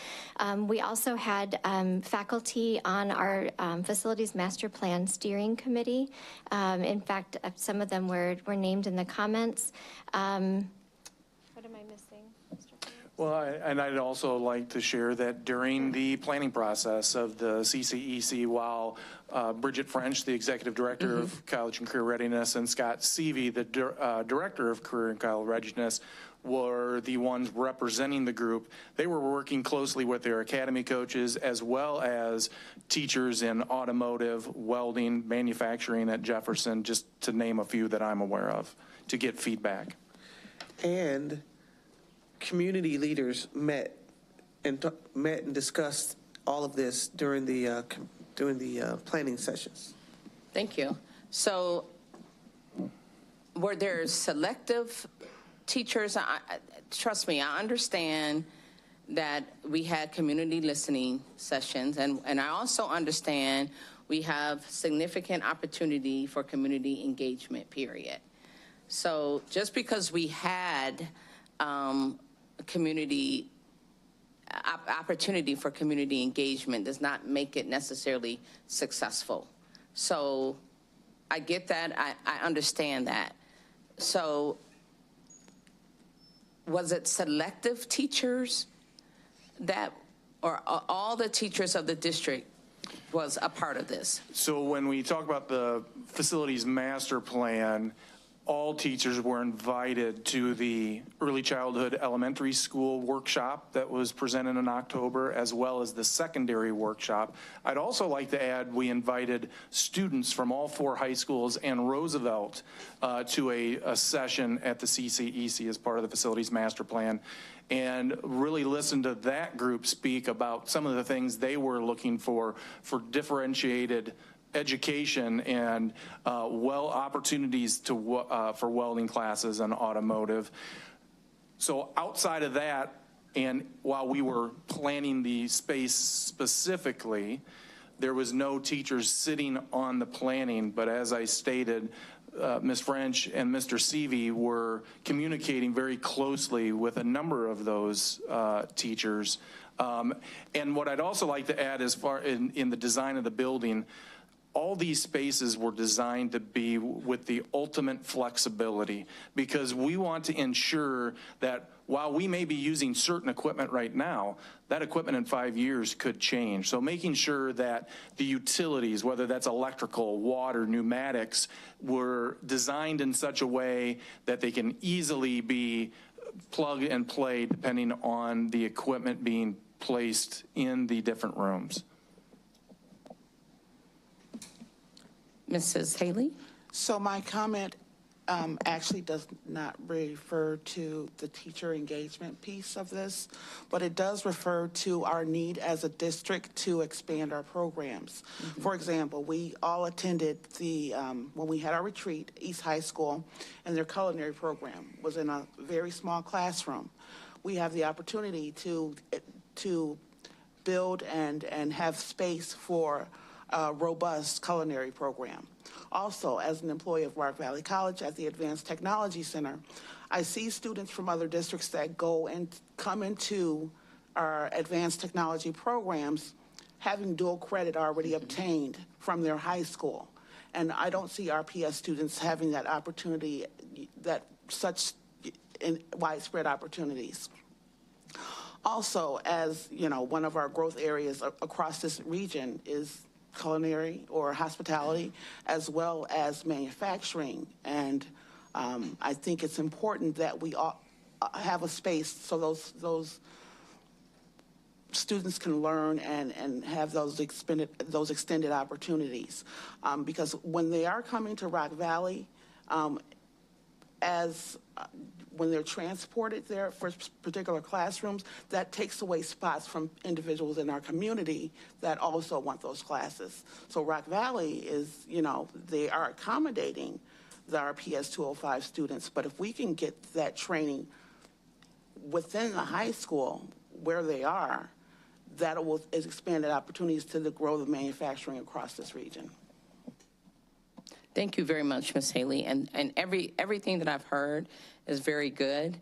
We also had faculty on our facilities master plan steering committee. In fact, some of them were named in the comments. What am I missing, Mr. Well, and I'd also like to share that during the planning process of the CCEC, while Bridget French, the Executive Director of College and Career Readiness, and Scott Seavey, the Director of Career and College Readiness, were the ones representing the group. They were working closely with their academy coaches as well as teachers in automotive, welding, manufacturing at Jefferson, just to name a few that I'm aware of, to get feedback. And community leaders met and discussed all of this during the planning sessions. Thank you. So were there selective teachers? Trust me, I understand that we had community listening sessions, and I also understand we have significant opportunity for community engagement, period. So just because we had opportunity for community engagement does not make it necessarily successful. So I get that, I understand that. So was it selective teachers that, or all the teachers of the district was a part of this? So when we talk about the facilities master plan, all teachers were invited to the early childhood elementary school workshop that was presented in October, as well as the secondary workshop. I'd also like to add we invited students from all 4 high schools and Roosevelt to a session at the CCEC as part of the facilities master plan, and really listen to that group speak about some of the things they were looking for differentiated education and opportunities for welding classes and automotive. So outside of that, and while we were planning the space specifically, there was no teachers sitting on the planning, but as I stated, Ms. French and Mr. Seavey were communicating very closely with a number of those teachers. And what I'd also like to add, as far in the design of the building, all these spaces were designed to be with the ultimate flexibility, because we want to ensure that while we may be using certain equipment right now, that equipment in 5 years could change. So making sure that the utilities, whether that's electrical, water, pneumatics, were designed in such a way that they can easily be plug and play depending on the equipment being placed in the different rooms. Mrs. Haley? So my comment actually does not refer to the teacher engagement piece of this, but it does refer to our need as a district to expand our programs. Mm-hmm. For example, we all attended when we had our retreat, East High School, and their culinary program was in a very small classroom. We have the opportunity to build and have space for a robust culinary program. Also, as an employee of Rock Valley College at the Advanced Technology Center, I see students from other districts that go and come into our advanced technology programs having dual credit already obtained from their high school. And I don't see RPS students having that opportunity, such widespread opportunities. Also, as you know, one of our growth areas across this region is culinary or hospitality, as well as manufacturing. And I think it's important that we all have a space so those students can learn and have those extended opportunities. Because when they are coming to Rock Valley, when they're transported there for particular classrooms, that takes away spots from individuals in our community that also want those classes. So Rock Valley is, they are accommodating the RPS 205 students, but if we can get that training within the high school where they are, that will expand opportunities to grow the manufacturing across this region. Thank you very much, Ms. Haley. And everything that I've heard is very good.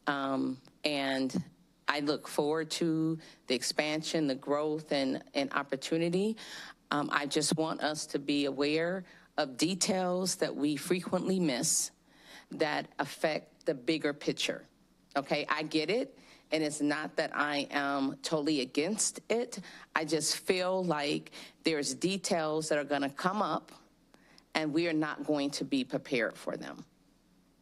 And I look forward to the expansion, the growth, and opportunity. I just want us to be aware of details that we frequently miss that affect the bigger picture. Okay, I get it. And it's not that I am totally against it. I just feel like there's details that are going to come up and we are not going to be prepared for them.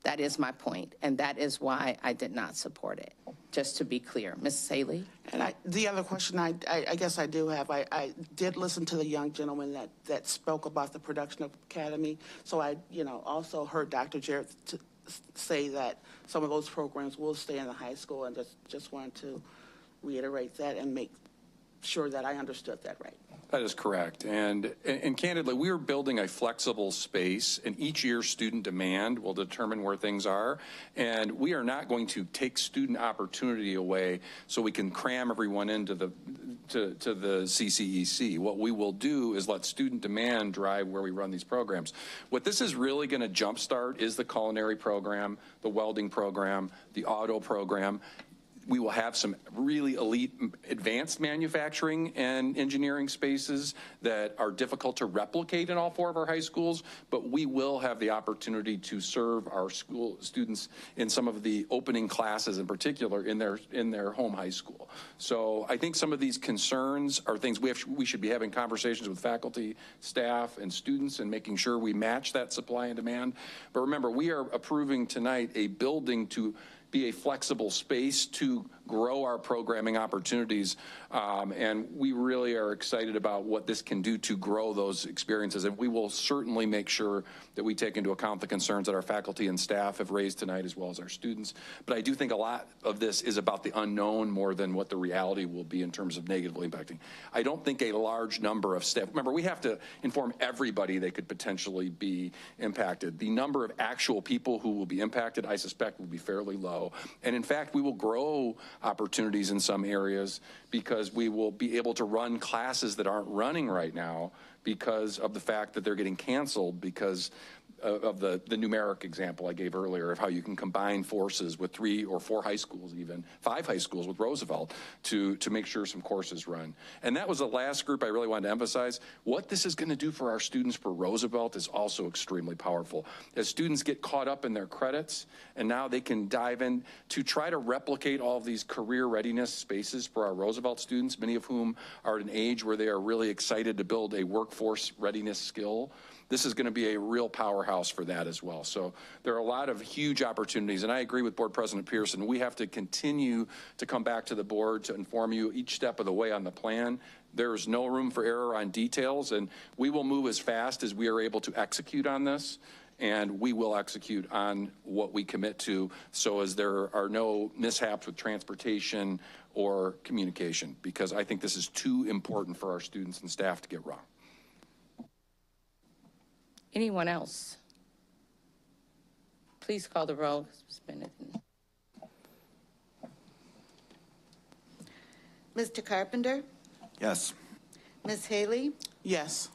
That is my point, and that is why I did not support it, just to be clear. Ms. Haley? And the other question I guess I do have, I did listen to the young gentleman that spoke about the Production Academy, so I also heard Dr. Jarrett say that some of those programs will stay in the high school, and just wanted to reiterate that and make sure that I understood that right. That is correct. And candidly, we are building a flexible space, and each year student demand will determine where things are. And we are not going to take student opportunity away so we can cram everyone into the CCEC. What we will do is let student demand drive where we run these programs. What this is really going to jumpstart is the culinary program, the welding program, the auto program. We will have some really elite advanced manufacturing and engineering spaces that are difficult to replicate in all 4 of our high schools, but we will have the opportunity to serve our school students in some of the opening classes in particular in their home high school. So I think some of these concerns are things we should be having conversations with faculty, staff, and students and making sure we match that supply and demand. But remember, we are approving tonight a building to be a flexible space to grow our programming opportunities, and we really are excited about what this can do to grow those experiences. And we will certainly make sure that we take into account the concerns that our faculty and staff have raised tonight, as well as our students. But I do think a lot of this is about the unknown more than what the reality will be in terms of negatively impacting. I don't think a large number of staff, remember, we have to inform everybody they could potentially be impacted. The number of actual people who will be impacted, I suspect, will be fairly low. And in fact, we will grow opportunities in some areas because we will be able to run classes that aren't running right now because of the fact that they're getting canceled because of the numeric example I gave earlier of how you can combine forces with 3 or 4 high schools, even 5 high schools with Roosevelt to make sure some courses run. And that was the last group I really wanted to emphasize. What this is going to do for our students for Roosevelt is also extremely powerful. As students get caught up in their credits, and now they can dive in to try to replicate all of these career readiness spaces for our Roosevelt students, many of whom are at an age where they are really excited to build a workforce readiness skill. This is going to be a real powerhouse for that as well. So there are a lot of huge opportunities, and I agree with Board President Pearson. We have to continue to come back to the board to inform you each step of the way on the plan. There is no room for error on details, and we will move as fast as we are able to execute on this, and we will execute on what we commit to so as there are no mishaps with transportation or communication, because I think this is too important for our students and staff to get wrong. Anyone else? Please call the roll. Mr. Carpenter? Yes. Ms. Haley? Yes.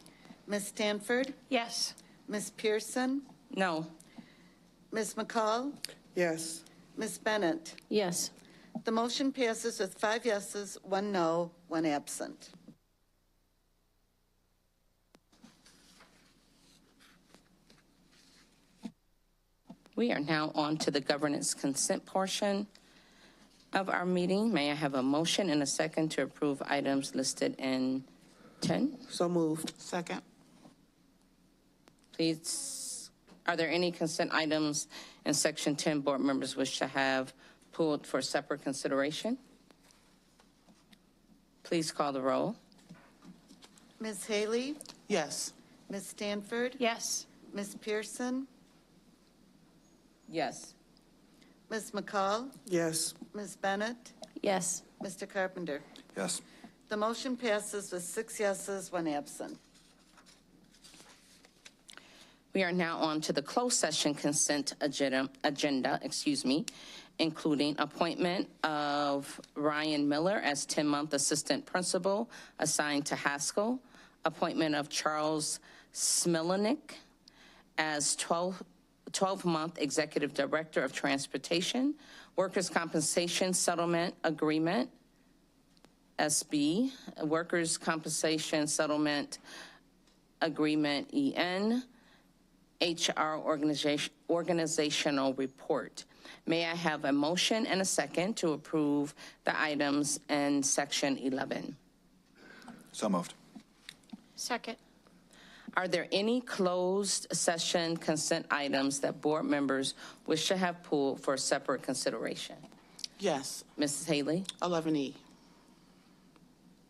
Ms. Stanford? Yes. Ms. Pearson? No. Ms. McCall? Yes. Ms. Bennett? Yes. The motion passes with 5 yeses, 1 no, 1 absent. We are now on to the governance consent portion of our meeting. May I have a motion and a second to approve items listed in 10? So moved. Second. Please, are there any consent items in section 10 board members wish to have pulled for separate consideration? Please call the roll. Ms. Haley? Yes. Ms. Stanford? Yes. Ms. Pearson? Yes. Ms. McCall? Yes. Ms. Bennett? Yes. Mr. Carpenter? Yes. The motion passes with 6 yeses, 1 absent. We are now on to the closed session consent agenda, including appointment of Ryan Miller as 10-month assistant principal assigned to Haskell, appointment of Charles Smilanick as 12-month executive director of transportation, workers' compensation settlement agreement, SB, workers' compensation settlement agreement, EN, HR organizational report. May I have a motion and a second to approve the items in section 11? So moved. Second. Are there any closed session consent items that board members wish to have pulled for separate consideration? Yes. Mrs. Haley? 11E.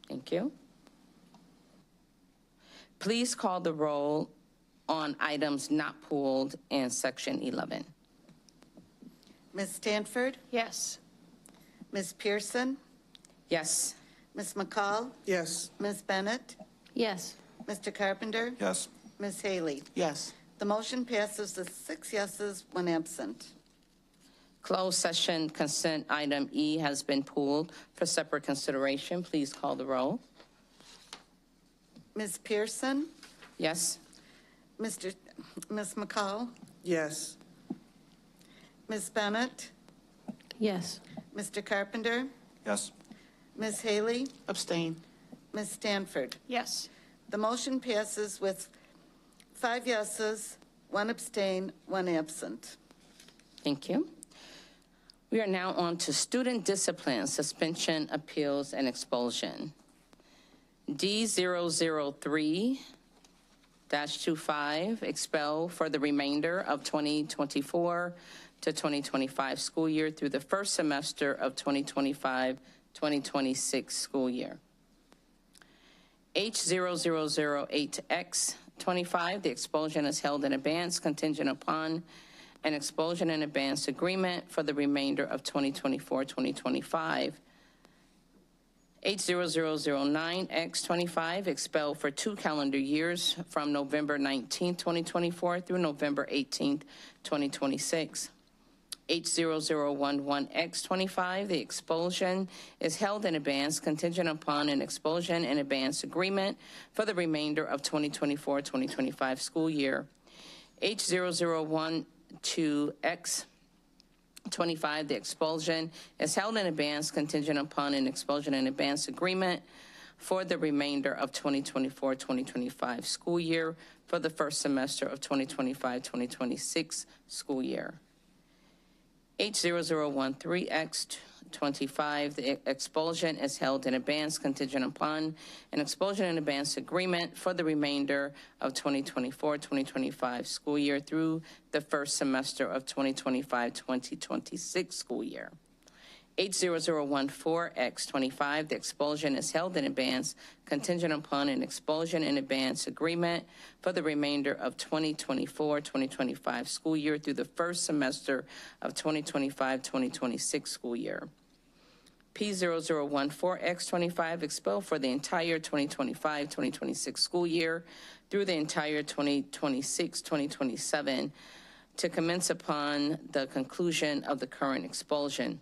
Thank you. Please call the roll on items not pulled in section 11. Ms. Stanford? Yes. Ms. Pearson? Yes. Ms. McCall? Yes. Ms. Bennett? Yes. Mr. Carpenter? Yes. Ms. Haley? Yes. The motion passes with 6 yeses, 1 absent. Closed session consent item E has been pulled for separate consideration. Please call the roll. Ms. Pearson? Yes. Ms. McCall? Yes. Ms. Bennett? Yes. Mr. Carpenter? Yes. Ms. Haley? Abstain. Ms. Stanford? Yes. The motion passes with 5 yeses, 1 abstain, 1 absent. Thank you. We are now on to student discipline, suspension, appeals, and expulsion. D003-25, expel for the remainder of 2024 to 2025 school year through the first semester of 2025-2026 school year. H0008X25, the expulsion is held in advance contingent upon an expulsion in advance agreement for the remainder of 2024-2025. H0009X25, expelled for 2 calendar years from November 19, 2024 through November 18, 2026. H0011X25, the expulsion is held in advance contingent upon an expulsion in advance agreement for the remainder of 2024-2025 school year. H0012X25, the expulsion is held in advance contingent upon an expulsion in advance agreement for the remainder of 2024-2025 school year for the first semester of 2025-2026 school year. H0013X25, the expulsion is held in advance contingent upon an expulsion in advance agreement for the remainder of 2024-2025 school year through the first semester of 2025-2026 school year. H0014X25, the expulsion is held in advance contingent upon an expulsion in advance agreement for the remainder of 2024-2025 school year through the first semester of 2025-2026 school year. P0014X25, expelled for the entire 2025-2026 school year through the entire 2026-2027 to commence upon the conclusion of the current expulsion.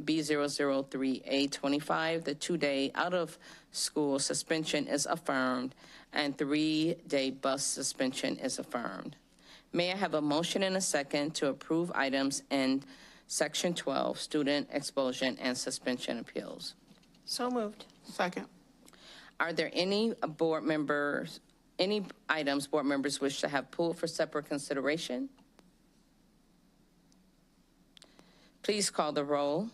B003A25, the 2-day out-of-school suspension is affirmed, and 3-day bus suspension is affirmed. May I have a motion and a second to approve items in Section 12, student expulsion and suspension appeals? So moved. Second. Are there any board members, any items board members wish to have pulled for separate consideration? Please call the roll.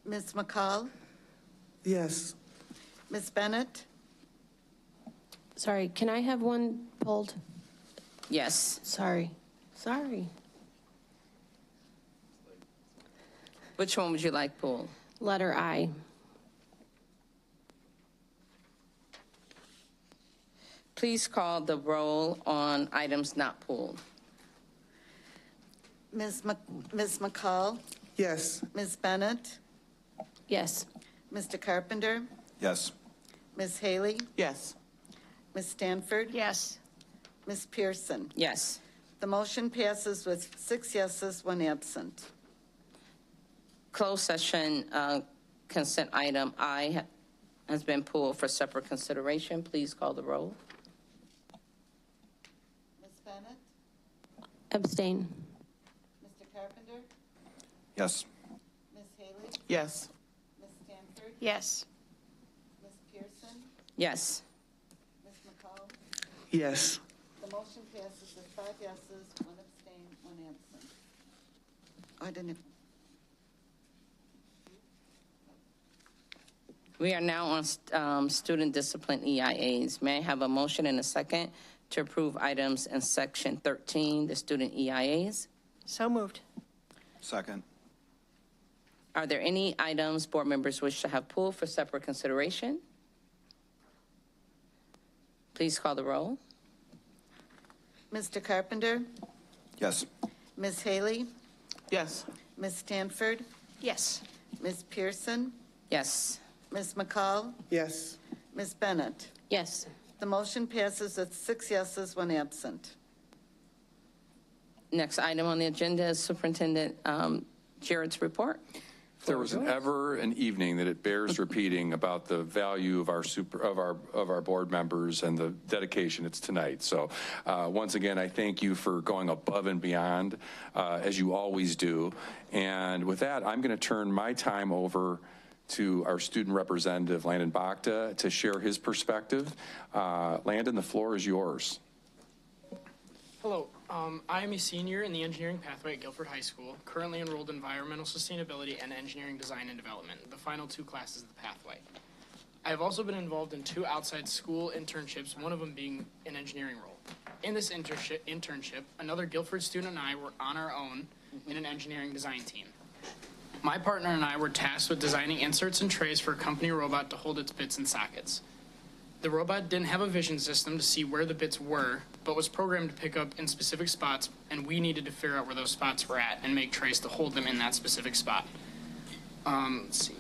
Ms. McCall? Yes. Ms. Bennett? Sorry, can I have one pulled? Yes. Sorry. Which one would you like pulled? Letter I. Please call the roll on items not pulled. Ms. McCall? Yes. Ms. Bennett? Yes. Mr. Carpenter? Yes. Ms. Haley? Yes. Ms. Stanford? Yes. Ms. Pearson? Yes. The motion passes with 6 yeses, 1 absent. Closed session consent item I has been pulled for separate consideration. Please call the roll. Ms. Bennett? Abstain. Mr. Carpenter? Yes. Ms. Haley? Yes. Ms. Stanford? Yes. Ms. Pearson? Yes. Ms. McCall? Yes. The motion passes with 5 yeses, 1 abstain, 1 absent. I didn't. We are now on student discipline EIAs. May I have a motion and a second to approve items in section 13, the student EIAs? So moved. Second. Are there any items board members wish to have pulled for separate consideration? Please call the roll. Mr. Carpenter? Yes. Ms. Haley? Yes. Ms. Stanford? Yes. Ms. Pearson? Yes. Ms. McCall? Yes. Ms. Bennett? Yes. The motion passes with 6 yeses, 1 absent. Next item on the agenda is Superintendent Jared's report. If there was ever an evening that it bears repeating about the value of our board members and the dedication, it's tonight. So once again, I thank you for going above and beyond, as you always do. And with that, I'm going to turn my time over to our student representative, Landon Bakhta, to share his perspective. Landon, the floor is yours. Hello, I am a senior in the engineering pathway at Guilford High School, currently enrolled in environmental sustainability and engineering design and development, the final 2 classes of the pathway. I have also been involved in 2 outside school internships, one of them being an engineering role. In this internship, another Guilford student and I were on our own in an engineering design team. My partner and I were tasked with designing inserts and trays for a company robot to hold its bits and sockets. The robot didn't have a vision system to see where the bits were, but was programmed to pick up in specific spots, and we needed to figure out where those spots were at and make trays to hold them in that specific spot. Let's see.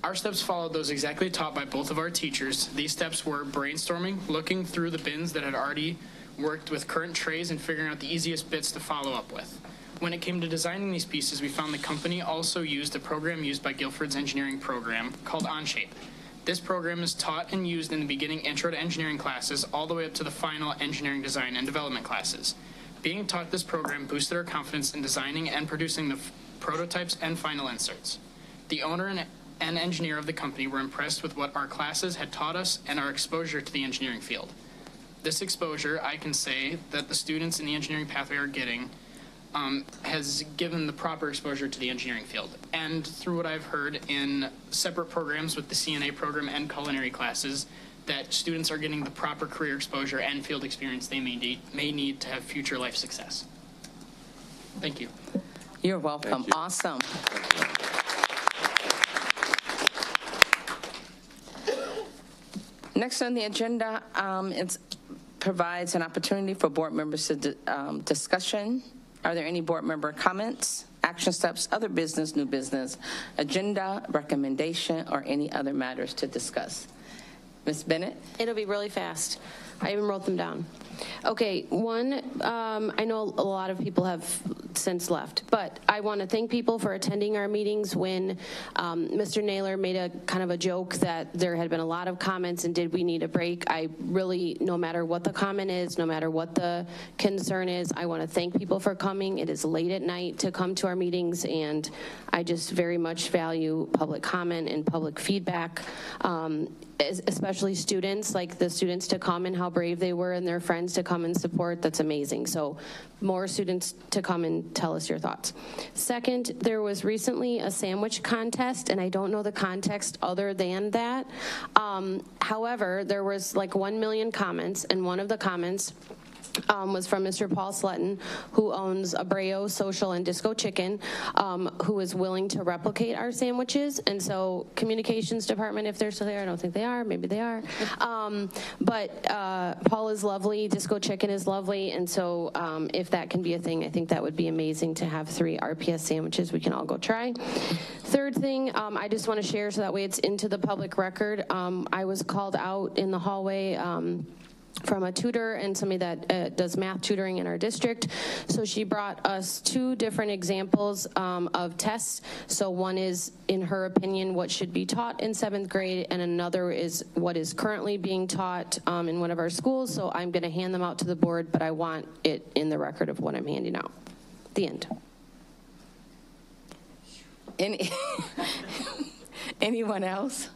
Our steps followed those exactly taught by both of our teachers. These steps were brainstorming, looking through the bins that had already worked with current trays, and figuring out the easiest bits to follow up with. When it came to designing these pieces, we found the company also used a program used by Guilford's engineering program called Onshape. This program is taught and used in the beginning intro to engineering classes all the way up to the final engineering design and development classes. Being taught this program boosted our confidence in designing and producing the prototypes and final inserts. The owner and engineer of the company were impressed with what our classes had taught us and our exposure to the engineering field. This exposure, I can say, that the students in the engineering pathway are getting has given the proper exposure to the engineering field. And through what I've heard in separate programs with the CNA program and culinary classes, that students are getting the proper career exposure and field experience they may need to have future life success. Thank you. You're welcome. Thank you. Awesome. Next on the agenda, it provides an opportunity for board members to discussion. Are there any board member comments, action steps, other business, new business, agenda, recommendation, or any other matters to discuss? Ms. Bennett? It'll be really fast. I even wrote them down. Okay, one, I know a lot of people have since left, but I want to thank people for attending our meetings when Mr. Naylor made a kind of a joke that there had been a lot of comments and did we need a break. I really, no matter what the comment is, no matter what the concern is, I want to thank people for coming. It is late at night to come to our meetings, and I just very much value public comment and public feedback. Especially students, like the students to come and how brave they were and their friends to come and support. That's amazing. So more students to come and tell us your thoughts. Second, there was recently a sandwich contest, and I don't know the context other than that. However, there was like 1 million comments, and one of the comments was from Mr. Paul Slutton, who owns Abreu Social and Disco Chicken, who is willing to replicate our sandwiches. And so communications department, if they're still there, I don't think they are, maybe they are. But Paul is lovely, Disco Chicken is lovely, and so if that can be a thing, I think that would be amazing to have 3 RPS sandwiches we can all go try. Third thing, I just want to share so that way it's into the public record. I was called out in the hallway from a tutor and somebody that does math tutoring in our district. So she brought us 2 different examples of tests. So one is, in her opinion, what should be taught in 7th grade, and another is what is currently being taught in one of our schools. So I'm going to hand them out to the board, but I want it in the record of what I'm handing out. The end. Anyone else?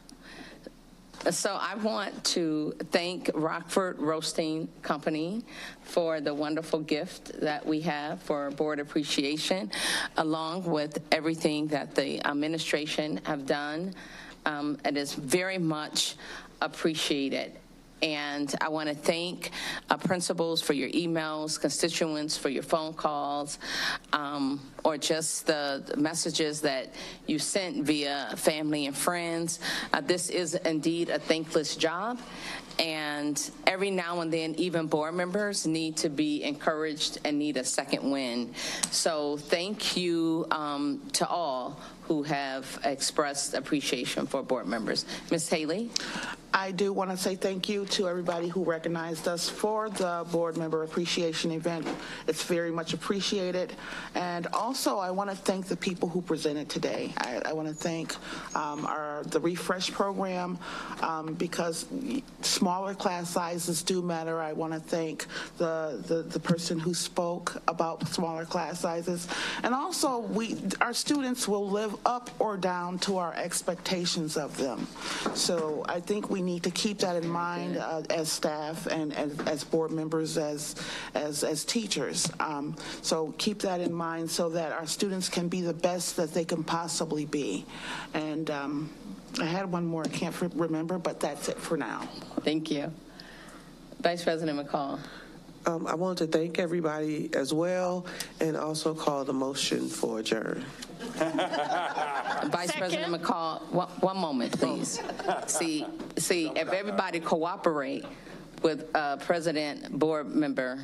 So I want to thank Rockford Roasting Company for the wonderful gift that we have for board appreciation, along with everything that the administration have done It is very much appreciated. And I want to thank principals for your emails, constituents for your phone calls, or just the messages that you sent via family and friends. This is indeed a thankless job. And every now and then, even board members need to be encouraged and need a second win. So thank you to all who have expressed appreciation for board members. Ms. Haley? I do want to say thank you to everybody who recognized us for the board member appreciation event. It's very much appreciated. And also, I want to thank the people who presented today. I want to thank the refresh program because smaller class sizes do matter. I want to thank the person who spoke about smaller class sizes. And also, our students will live up or down to our expectations of them. So I think we need to keep that in mind as staff and as board members, as teachers. So keep that in mind so that our students can be the best that they can possibly be. And I had one more, I can't remember, but that's it for now. Thank you. Vice President McCall. I want to thank everybody as well and also call the motion for adjourn. Vice President McCall, one moment, please. See, if everybody cooperate with President Board Member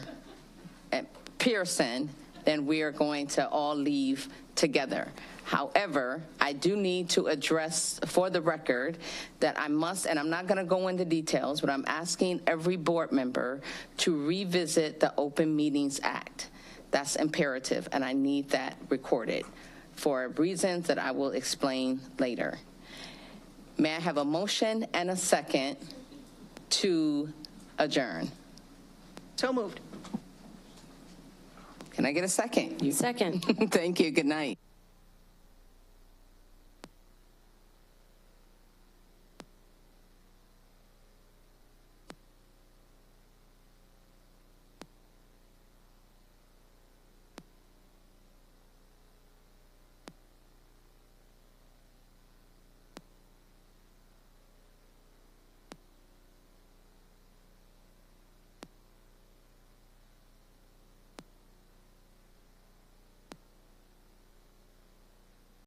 Pearson, then we are going to all leave together. However, I do need to address for the record that I must, and I'm not going to go into details, but I'm asking every board member to revisit the Open Meetings Act. That's imperative, and I need that recorded for reasons that I will explain later. May I have a motion and a second to adjourn? So moved. Can I get a second? Second. Thank you. Good night.